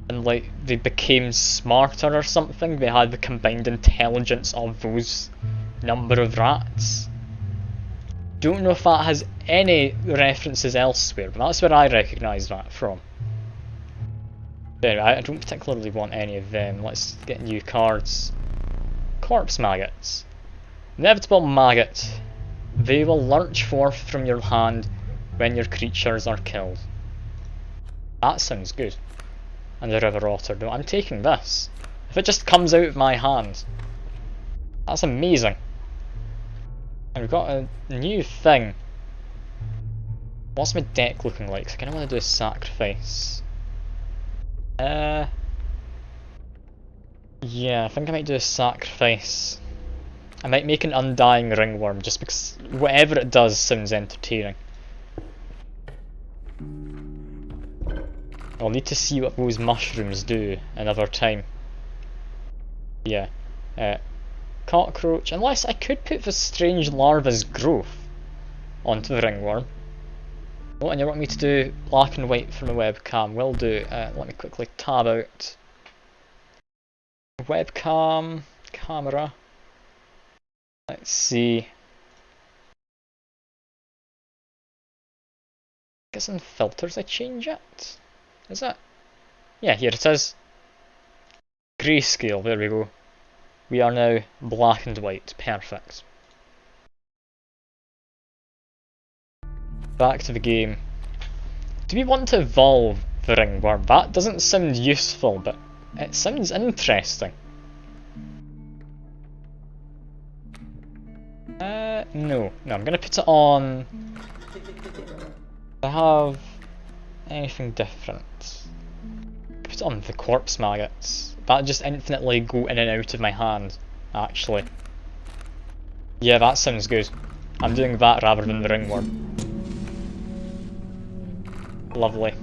A: and like they became smarter or something. They had the combined intelligence of those number of rats. Don't know if that has any references elsewhere, but that's where I recognise that from. But anyway, I don't particularly want any of them. Let's get new cards. Corpse maggots. Inevitable maggot. They will lurch forth from your hand when your creatures are killed. That sounds good. And the river otter. No, I'm taking this. If it just comes out of my hand, that's amazing. And we've got a new thing. What's my deck looking like? 'Cause I kinda wanna do a sacrifice. Yeah, I think I might do a sacrifice. I might make an undying ringworm just because whatever it does sounds entertaining. I'll need to see what those mushrooms do another time. Yeah. Cockroach, unless I could put the strange larva's growth onto the ringworm. Oh, and you want me to do black and white from the webcam? Will do. Let me quickly tab out. Webcam, camera. Let's see. Guess in filters I change it. Is it? Yeah, here it is. Grayscale, there we go. We are now black and white, perfect. Back to the game. Do we want to evolve the ringworm? That doesn't sound useful, but it sounds interesting. No, I'm gonna put it on. Do I have anything different? Put it on the corpse maggots. That just infinitely go in and out of my hand, actually. Yeah, that sounds good. I'm doing that rather than the ringworm. Lovely.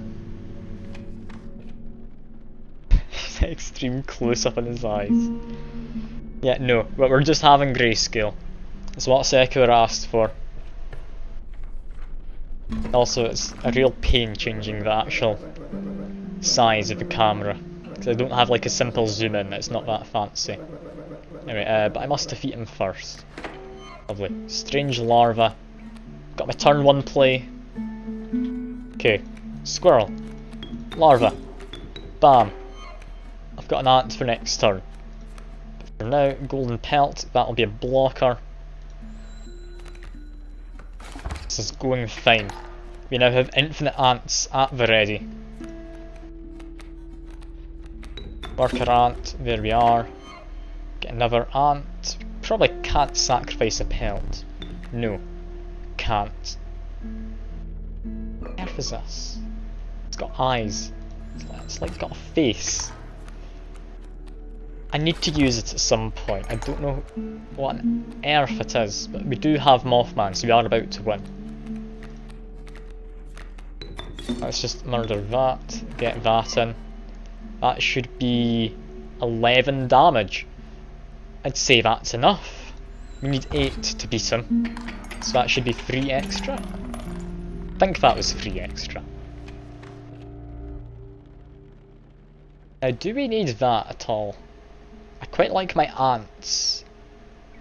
A: Extreme close-up on his eyes. Yeah, no, but we're just having grayscale. It's what Secular asked for. Also, it's a real pain changing the actual size of the camera. Because I don't have like a simple zoom in, it's not that fancy. Anyway, but I must defeat him first. Lovely. Strange larva. Got my turn 1 play. Okay. Squirrel. Larva. Bam. I've got an ant for next turn. But for now, golden pelt, that'll be a blocker. This is going fine. We now have infinite ants at the ready. Worker ant, there we are. Get another ant. Probably can't sacrifice a pelt. No, can't. What on earth is this? It's got eyes. It's like got a face. I need to use it at some point. I don't know what on earth it is, but we do have Mothman, so we are about to win. Let's just murder that, get that in. That should be 11 damage. I'd say that's enough. We need 8 to beat him, so that should be 3 extra. I think that was 3 extra. Now, do we need that at all? I quite like my ants.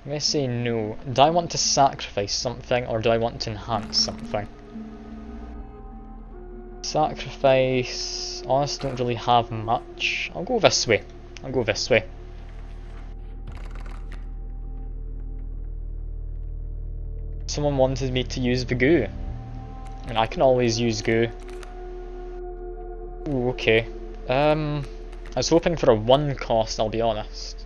A: I'm gonna say no. Do I want to sacrifice something, or do I want to enhance something? Sacrifice. Honestly, don't really have much. I'll go this way. I'll go this way. Someone wanted me to use the goo. I mean, I can always use goo. Ooh, okay. I was hoping for a 1 cost, I'll be honest.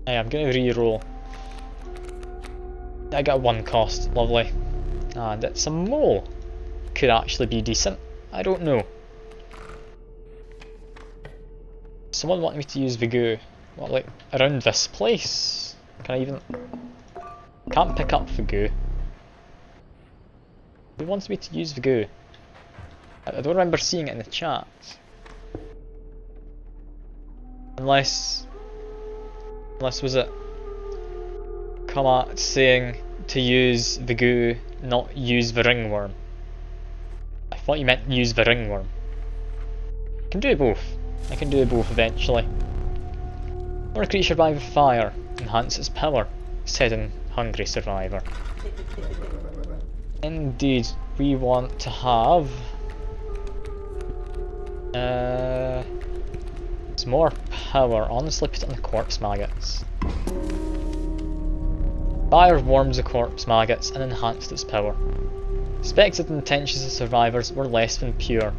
A: Hey, I'm gonna re-roll. I got a 1 cost, lovely. And it's a mole. Could actually be decent. I don't know. Someone wanted me to use the goo. What, like around this place? Can I even... Can't pick up the goo. Who wants me to use the goo? I don't remember seeing it in the chat. Unless was it Kamat saying to use the goo, not use the ringworm? I thought you meant use the ringworm. I can do both. I can do both eventually. Or a creature by the fire, enhance its power, said in Hungry Survivor. Indeed, we want to have some more power. Honestly, put it on the corpse maggots. Fire warms the corpse maggots and enhanced its power. Expected intentions of survivors were less than pure.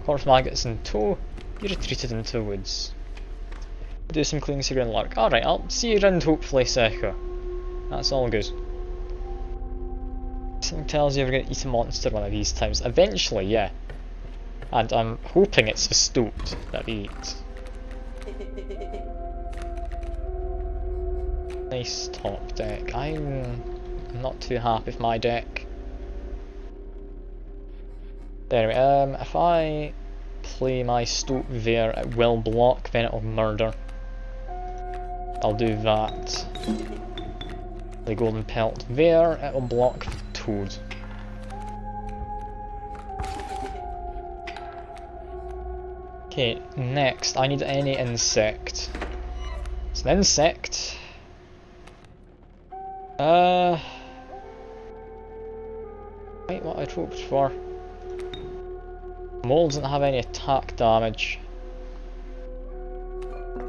A: Corpse maggots in tow, you retreated into the woods. Do some cleaning, see you around Lark. Alright, I'll see you around hopefully Seco. That's all good. Something tells you we're going to eat a monster one of these times. Eventually, yeah. And I'm hoping it's the stoat that we eat. Nice top deck. I'm not too happy with my deck. Anyway, if I play my stoat there, it will block, then it'll murder. I'll do that. The golden pelt there, it will block the toad. Okay, next, I need any insect. It's an insect. Wait, what I'd hoped for. Mole doesn't have any attack damage.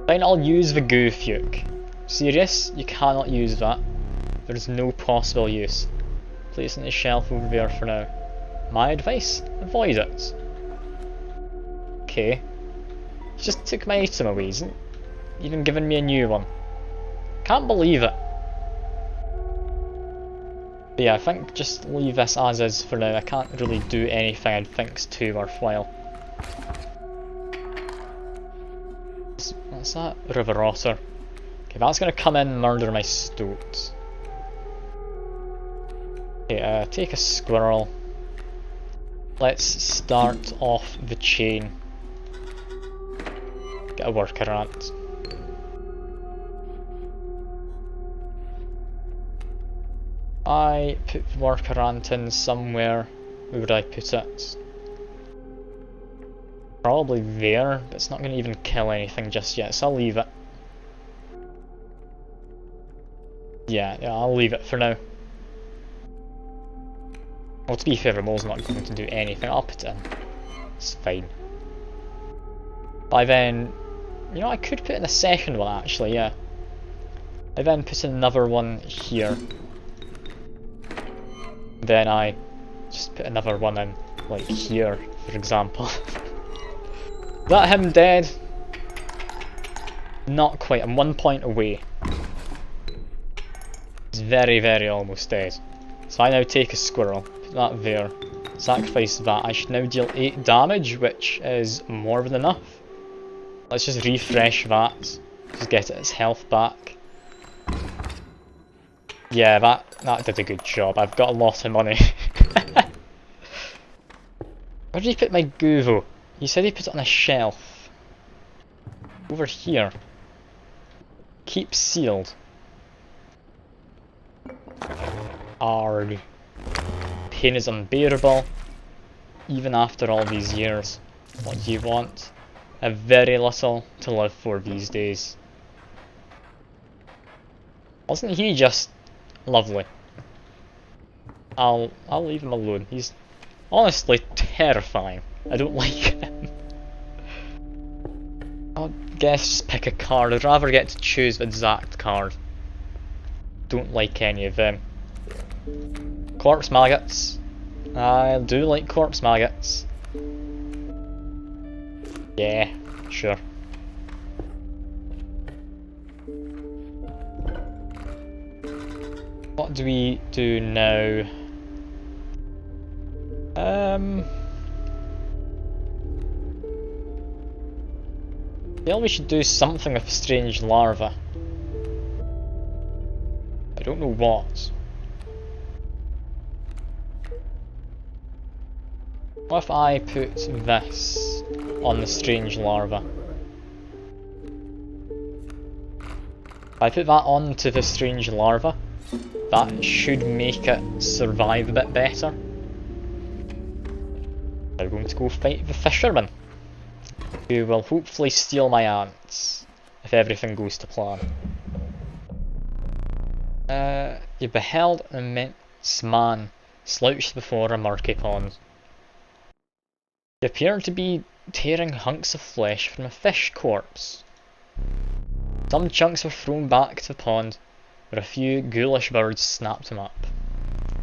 A: Fine, I'll use the Goofuke. Serious? You cannot use that. There's no possible use. Place it on the shelf over there for now. My advice? Avoid it. Okay. He just took my item away, isn't even giving me a new one. Can't believe it. But yeah, I think just leave this as is for now. I can't really do anything I'd think's too worthwhile. What's that? River otter. Okay, that's gonna come in and murder my stoat. Okay, take a squirrel. Let's start off the chain. Get a worker ant. I put the worker ant in somewhere. Where would I put it? Probably there, but it's not going to even kill anything just yet, so I'll leave it. Yeah, I'll leave it for now. Well, to be fair, the mole's not going to do anything. I'll put it in. It's fine. By then, you know, I could put in a second one actually, yeah. I then put in another one here. Then I just put another one in, like here, for example. Is that him dead? Not quite, I'm 1 point away. He's very, very almost dead. So I now take a squirrel, put that there, sacrifice that. I should now deal 8 damage, which is more than enough. Let's just refresh that, just get its health back. Yeah, that did a good job. I've got a lot of money. Where did he put my Guvo? He said he put it on a shelf. Over here. Keep sealed. Arg. Pain is unbearable. Even after all these years. What do you want? I have very little to live for these days. Wasn't he just lovely? I'll leave him alone. He's honestly terrifying. I don't like him. I guess just pick a card. I'd rather get to choose the exact card. Don't like any of them. Corpse maggots. I do like corpse maggots. Yeah, sure. What do we do now? Well, we should do something with strange larva. I don't know what. What if I put this on the strange larva? If I put that onto the strange larva, that should make it survive a bit better. Now we're going to go fight the fisherman, who will hopefully steal my ants, if everything goes to plan. You beheld an immense man slouched before a murky pond. He appeared to be tearing hunks of flesh from a fish corpse. Some chunks were thrown back to the pond, where a few ghoulish birds snapped him up.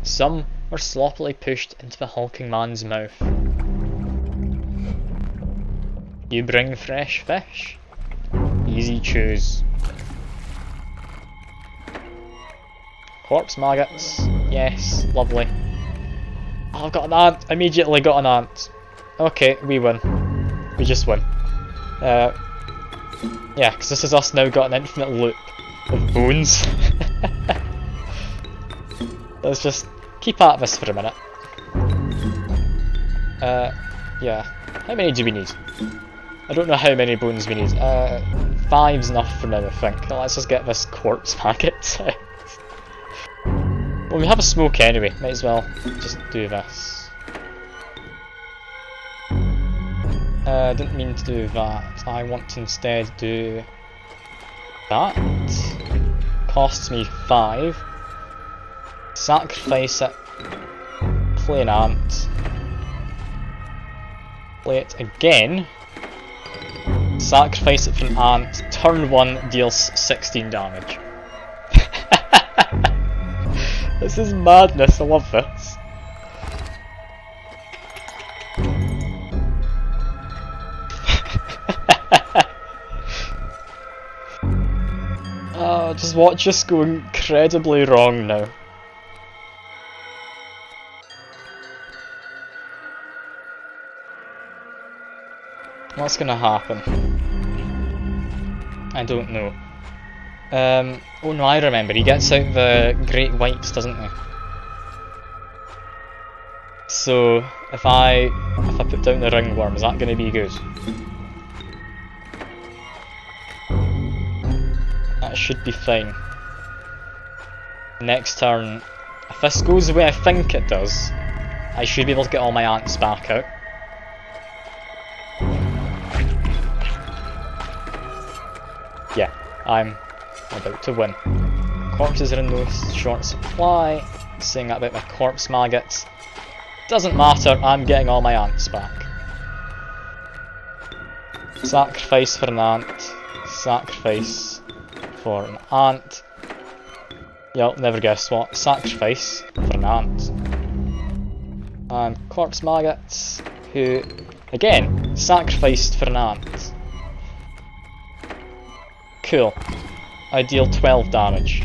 A: Some were sloppily pushed into the hulking man's mouth. You bring fresh fish? Easy choose. Corpse maggots. Yes, lovely. Oh, I've got an ant. Immediately got an ant. Okay, we win. We just win. Yeah, because this is us now got an infinite loop of bones. Let's just keep at this for a minute. Yeah. How many do we need? I don't know how many bones we need. 5's enough for now, I think. Let's just get this corpse maggot out. Well, we have a smoke anyway. Might as well just do this. Didn't mean to do that. I want to instead do that. Costs me 5. Sacrifice it. Play an ant. Play it again. Sacrifice it for an ant. Turn 1 deals 16 damage. This is madness, I love this. Just watch us go incredibly wrong now. What's gonna happen? I don't know. Oh no, I remember. He gets out the great whites, doesn't he? So if I put down the ringworm, is that gonna be good? That should be fine. Next turn, if this goes the way I think it does, I should be able to get all my ants back out. Yeah, I'm about to win. Corpses are in no short supply. Saying that about my corpse maggots. Doesn't matter, I'm getting all my ants back. Sacrifice for an ant. Sacrifice for an ant. You'll never guess what. Sacrifice for an ant. And corpse maggots, who, again, sacrificed for an ant. Cool. I deal 12 damage.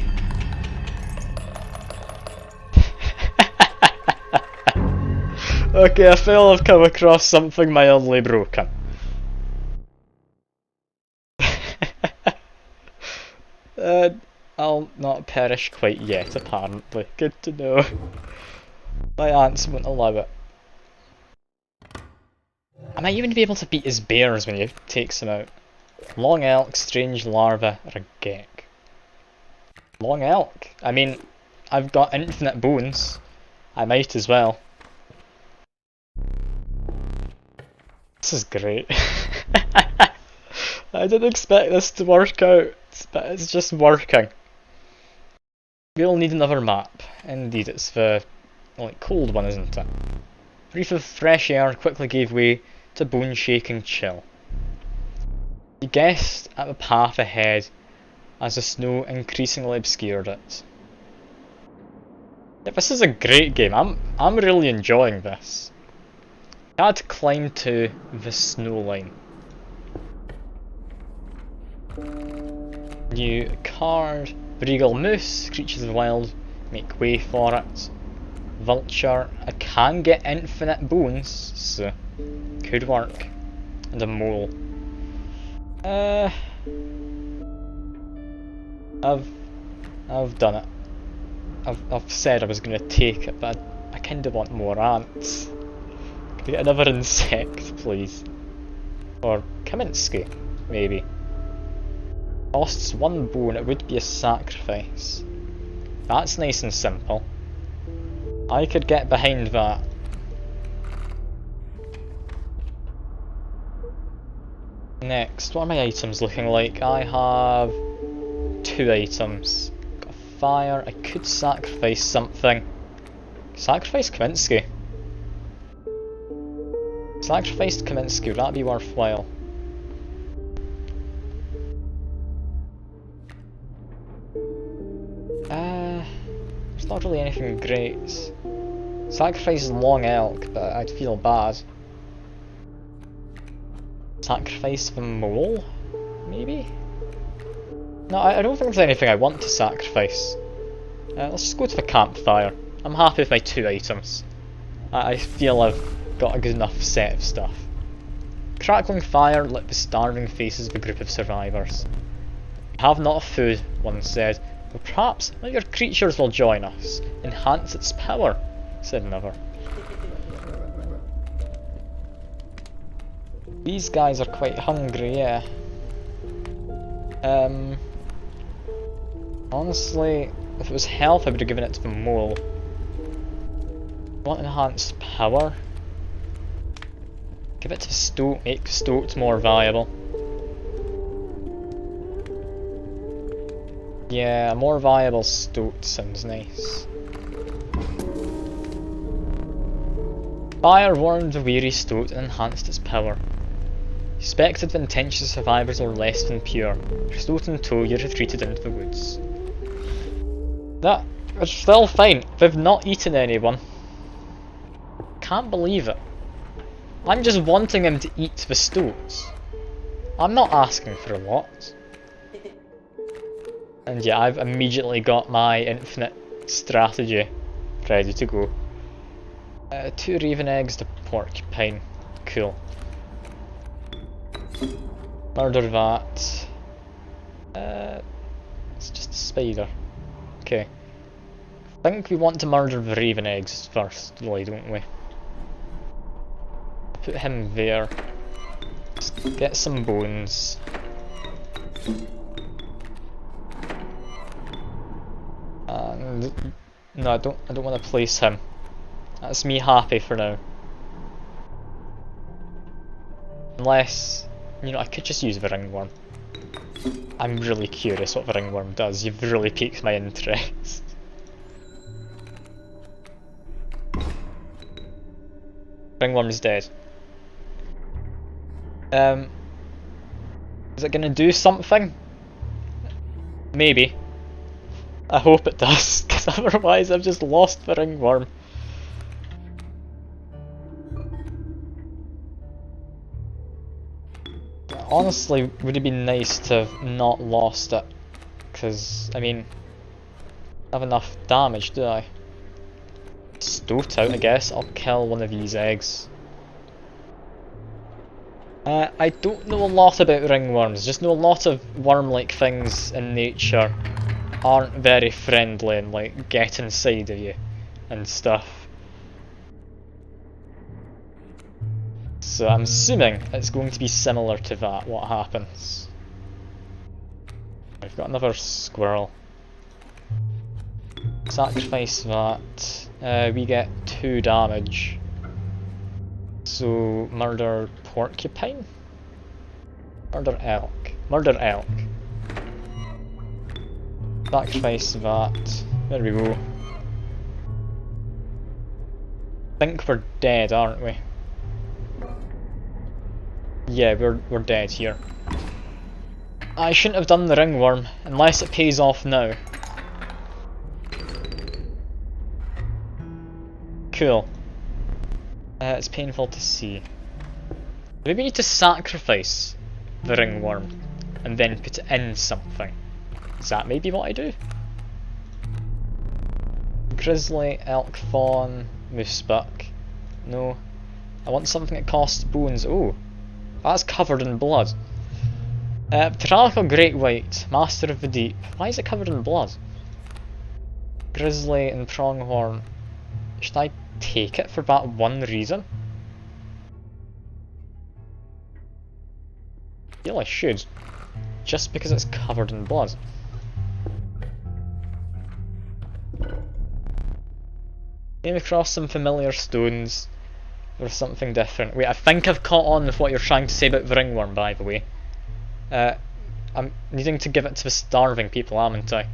A: Okay, I feel I've come across something mildly broken. I'll not perish quite yet, apparently. Good to know. My ants won't allow it. I might even be able to beat his bears when he takes them out. Long elk, strange larva, or a geck. Long elk? I mean, I've got infinite bones. I might as well. This is great. I didn't expect this to work out, but it's just working. We'll need another map. Indeed, it's the cold one, isn't it? Brief of fresh air quickly gave way to bone-shaking chill. He guessed at the path ahead as the snow increasingly obscured it. Yeah, this is a great game. I'm really enjoying this. I had to climb to the snow line. New card. Regal moose. Creatures of the wild. Make way for it. Vulture. I can get infinite bones, so could work. And a mole. I've done it. I've said I was gonna take it, but I kinda want more ants. Can we get another insect, please? Or Kaminsky, maybe. Costs 1 bone, it would be a sacrifice. That's nice and simple. I could get behind that. Next, what are my items looking like? I have 2 items. Got a fire, I could sacrifice something. Sacrifice Kaminsky. Sacrificed Kaminsky, would that be worthwhile? There's not really anything great. Sacrifice long elk, but I'd feel bad. Sacrifice the mole? Maybe? No, I don't think there's anything I want to sacrifice. Let's just go to the campfire. I'm happy with my 2 items. I feel I've got a good enough set of stuff. Crackling fire lit the starving faces of a group of survivors. "We have not food," one said, "but perhaps one of your creatures will join us. Enhance its power," said another. These guys are quite hungry, yeah. Honestly, if it was health I would have given it to the mole. Want enhanced power? Give it to Stoat, make Stoat more valuable. Yeah, a more viable Stoat sounds nice. Fire warmed the weary Stoat and enhanced its power. Suspected the intentions of survivors were less than pure. For Stoat and Toya retreated into the woods. That's still fine. They've not eaten anyone. Can't believe it. I'm just wanting them to eat the Stoats. I'm not asking for a lot. And yeah, I've immediately got my infinite strategy ready to go. 2 raven eggs, the porcupine. Cool. Murder that. It's just a spider. Okay. I think we want to murder the raven eggs first, really, don't we? Put him there. Just get some bones. And no, I don't want to place him. That's me happy for now. Unless, you know, I could just use the ringworm. I'm really curious what the ringworm does. You've really piqued my interest. Ringworm is dead. Is it gonna do something? Maybe. I hope it does, because otherwise I've just lost the ringworm. Honestly, would it be nice to have not lost it? Because, I mean, I have enough damage, do I? Stoat out, I guess. I'll kill one of these eggs. I don't know a lot about ringworms, just know a lot of worm-like things in nature aren't very friendly and like get inside of you and stuff. So I'm assuming it's going to be similar to that, what happens. We've got another squirrel. Sacrifice that. We get 2 damage. So murder porcupine? Murder elk. Murder elk. Sacrifice that. There we go. Think we're dead, aren't we? Yeah, we're dead here. I shouldn't have done the ringworm, unless it pays off now. Cool. It's painful to see. Maybe we need to sacrifice the ringworm and then put it in something. Is that maybe what I do? Grizzly, elk fawn, moose buck. No. I want something that costs bones. Oh, that's covered in blood. Tyrannical great white, master of the deep. Why is it covered in blood? Grizzly and pronghorn. Should I take it for that one reason? I feel I should. Just because it's covered in blood. Came across some familiar stones. Or something different. Wait, I think I've caught on with what you're trying to say about the ringworm, by the way. I'm needing to give it to the starving people, haven't I?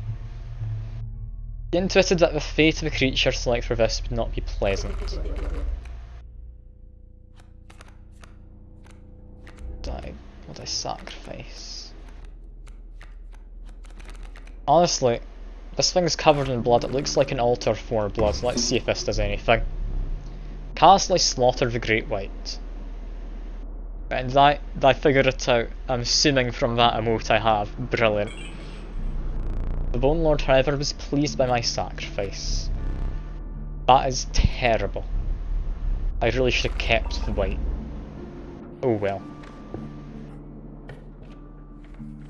A: You intuited that the fate of a creature selected for this would not be pleasant. Would I sacrifice? Honestly, this thing's covered in blood. It looks like an altar for blood. Let's see if this does anything. Castly slaughter the great white. And I figured it out. I'm assuming from that emote I have. Brilliant. The Bone Lord, however, was pleased by my sacrifice. That is terrible. I really should have kept the white. Oh well.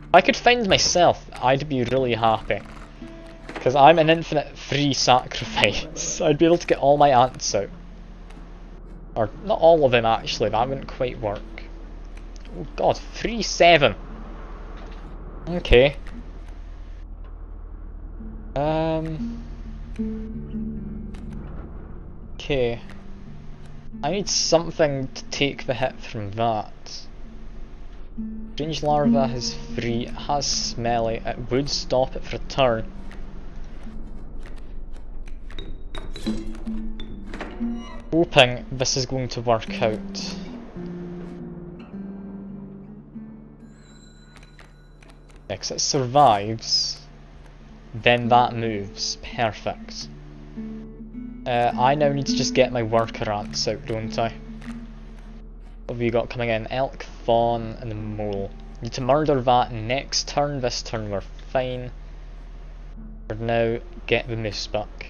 A: If I could find myself, I'd be really happy. Because I'm an infinite free sacrifice. I'd be able to get all my ants out. Or, not all of them actually, that wouldn't quite work. Oh god, 3-7. Okay. Okay. I need something to take the hit from that. Strange larva is free, it has smelly, it would stop it for a turn. Hoping this is going to work out. Next it survives, then that moves. Perfect. I now need to just get my worker ants out, don't I? What have we got coming in? Elk, fawn, and the mole. Need to murder that next turn. This turn we're fine. For now, get the moose buck.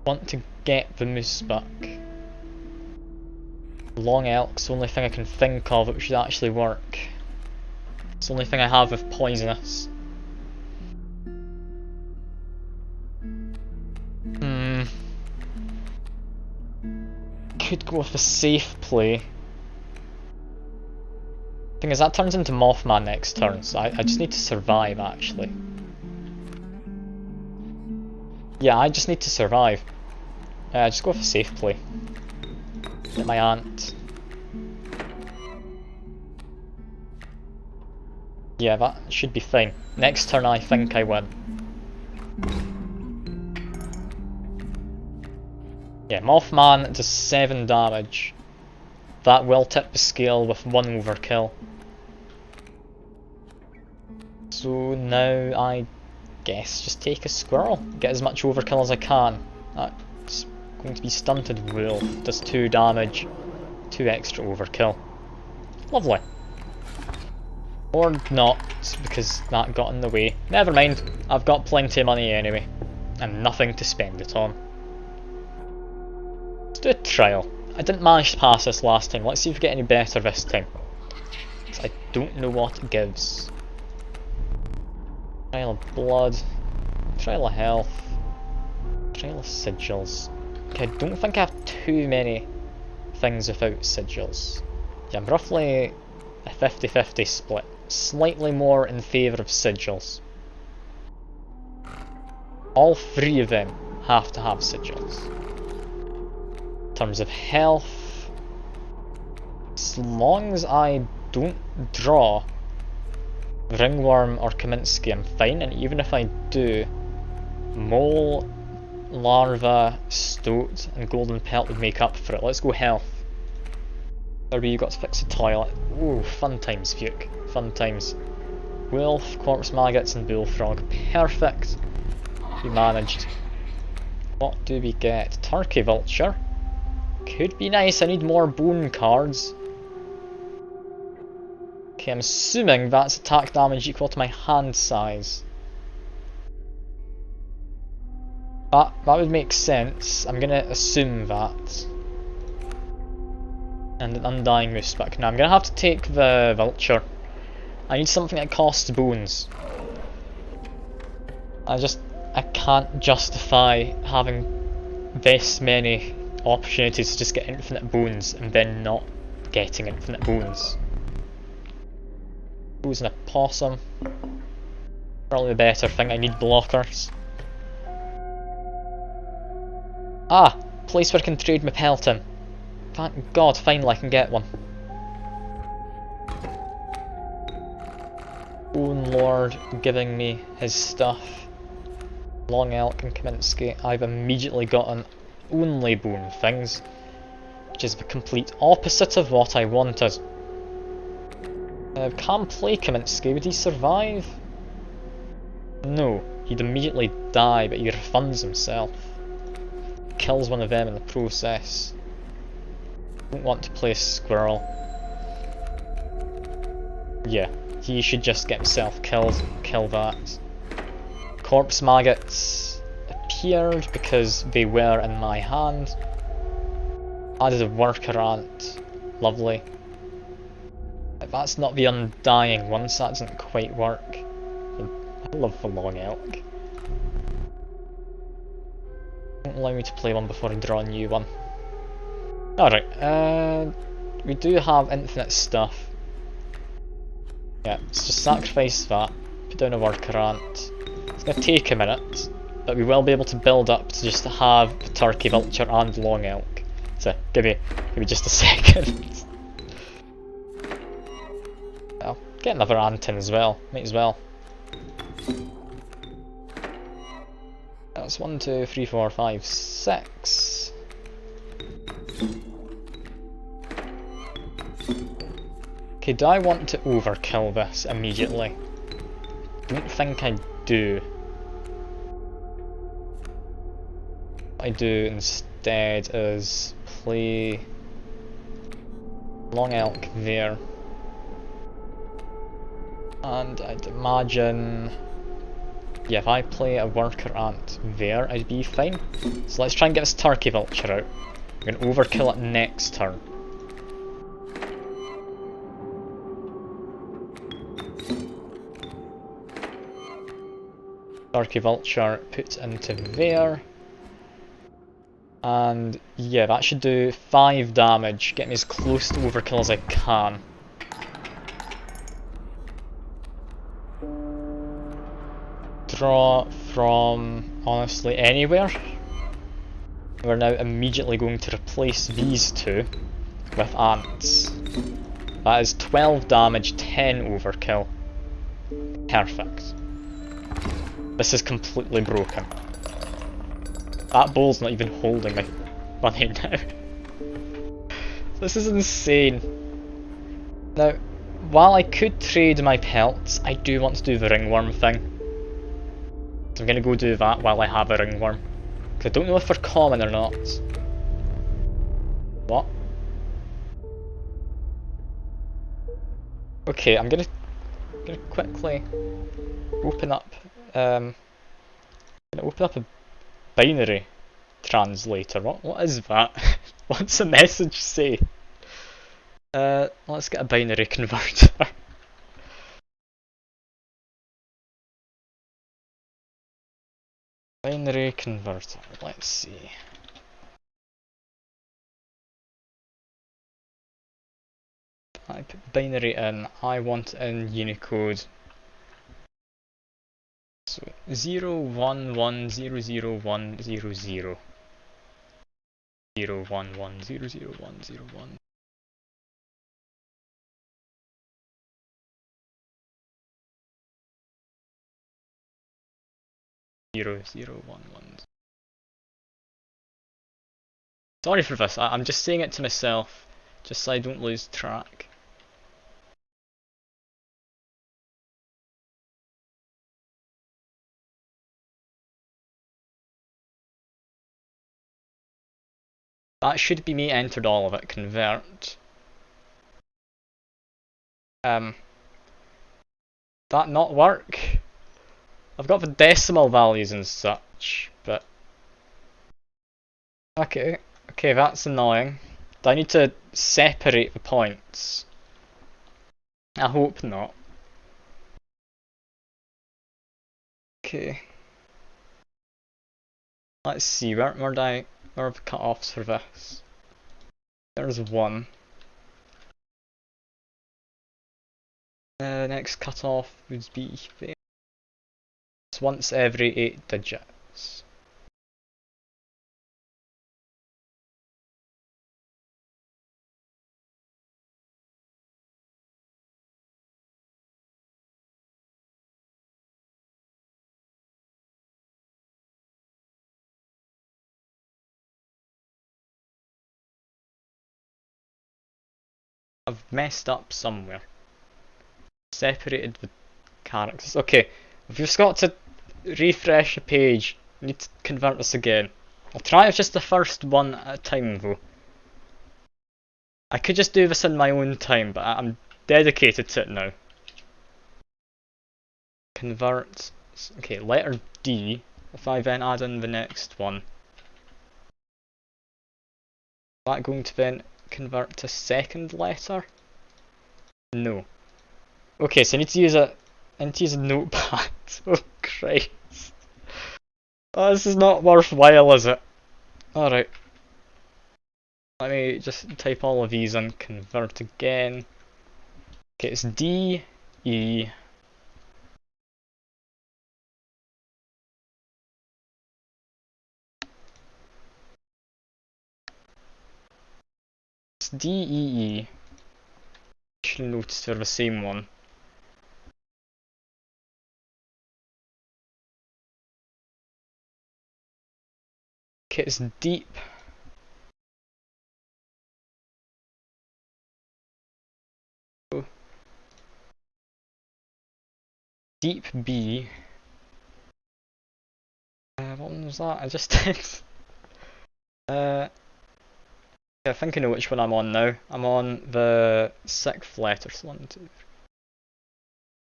A: Want to get the moose buck. Long elk's the only thing I can think of that should actually work. It's the only thing I have with poisonous. Could go with a safe play. Thing is, that turns into Mothman next turn, so I just need to survive actually. Yeah, I just need to survive. Just go with a safe play. Get my ant. Yeah, that should be fine. Next turn I think I win. Yeah, Mothman does 7 damage. That will tip the scale with 1 overkill. So now I guess just take a squirrel. Get as much overkill as I can. That's going to be stunted wolf. Does 2 damage. 2 extra overkill. Lovely. Or not, because that got in the way. Never mind, I've got plenty of money anyway. And nothing to spend it on. Let's do a trial. I didn't manage to pass this last time. Let's see if we get any better this time. I don't know what it gives. Trial of blood. Trial of health. Trial of sigils. Okay, I don't think I have too many things without sigils. Yeah, I'm roughly a 50-50 split. Slightly more in favour of sigils. All 3 of them have to have sigils. In terms of health, as long as I don't draw Ringworm or Kaminsky, I'm fine, and even if I do, Mole, Larva, Stoat and Golden Pelt would make up for it. Let's go health. Derby, you got to fix the toilet. Ooh, fun times, Fuke. Fun times. Wolf, Corpse Maggots and Bullfrog. Perfect. We managed. What do we get? Turkey Vulture. Could be nice, I need more bone cards. Okay, I'm assuming that's attack damage equal to my hand size. That would make sense. I'm gonna assume that. And an Undying Moose back. Now I'm gonna have to take the Vulture. I need something that costs bones. I can't justify having this many opportunities to just get infinite bones and then not getting infinite bones. Who's an opossum? Probably the better thing, I need blockers. Ah! Place where I can trade my pelt in. Thank God, finally I can get one. Bone Lord giving me his stuff. Long Elk and Kaminsky. I've immediately gotten only bone things, which is the complete opposite of what I wanted. Can't play Kaminsky, would he survive? No, he'd immediately die, but he refunds himself. Kills one of them in the process. Don't want to play a squirrel. Yeah, he should just get himself killed. Kill that. Corpse maggots appeared because they were in my hand. Added a worker ant. Lovely. If that's not the undying one, so that doesn't quite work. I love the long elk. Don't allow me to play one before I draw a new one. Alright, we do have infinite stuff. Yeah, let's just sacrifice that, put down a worker ant. It's going to take a minute, but we will be able to build up to just have the turkey vulture and long elk. So, give me just a second. I'll get another ant in as well, might as well. That's 1, 2, 3, 4, 5, 6. Okay, do I want to overkill this immediately? Don't think I do. What I do instead is play long elk there. And I'd imagine, yeah, if I play a worker ant there, I'd be fine. So let's try and get this turkey vulture out. I'm going to overkill it next turn. Turkey vulture put into there. And yeah, that should do 5 damage, get me as close to overkill as I can. Draw from, honestly, anywhere. We're now immediately going to replace these two with ants. That is 12 damage, 10 overkill. Perfect. This is completely broken. That bowl's not even holding my money now. This is insane. Now, while I could trade my pelts, I do want to do the ringworm thing. So I'm going to go do that while I have a ringworm. Because I don't know if they're common or not. What? Okay, I'm gonna quickly open up a binary translator. What is that? What's the message say? Let's get a binary converter. Binary converter, let's see. I put binary in, I want in Unicode. So 011001000 011001001 0011. Sorry for this, I'm just saying it to myself, just so I don't lose track. That should be me entered all of it, convert. That not work? I've got the decimal values and such, but... Okay, that's annoying. Do I need to separate the points? I hope not. Okay. Let's see, where are the cut-offs for this? There's one. Next cut-off would be there. It's once every 8 digits. I've messed up somewhere. Separated the characters. Okay, we've just got to refresh the page. I need to convert this again. I'll try with just the first one at a time though. I could just do this in my own time, but I'm dedicated to it now. convert. Okay, letter D. If I then add in the next one, is that going to then convert to second letter? No. Okay, so I need to use a notepad. Oh Christ. Oh, this is not worthwhile, is it? Alright. Let me just type all of these and convert again. Okay, it's D, E. It's D, E, E. Should notice they're the same one. Okay, it's deep. Deep B. What one was that? I just did. Yeah, I think I know which one I'm on now. I'm on the 6th letter. So 1, 2, 3.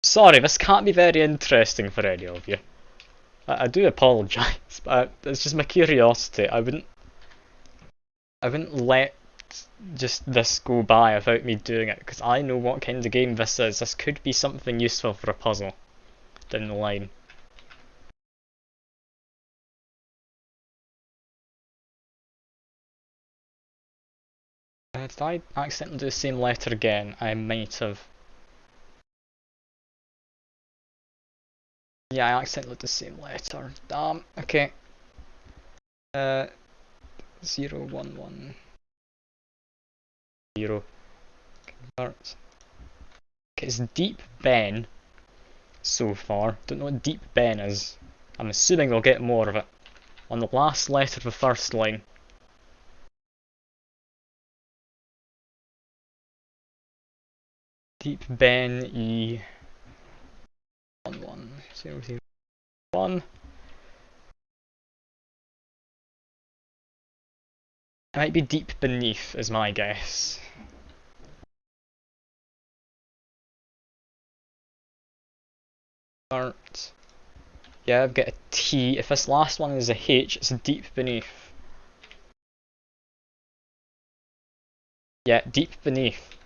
A: Sorry, this can't be very interesting for any of you. I do apologise, but it's just my curiosity. I wouldn't let just this go by without me doing it, because I know what kind of game this is. This could be something useful for a puzzle down the line. Did I accidentally do the same letter again? I might have. Yeah, I accidentally did the same letter. Damn. Okay. 0, 1, 1. 0. Convert. Okay, it's Deep Ben so far. Don't know what Deep Ben is. I'm assuming we'll get more of it. On the last letter of the first line. Deep Ben E 1 1 0 0 1. It might be deep beneath, is my guess. Start. Yeah, I've got a T. If this last one is a H, it's deep beneath. Yeah, deep beneath.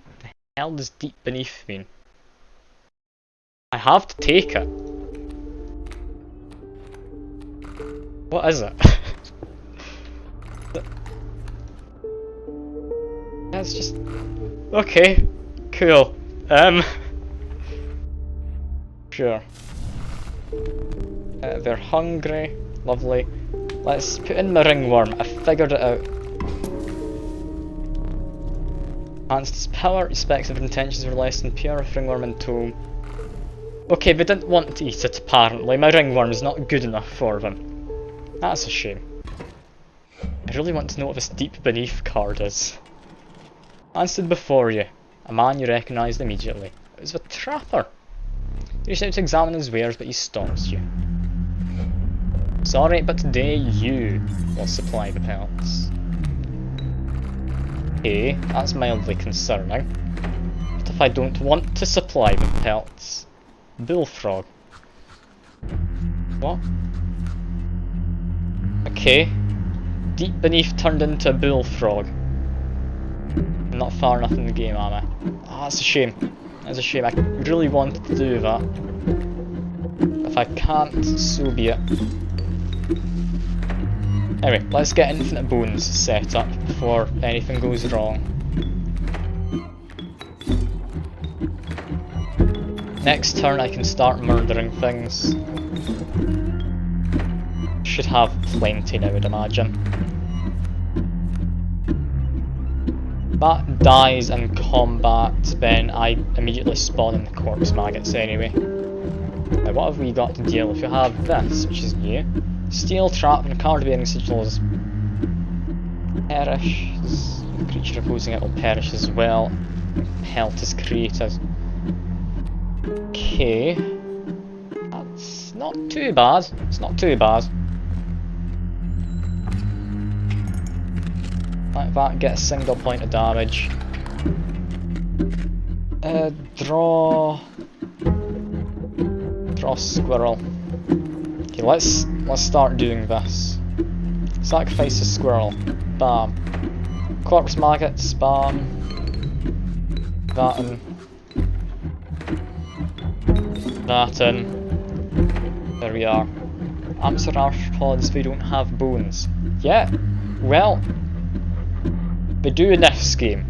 A: What the hell does deep beneath mean? I have to take it. What is it? Yeah, it's just... Okay, cool. Sure. They're hungry. Lovely. Let's put in my ringworm. I figured it out. Enhanced its power, its specs of intentions were less than pure ringworm and tome. Okay, they didn't want to eat it apparently. My ringworm's not good enough for them. That's a shame. I really want to know what this deep beneath card is. Man stood before you, a man you recognised immediately. It was a trapper. You reached out to examine his wares, but he stalks you. Sorry, but today you will supply the pelts. Okay, that's mildly concerning. What if I don't want to supply the pelts? Bullfrog. What? Okay. Deep beneath turned into a bullfrog. I'm not far enough in the game, am I? Ah, that's a shame. That's a shame. I really wanted to do that. If I can't, so be it. Anyway, let's get infinite bones set up before anything goes wrong. Next turn I can start murdering things. Should have plenty now, I'd imagine. That dies in combat, then I immediately spawn in the corpse maggots anyway. Now what have we got to deal with? We have this, which is new. Steel trap and card bearing sigils perish. The creature opposing it will perish as well. Pelt is created. Okay. That's not too bad. It's not too bad. Like that, get a single point of damage. Draw. Draw squirrel. Okay, let's start doing this. Sacrifice a squirrel. Bam. Corpse maggots. Bam. That in. That in. There we are. Answer arthropods, they don't have bones. Yeah. Well, they do in this game.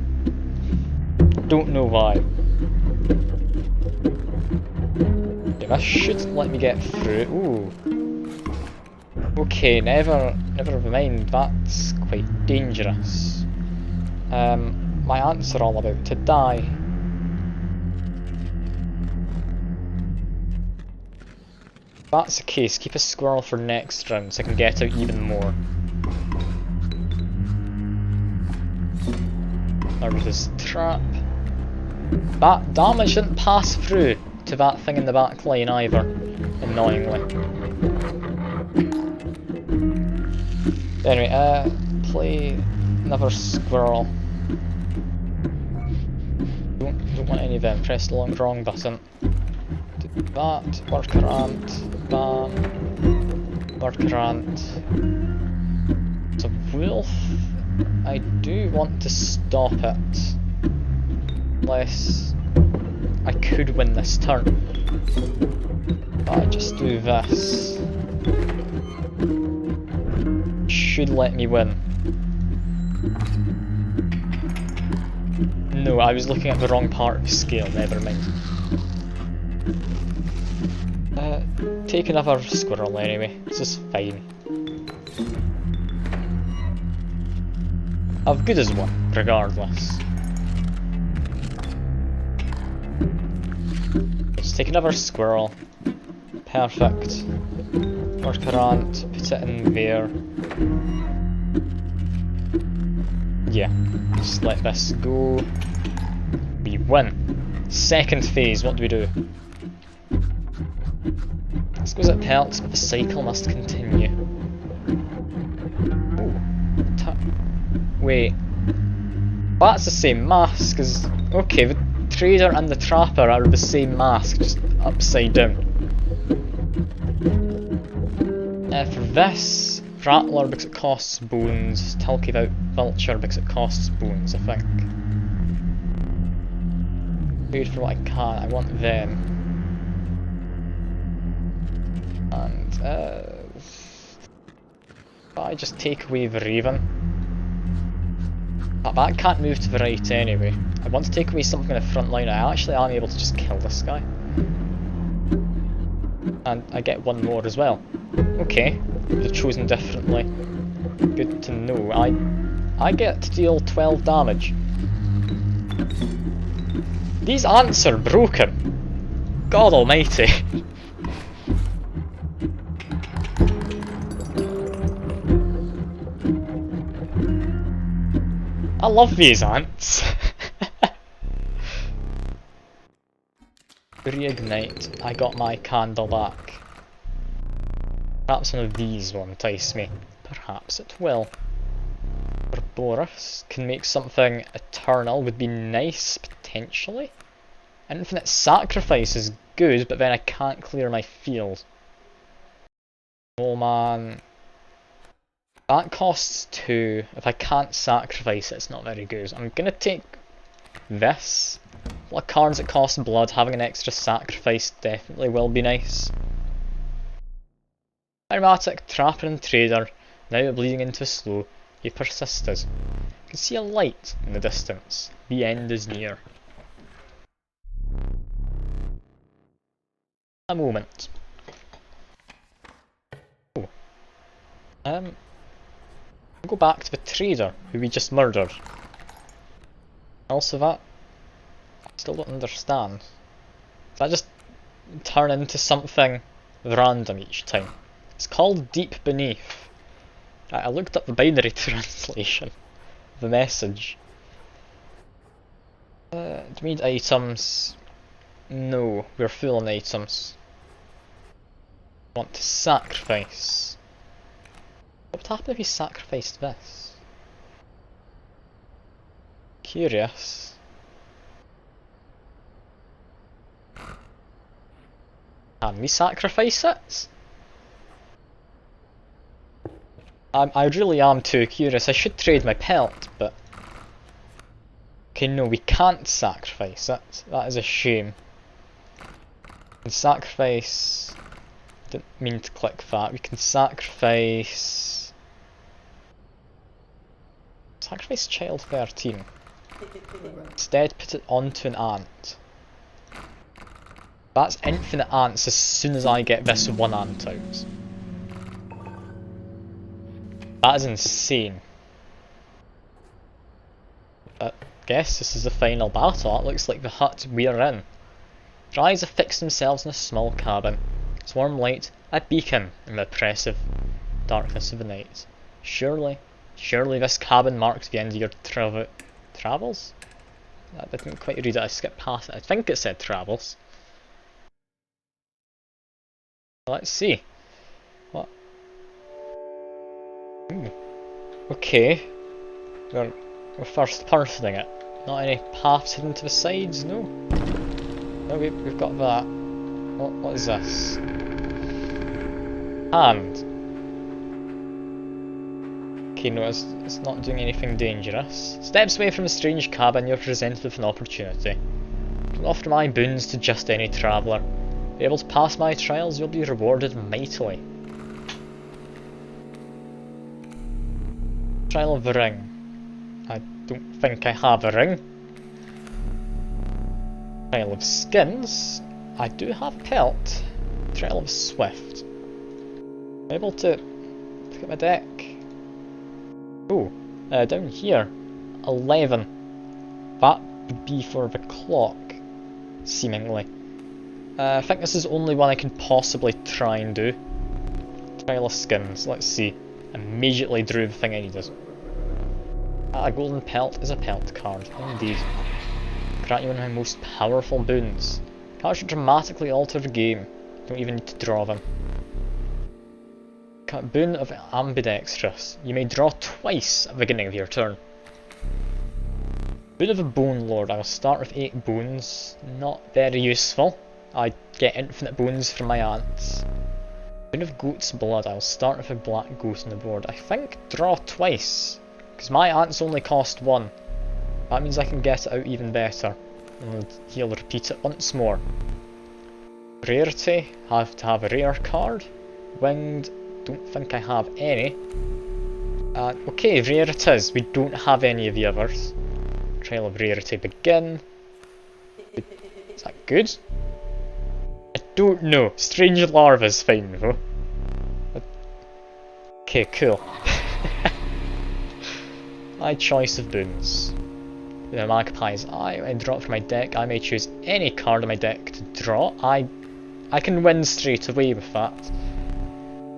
A: Don't know why. Yeah, this should let me get through. Ooh. Okay, never mind. That's quite dangerous. My ants are all about to die. If that's the case, keep a squirrel for next round so I can get out even more. There's this trap. That damage didn't pass through to that thing in the back line either, annoyingly. Anyway, play another squirrel. Don't want any of them. Press the wrong button. Do that. Worker ant. Bam. Worker ant. It's a wolf. I do want to stop it. Unless I could win this turn. But I just do this. Should let me win. No, I was looking at the wrong part of the scale, never mind. Take another squirrel anyway, this is fine. I've good as one, regardless. Let's take another squirrel. Perfect. Worker ant, put it in there. Yeah, just let this go. We win. Second phase, what do we do? This goes at pelts, but the cycle must continue. Ooh. Wait. That's the same mask as... Okay, the trader and the trapper are the same mask, just upside down. For this, Rattler because it costs bones, Talkie Vulture because it costs bones, I think. Trade for what I can, I want them. And, I just take away the Raven. That can't move to the right anyway. I want to take away something in the front line. I actually am able to just kill this guy. And I get one more as well. Okay, they've chosen differently. Good to know. I get to deal 12 damage. These ants are broken. God almighty. I love these ants. Reignite. I got my candle back. Perhaps one of these will entice me. Perhaps it will. Boris can make something eternal would be nice, potentially. Infinite Sacrifice is good, but then I can't clear my field. Oh man. That costs 2. If I can't sacrifice it, it's not very good. I'm gonna take this. What cards that cost blood, having an extra sacrifice definitely will be nice. Aromatic, Trapper and Trader, now bleeding into a slow. You persisted. You can see a light in the distance. The end is near. A moment. Oh. I'll go back to the trader who we just murdered. Also that, I still don't understand. Does that just turn into something random each time? It's called Deep Beneath. I looked up the binary translation of the message. Do we need items? No, we're full on items. Want to sacrifice. What would happen if you sacrificed this? Curious. Can we sacrifice it? I really am too curious. I should trade my pelt, but... Okay, no, we can't sacrifice it. That is a shame. We can sacrifice... Didn't mean to click that. We can sacrifice... Sacrifice child 13. Instead, put it onto an ant. That's infinite ants as soon as I get this one ant out. That is insane. I guess this is the final battle. It looks like the hut we're in. Their eyes have fixed themselves in a small cabin. Its warm light, a beacon in the oppressive darkness of the night. Surely this cabin marks the end of your travels? I didn't quite read it, I skipped past it. I think it said travels. Let's see. What? Ooh. Okay. We're first personing it. Not any paths hidden to the sides, no. No, we've got that. What is this? Hand. Okay, no, it's not doing anything dangerous. Steps away from a strange cabin, you're presented with an opportunity. Don't offer my boons to just any traveller. Be able to pass my trials, you'll be rewarded mightily. Trial of the ring. I don't think I have a ring. Trial of skins. I do have a pelt. Trial of swift. I'm able to look at my deck. Oh, down here, 11. That would be for the clock, seemingly. I think this is the only one I can possibly try and do. Trial of skins, let's see. Immediately drew the thing I needed. A golden pelt is a pelt card, indeed. Grant you one of my most powerful boons. Cards should dramatically alter the game. Don't even need to draw them. Boon of ambidextrous. You may draw twice at the beginning of your turn. Boon of a Bone Lord. I will start with 8 bones. Not very useful. I get infinite bones from my ants. Boon of Goat's Blood. I will start with a black goat on the board. I think draw twice. Because my ants only cost 1. That means I can get it out even better. And he'll repeat it once more. Rarity. Have to have a rare card. Winged. Don't think I have any. Okay, rare it is. We don't have any of the others. Trial of rarity begin. Is that good? I don't know. Strange larva's fine though. Okay, cool. My choice of boons. The Magpie's Eye. I draw it from my deck. I may choose any card in my deck to draw. I can win straight away with that.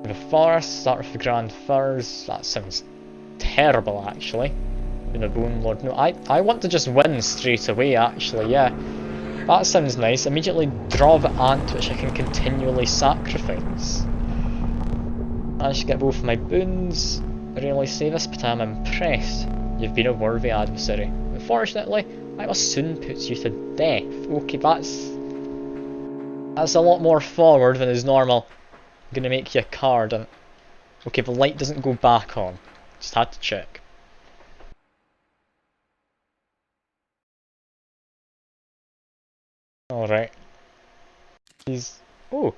A: The forest, start with the Grand Firs. That sounds terrible actually. In the Bone Lord. No, I want to just win straight away actually, yeah. That sounds nice. Immediately draw the ant which I can continually sacrifice. Managed to get both of my boons. I rarely say this, but I am impressed. You've been a worthy adversary. Unfortunately, I must soon put you to death. Okay, that's a lot more forward than is normal. I'm gonna make you a card and... Okay, the light doesn't go back on. Just had to check. Alright. He's... Oh!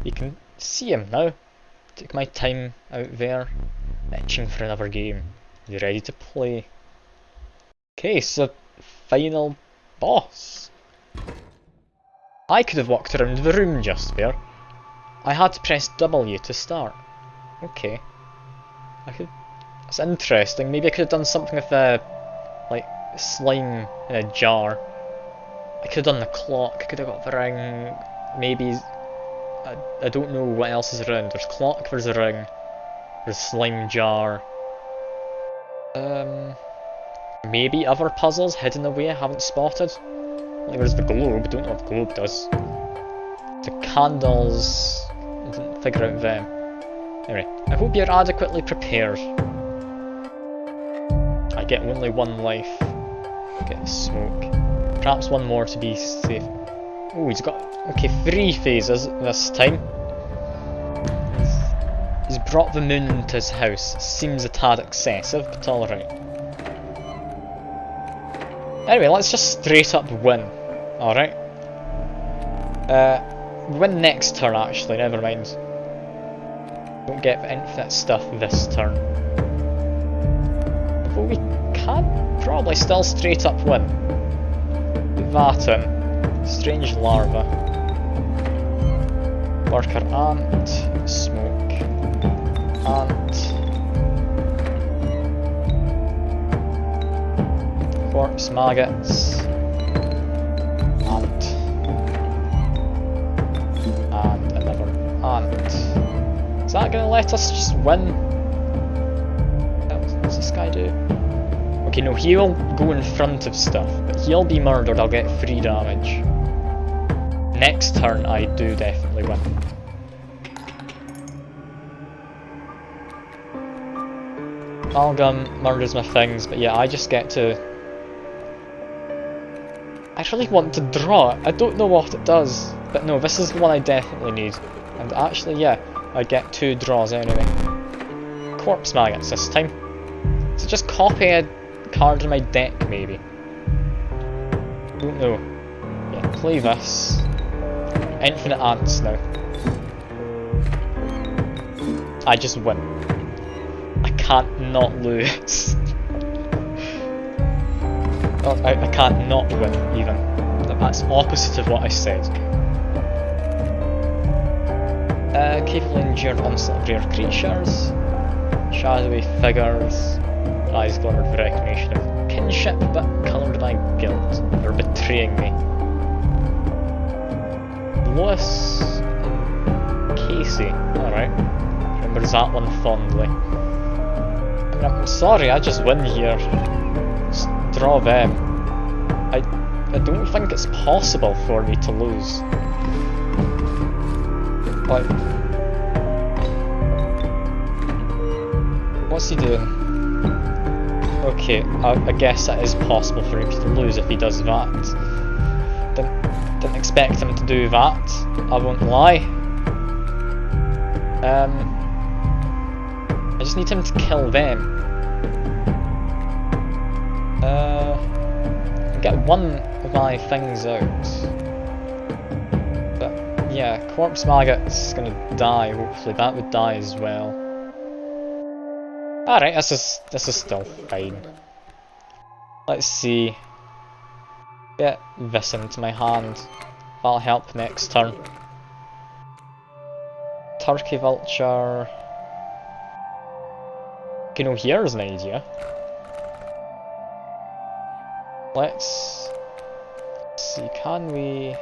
A: You can see him now. Took my time out there, itching for another game. You ready to play? Okay, so final boss. I could have walked around the room just there. I had to press W to start. Okay. That's interesting. Maybe I could have done something with the like slime in a jar. I could have done the clock. I could have got the ring. Maybe I don't know what else is around. There's clock. There's a ring. There's slime jar. Maybe other puzzles hidden away I haven't spotted. Like there's the globe. Don't know what the globe does. The candles. I didn't figure out them. Anyway, I hope you're adequately prepared. I get only 1 life. Get the smoke. Perhaps 1 more to be safe. Oh, he's got, okay, 3 phases this time. He's brought the moon into his house. Seems a tad excessive, but alright. Anyway, let's just straight up win. Alright. Win next turn actually, never mind. Don't get the infinite stuff this turn. But we can probably still straight up win. Put that in. Strange larva. Worker ant. Smoke. Ant. Corpse maggots. Ant. And another ant. Is that gonna let us just win? What's this guy do? Okay, no, he'll go in front of stuff, but he'll be murdered, I'll get 3 damage. Next turn I do definitely win. Amalgam murders my things, but yeah, I just get to... I really want to draw it. I don't know what it does, but no, this is the one I definitely need. And actually, yeah, I get 2 draws anyway. Corpse maggots this time. So just copy a card in my deck, maybe. Don't know. Yeah, play this. Infinite ants now. I just win. I can't not lose. Oh, I can't not win, even. That's opposite of what I said. Capable of endured onslaught of rare creatures. Shadowy figures. Eyes glimmered with recognition of kinship, but coloured by guilt, or betraying me. Lois and Casey, alright. Remembers that one fondly. I'm sorry, I just win here. Just draw them. I don't think it's possible for me to lose. Like, what's he doing? Okay, I guess it is possible for him to lose if he does that. Didn't expect him to do that, I won't lie. I just need him to kill them. Get one of my things out. But yeah, Corpse Maggot's gonna die, hopefully. That would die as well. Alright, this is still fine. Let's see. Get this into my hand. That'll help next turn. Turkey Vulture. Okay, no, here's an idea. Let's see, can we...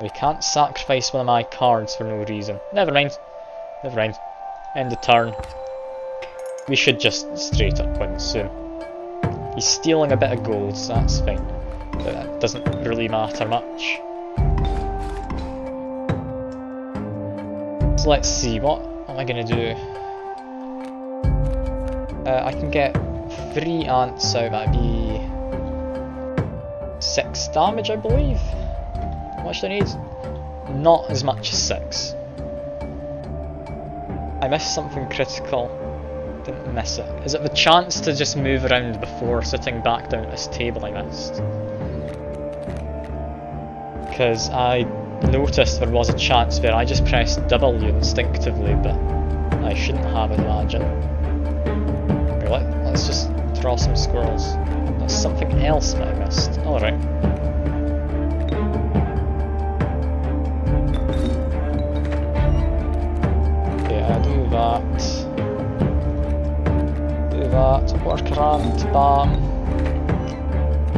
A: We can't sacrifice one of my cards for no reason. Never mind. Never mind. End the turn. We should just straight up win soon. He's stealing a bit of gold, so that's fine. But that doesn't really matter much. So let's see, what am I gonna do? I can get 3 ants out, that'd be 6 damage, I believe. How much do I need? Not as much as 6. I missed something critical. Didn't miss it. Is it the chance to just move around before sitting back down at this table I missed? Because I noticed there was a chance there. I just pressed W instinctively, but I shouldn't have, I'd imagine. Let's just draw some squirrels. That's something else that I missed. Alright. Okay, I do that. Do that. Work around, bam.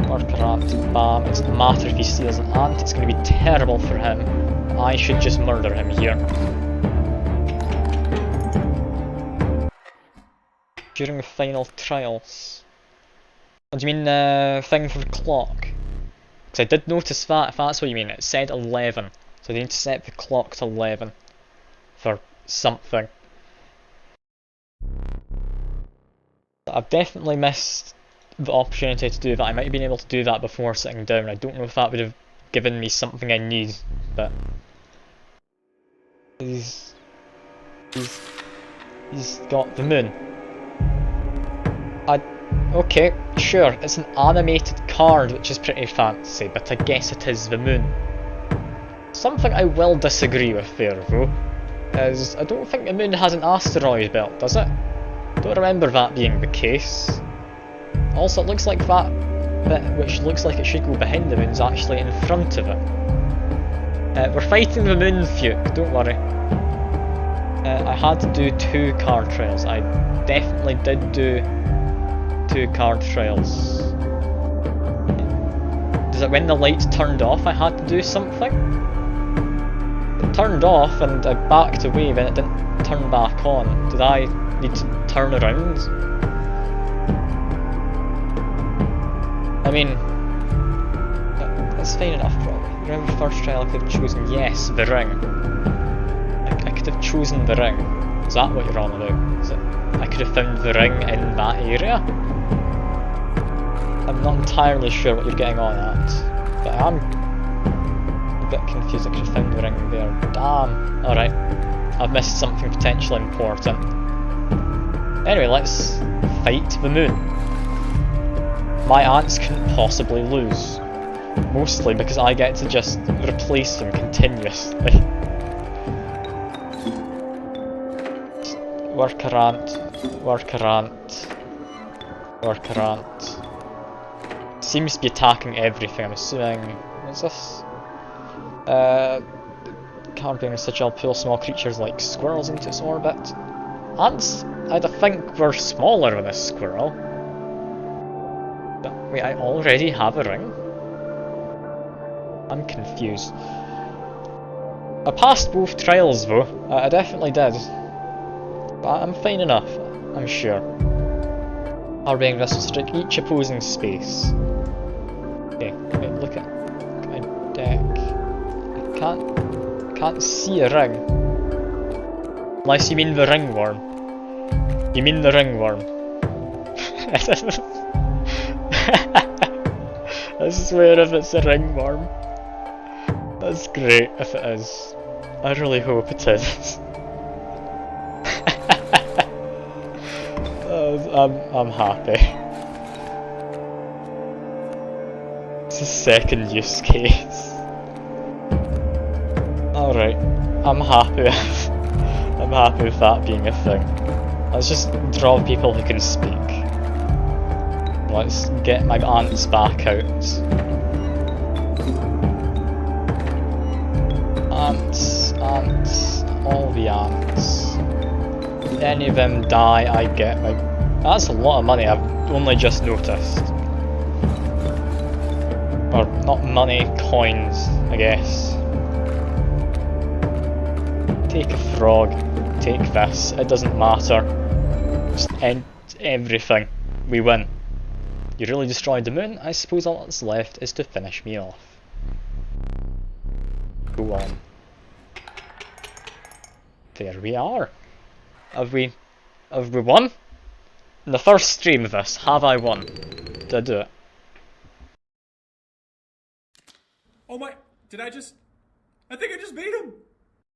A: Work around, bam. It doesn't matter if he steals an ant, it's going to be terrible for him. I should just murder him here. During the final trials. What do you mean thing for the clock? Because I did notice that, if that's what you mean, it said 11. So they need to set the clock to 11. For something. I've definitely missed the opportunity to do that. I might have been able to do that before sitting down. I don't know if that would have given me something I need, but he's got the moon. Okay, sure, it's an animated card, which is pretty fancy, but I guess it is the moon. Something I will disagree with there, though, is I don't think the moon has an asteroid belt, does it? Don't remember that being the case. Also, it looks like that bit, which looks like it should go behind the moon, is actually in front of it. We're fighting the moon, Fuke, don't worry. I had to do 2 card trials. I definitely did do 2 card trials. Does it when the light turned off I had to do something? It turned off and I backed away, then it didn't turn back on. Did I need to turn around? I mean, that's fine enough probably. Remember the first trial I could have chosen, yes, the ring. I could have chosen the ring. Is that what you're on about? Is it, I could have found the ring in that area? I'm not entirely sure what you're getting on at, but I am a bit confused. I could have found the ring there. Damn. Alright. I've missed something potentially important. Anyway, let's fight the moon. My ants couldn't possibly lose. Mostly because I get to just replace them continuously. Work a rant, work a rant, work a rant. Seems to be attacking everything, I'm assuming. What's this? Can't bring such a pull small creatures like squirrels into its orbit. Ants, I'd think were smaller than a squirrel. But wait, I already have a ring? I'm confused. I passed both trials though, I definitely did. But I'm fine enough, I'm sure. Harboring this will strike each opposing space. Okay, wait, look at my deck. I can't see a ring. Unless you mean the ringworm. You mean the ringworm. I swear if it's a ringworm. That's great if it is. I really hope it is. I'm happy. It's a second use case. Alright, I'm happy with that being a thing. Let's just draw people who can speak. Let's get my ants back out. Ants, all the ants. If any of them die, I get my... That's a lot of money, I've only just noticed. Or, not money, coins, I guess. Take a frog, take this, it doesn't matter. Just end everything. We win. You really destroyed the moon? I suppose all that's left is to finish me off. Go on. There we are. Have we won? In the first stream of this, have I won? Did I do it?
B: Oh my, I think I just beat him!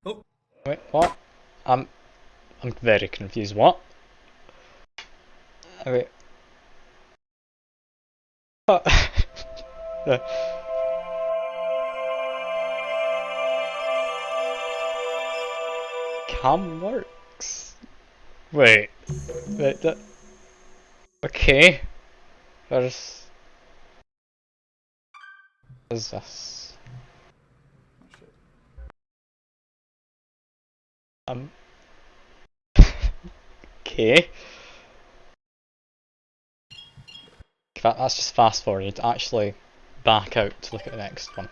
B: Oh.
A: Wait, what? I'm very confused, what? Wait. Cam works. Wait, that. Okay. What is this? Okay. That's just fast forward to actually back out to look at the next one.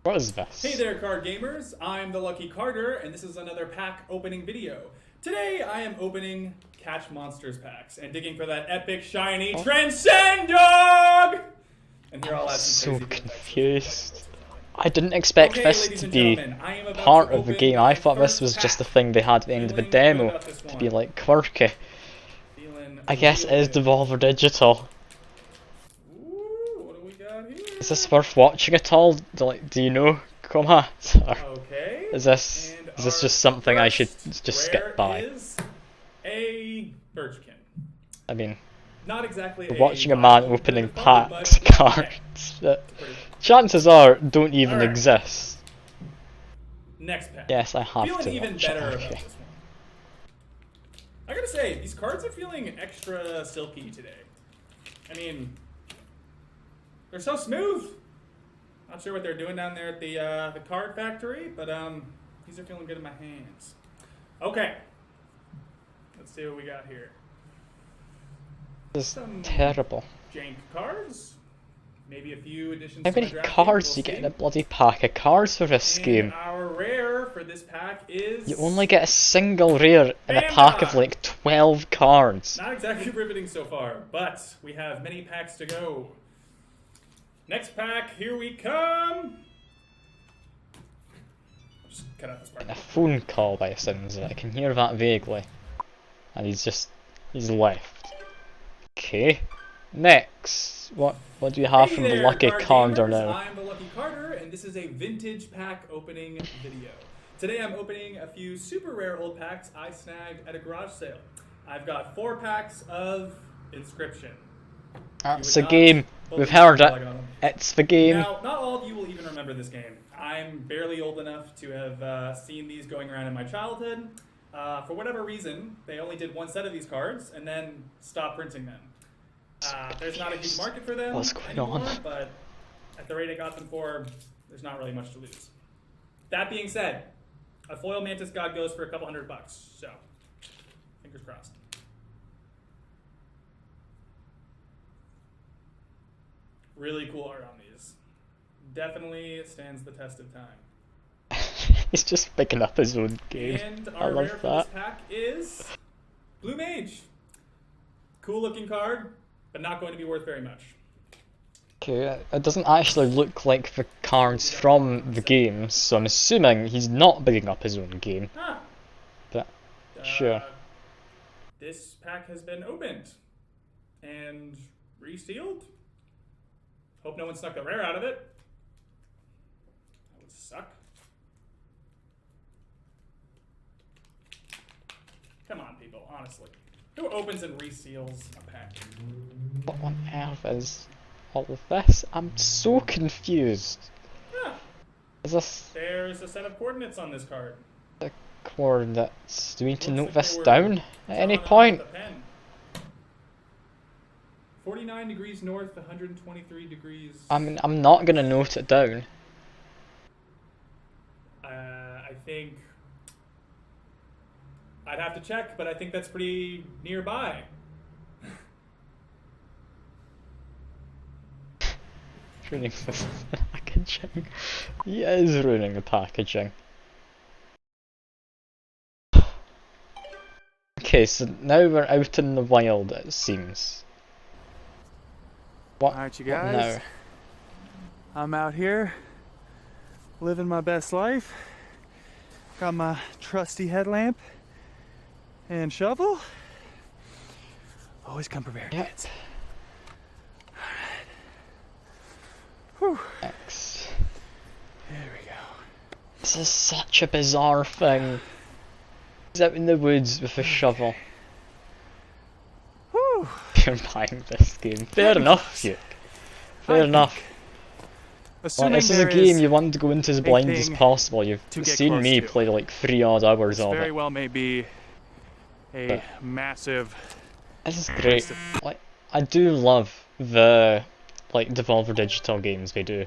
A: What is this?
B: Hey there, card gamers. I'm the Lucky Carter, and this is another pack opening video. Today, I am opening Catch Monsters packs and digging for that epic, shiny Transcend Dog! And here I'll add some
A: so confused. I didn't expect this to be part of the game. I thought this was just a thing they had at the end of the demo to be like quirky. I guess it is Devolver Digital.
B: Ooh, what do we got here?
A: Is this worth watching at all? Do you know, Comma?
B: Okay.
A: Is this
B: And
A: just
B: our
A: something I should
B: first
A: just
B: rare
A: skip by?
B: Is a Birchkin.
A: I mean,
B: Not exactly
A: watching a man
B: viable
A: opening
B: card,
A: packs
B: but
A: cards that
B: it's pretty fun.
A: chances are don't even
B: Alright.
A: exist.
B: Next pack.
A: Yes, I have
B: Feeling
A: to
B: even
A: watch it,
B: better about
A: okay.
B: this one. I gotta say, these cards are feeling extra silky today. I mean, they're so smooth. Not sure what they're doing down there at the card factory, but these are feeling good in my hands. Okay, let's see what we got here.
A: This is
B: Some
A: terrible.
B: jank cards. Maybe a few additions
A: How
B: to my
A: many
B: draft
A: cards
B: team,
A: do you get in
B: we'll
A: a bloody pack of cards for this
B: see.
A: game?
B: And our rare for this pack is...
A: You only get a single rare in a pack of like 12 cards.
B: Not exactly riveting so far, but we have many packs to go. Next pack, here we come. Just cut out this part.
A: A phone call by the sounds of it. I can hear that vaguely. And he's left. Okay. Next. What do you have
B: Hey
A: from the
B: there,
A: lucky
B: card
A: Carter
B: gamers.
A: now?
B: I'm the Lucky Carter, and this is a vintage pack opening video. Today I'm opening a few super rare old packs I snagged at a garage sale. I've got 4 packs of Inscryption.
A: That's
B: You
A: a
B: would
A: game.
B: not
A: We've
B: believe
A: heard
B: how
A: it.
B: I got them.
A: It's the game.
B: Now, not all of you will even remember this game. I'm barely old enough to have seen these going around in my childhood. For whatever reason, they only did one set of these cards and then stopped printing them. There's not a huge market for them
A: What's going
B: anymore,
A: on?
B: but at the rate I got them for, there's not really much to lose. That being said, a foil Mantis God goes for a couple $100, so fingers crossed. Really cool art on these. Definitely stands the test of time.
A: He's just picking up his own game.
B: And
A: I
B: our
A: love
B: rare for
A: that.
B: this pack is Blue Mage. Cool looking card, but not going to be worth very much.
A: Okay, it doesn't actually look like the cards from the game, so I'm assuming he's not bigging up his own game.
B: Ah,
A: But sure.
B: this pack has been opened and resealed. Hope no one snuck a rare out of it. That would suck. Come on, people, honestly. Who opens and reseals a pack?
A: What on earth is all of this? I'm so confused.
B: Ah,
A: Is this
B: there's a set of coordinates on this card.
A: the coordinates? Do we need to
B: Looks
A: note
B: like
A: this
B: they were
A: down at any
B: drawn out
A: point?
B: with a pen. 49 degrees north, 123 degrees.
A: I'm not gonna note it down.
B: I think I'd have to check, but I think that's pretty nearby.
A: Ruining the packaging. He is ruining the packaging. Okay, so now we're out in the wild, it seems. What?
C: Alright, you
A: what
C: guys.
A: now?
C: I'm out here living my best life. Got my trusty headlamp and shovel. Always come prepared,
A: Yep.
C: kids. Whew.
A: Next.
C: There we go.
A: This is such a bizarre thing. He's out in the woods with a shovel.
C: Whew.
A: You're buying this game. Fair enough, Duke. Fair enough.
C: Assuming
A: Like, this is a
C: there
A: game you want to go into as blind as
C: thing
A: possible. You've
C: to get
A: seen
C: close
A: me
C: to.
A: play like 3 odd hours
C: this
A: of
C: very
A: it.
C: well may be a
A: But-
C: massive.
A: This is great. Like, I do love the like Devolver Digital games they do.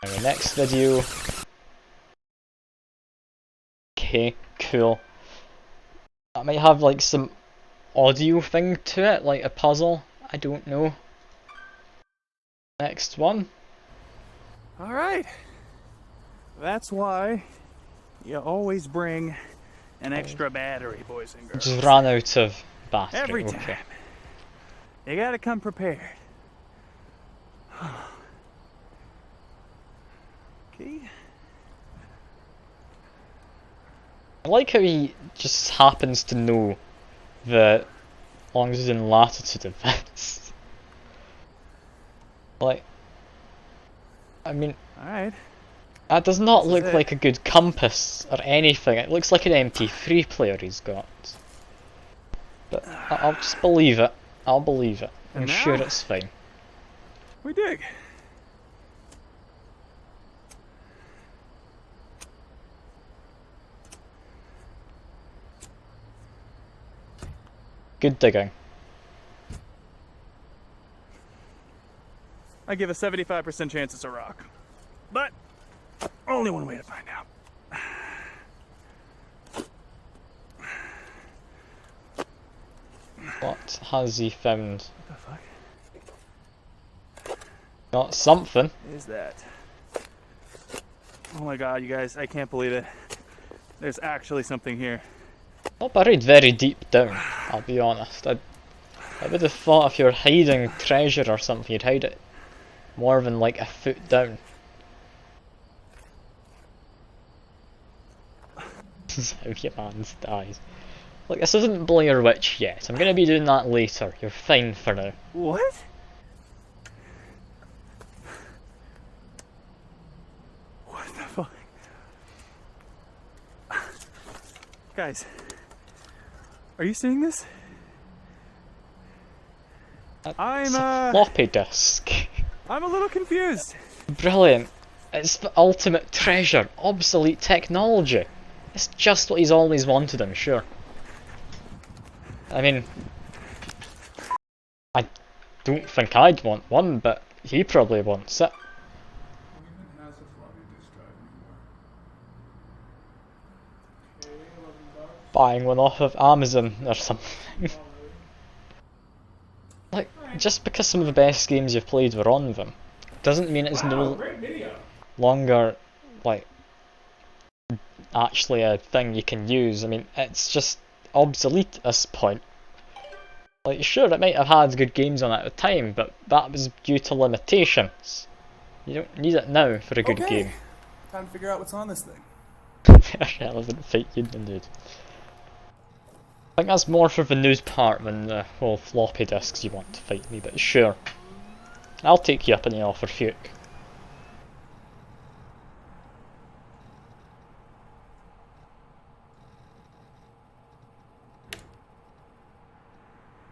A: Anyway, next video. Okay, cool. I might have like some audio thing to it, like a puzzle. I don't know. Next one.
C: All right. That's why you always bring an extra battery, boys and girls.
A: Just ran out of battery.
C: Every time.
A: Okay.
C: You gotta come prepared. Okay.
A: I like how he just happens to know the longitude and latitude of this. Like, I mean,
C: Alright.
A: that does not
C: This is
A: look
C: it.
A: like a good compass or anything. It looks like an MP3 player he's got. But I'll just believe it. I'll believe it. I'm
C: And
A: sure
C: now?
A: it's fine.
C: We dig.
A: Good digging.
C: I give a 75% chance it's a rock. But only one way to find out.
A: What has he found?
C: What the fuck
A: Got something.
C: is that? Oh my god, you guys, I can't believe it. There's actually something here.
A: Not buried very deep down, I'll be honest. I would have thought if you were hiding treasure or something, you'd hide it more than like a foot down. This is how your man dies. Look, this isn't Blair Witch yet. I'm gonna be doing that later. You're fine for now.
C: What? What the fuck? Guys, are you seeing this?
A: It's
C: I'm
A: a floppy disk.
C: I'm a little confused.
A: Brilliant. It's the ultimate treasure. Obsolete technology. It's just what he's always wanted, I'm sure. I mean, I don't think I'd want one, but he probably wants it. Buying one off of Amazon or something. Like, just because some of the best games you've played were on them, doesn't mean it's no
B: Great video.
A: longer, like, actually a thing you can use. I mean, it's just obsolete at this point. Like, sure, it might have had good games on it at the time, but that was due to limitations. You don't need it now for a good game.
C: Time to figure out what's on this thing.
A: Irrelevant fight you dude. I think that's more for the news part than the whole floppy disks you want to fight me, but sure. I'll take you up on the offer, Fuke.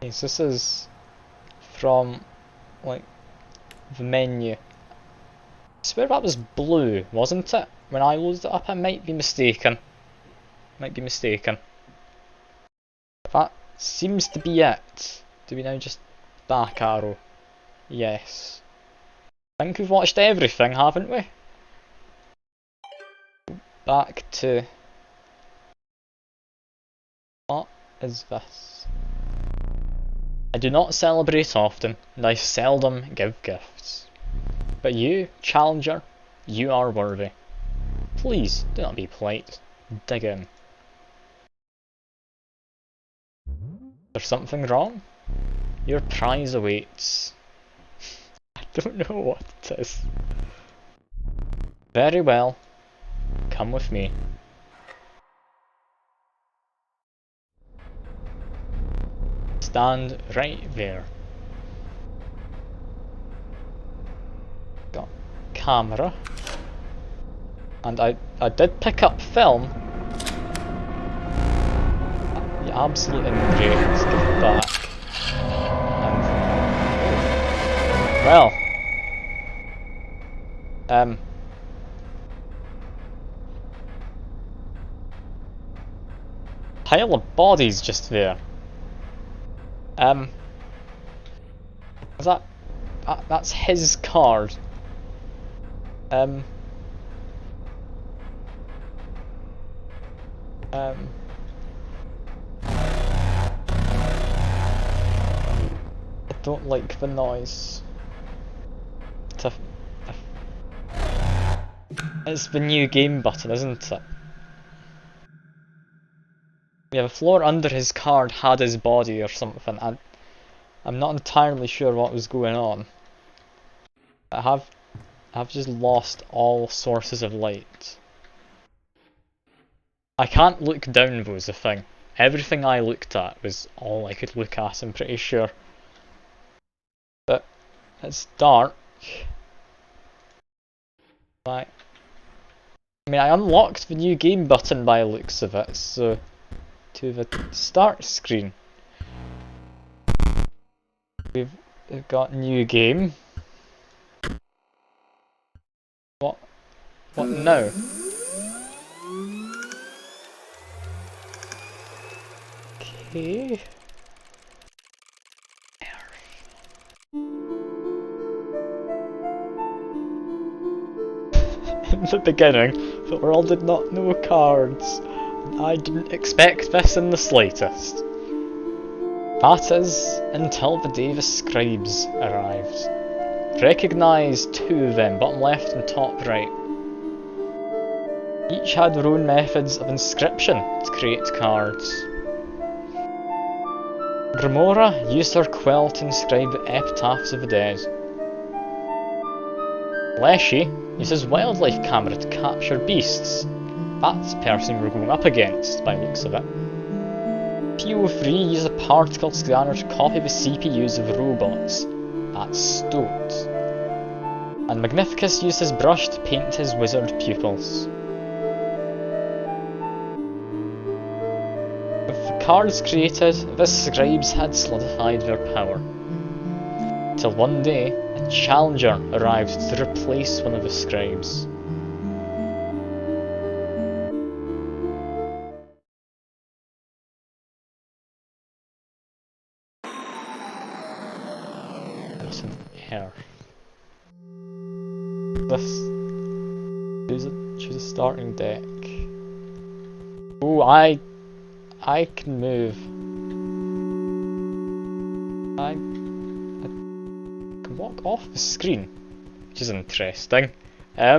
A: Yes, this is from, like, the menu. I swear that was blue, wasn't it? When I loaded it up, I might be mistaken. That seems to be it. Do we now just back arrow? Yes. I think we've watched everything, haven't we? Back to... What is this? I do not celebrate often, and I seldom give gifts. But you, Challenger, you are worthy. Please, do not be polite. Dig in. There's something wrong? Your prize awaits. I don't know what it is. Very well. Come with me. Stand right there. Got camera. And I did pick up film. You absolutely great. Let's give it back. And, well. Pile of bodies just there. Is that's his card. I don't like the noise. It's the new game button, isn't it? Yeah, the floor under his card had his body or something, and I'm not entirely sure what was going on. I've just lost all sources of light. I can't look down though is the thing. Everything I looked at was all I could look at, I'm pretty sure. But it's dark. Right. I mean, I unlocked the new game button by the looks of it, so to the start screen. We've got new game. What now? Okay. In the beginning, the world did not know cards. I didn't expect this in the slightest. That is, until the day the scribes arrived. Recognise two of them, bottom left and top right. Each had their own methods of inscription to create cards. Grimora used her quill to inscribe the epitaphs of the dead. Leshy used his wildlife camera to capture beasts. That's the person we're going up against, by the looks of it. PO3 used a particle scanner to copy the CPUs of robots. That's Stoat. And Magnificus used his brush to paint his wizard pupils. With the cards created, the scribes had solidified their power. Till one day, a challenger arrived to replace one of the scribes. Listen here. Choose a starting deck. Oh, I can move. I can walk off the screen, which is interesting. I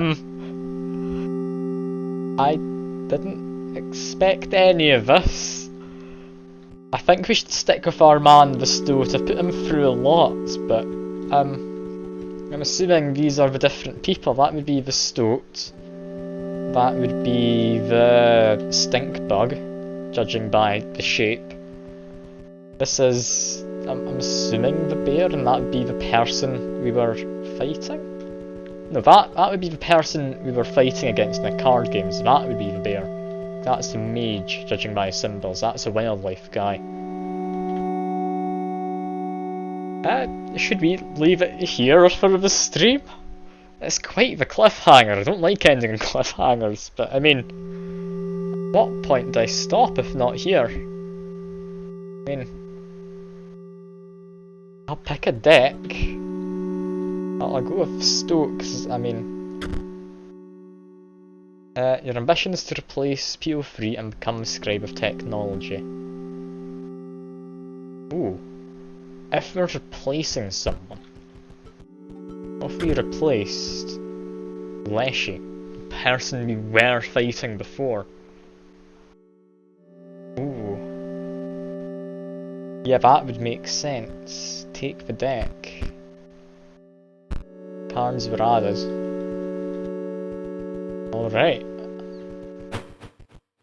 A: didn't expect any of this. I think we should stick with our man, the Stoat. I've put him through a lot, but I'm assuming these are the different people. That would be the Stoat. That would be the stink bug, judging by the shape. This is, I'm assuming, the bear, and that would be the person we were fighting? No, that would be the person we were fighting against in the card games. That would be the bear. That's the mage, judging by symbols. That's a wildlife guy. Should we leave it here for the stream? It's quite the cliffhanger. I don't like ending on cliffhangers, but I mean, at what point do I stop if not here? I mean, I'll pick a deck. I'll go with Stokes. I mean, your ambition is to replace PO3 and become a scribe of technology. Ooh. If we're replacing someone, what if we replaced Leshy, the person we were fighting before? Ooh. Yeah, that would make sense. Take the deck. Cards were added. Alright.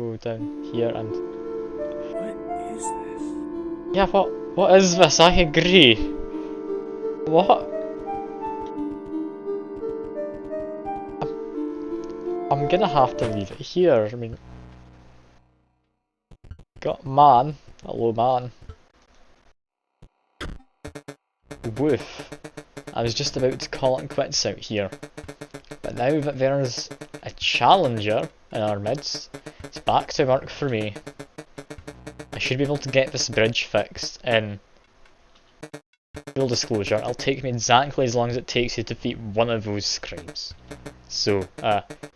A: Go down here and...
C: What is this?
A: Yeah, what is this? I agree. What? I'm gonna have to leave it here. I mean, got man. Hello, man. Woof. I was just about to call it quits out here, but now that there's a challenger in our midst, it's back to work for me. I should be able to get this bridge fixed in full disclosure. It'll take me exactly as long as it takes to defeat one of those scribes. So,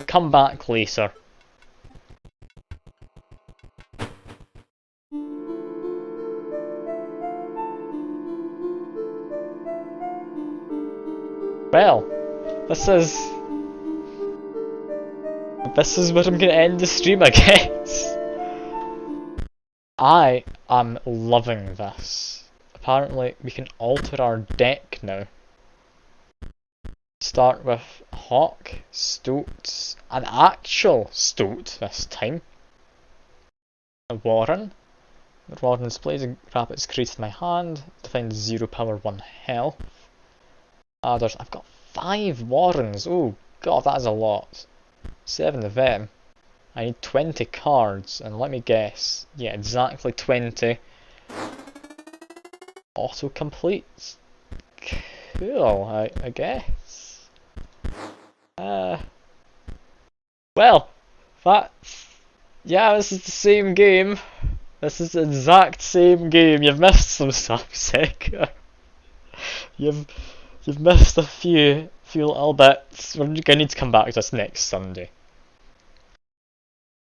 A: come back later. Well, this is where I'm gonna end the stream, I guess. I am loving this. Apparently, we can alter our deck now. Start with Hawk, Stoat, an actual Stoat this time. A Warren. The Warren displays a rabbit's created in my hand. Defends 0 power 1 health. I've got 5 Warrens. Oh god, that is a lot. 7 of them. I need 20 cards, and let me guess. Yeah, exactly 20. Auto-complete. Cool, I guess. Well, that's... Yeah, this is the same game. This is the exact same game. You've missed some stuff, Seka. You've missed a few little bits. We're gonna need to come back to this next Sunday.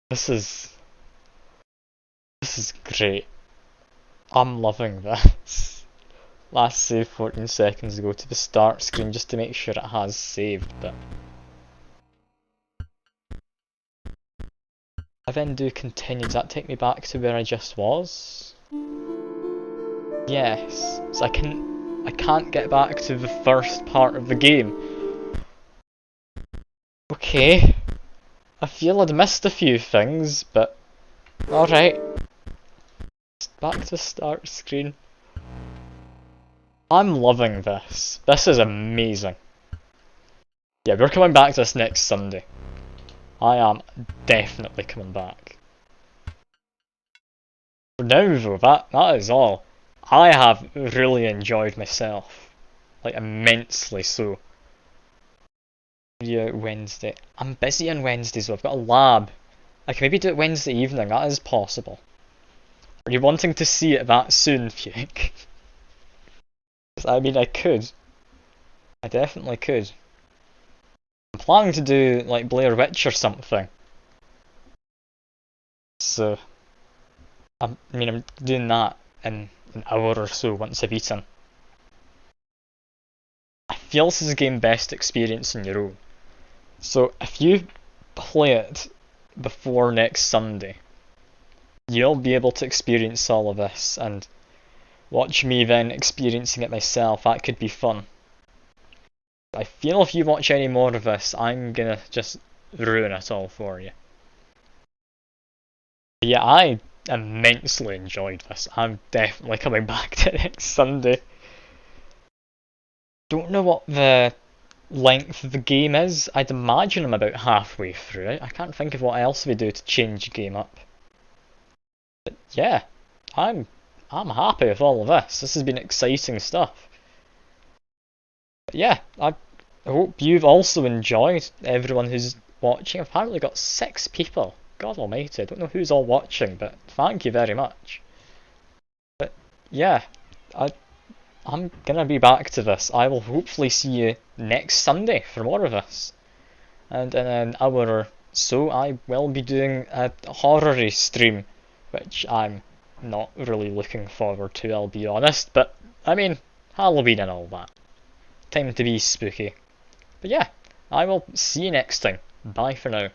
A: This is great. I'm loving this. Last save 14 seconds ago to the start screen just to make sure it has saved, but I then do continue. Does that take me back to where I just was? Yes. So I can't get back to the first part of the game. Okay. I feel I'd missed a few things, but alright. Back to start screen. I'm loving this. This is amazing. Yeah, we're coming back to this next Sunday. I am definitely coming back. For now though, that is all. I have really enjoyed myself. Like, immensely so. Yeah, Wednesday. I'm busy on Wednesdays though, I've got a lab. I can maybe do it Wednesday evening, that is possible. Are you wanting to see it that soon, Fuke? I mean, I could. I definitely could. I'm planning to do, like, Blair Witch or something. So, I'm doing that in an hour or so once I've eaten. I feel this is a game best experience on your own. So, if you play it before next Sunday, you'll be able to experience all of this, and watch me then experiencing it myself. That could be fun. I feel if you watch any more of this, I'm gonna just ruin it all for you. But yeah, I immensely enjoyed this. I'm definitely coming back to next Sunday. Don't know what the length of the game is. I'd imagine I'm about halfway through it. I can't think of what else we do to change the game up. But yeah, I'm happy with all of this. This has been exciting stuff. But yeah, I hope you've also enjoyed, everyone who's watching. I've apparently got 6 people. God almighty, I don't know who's all watching, but thank you very much. But yeah, I'm gonna be back to this. I will hopefully see you next Sunday for more of this. And in an hour or so, I will be doing a horror stream, which I'm not really looking forward to, I'll be honest. But, I mean, Halloween and all that. Time to be spooky. But yeah, I will see you next time. Bye for now.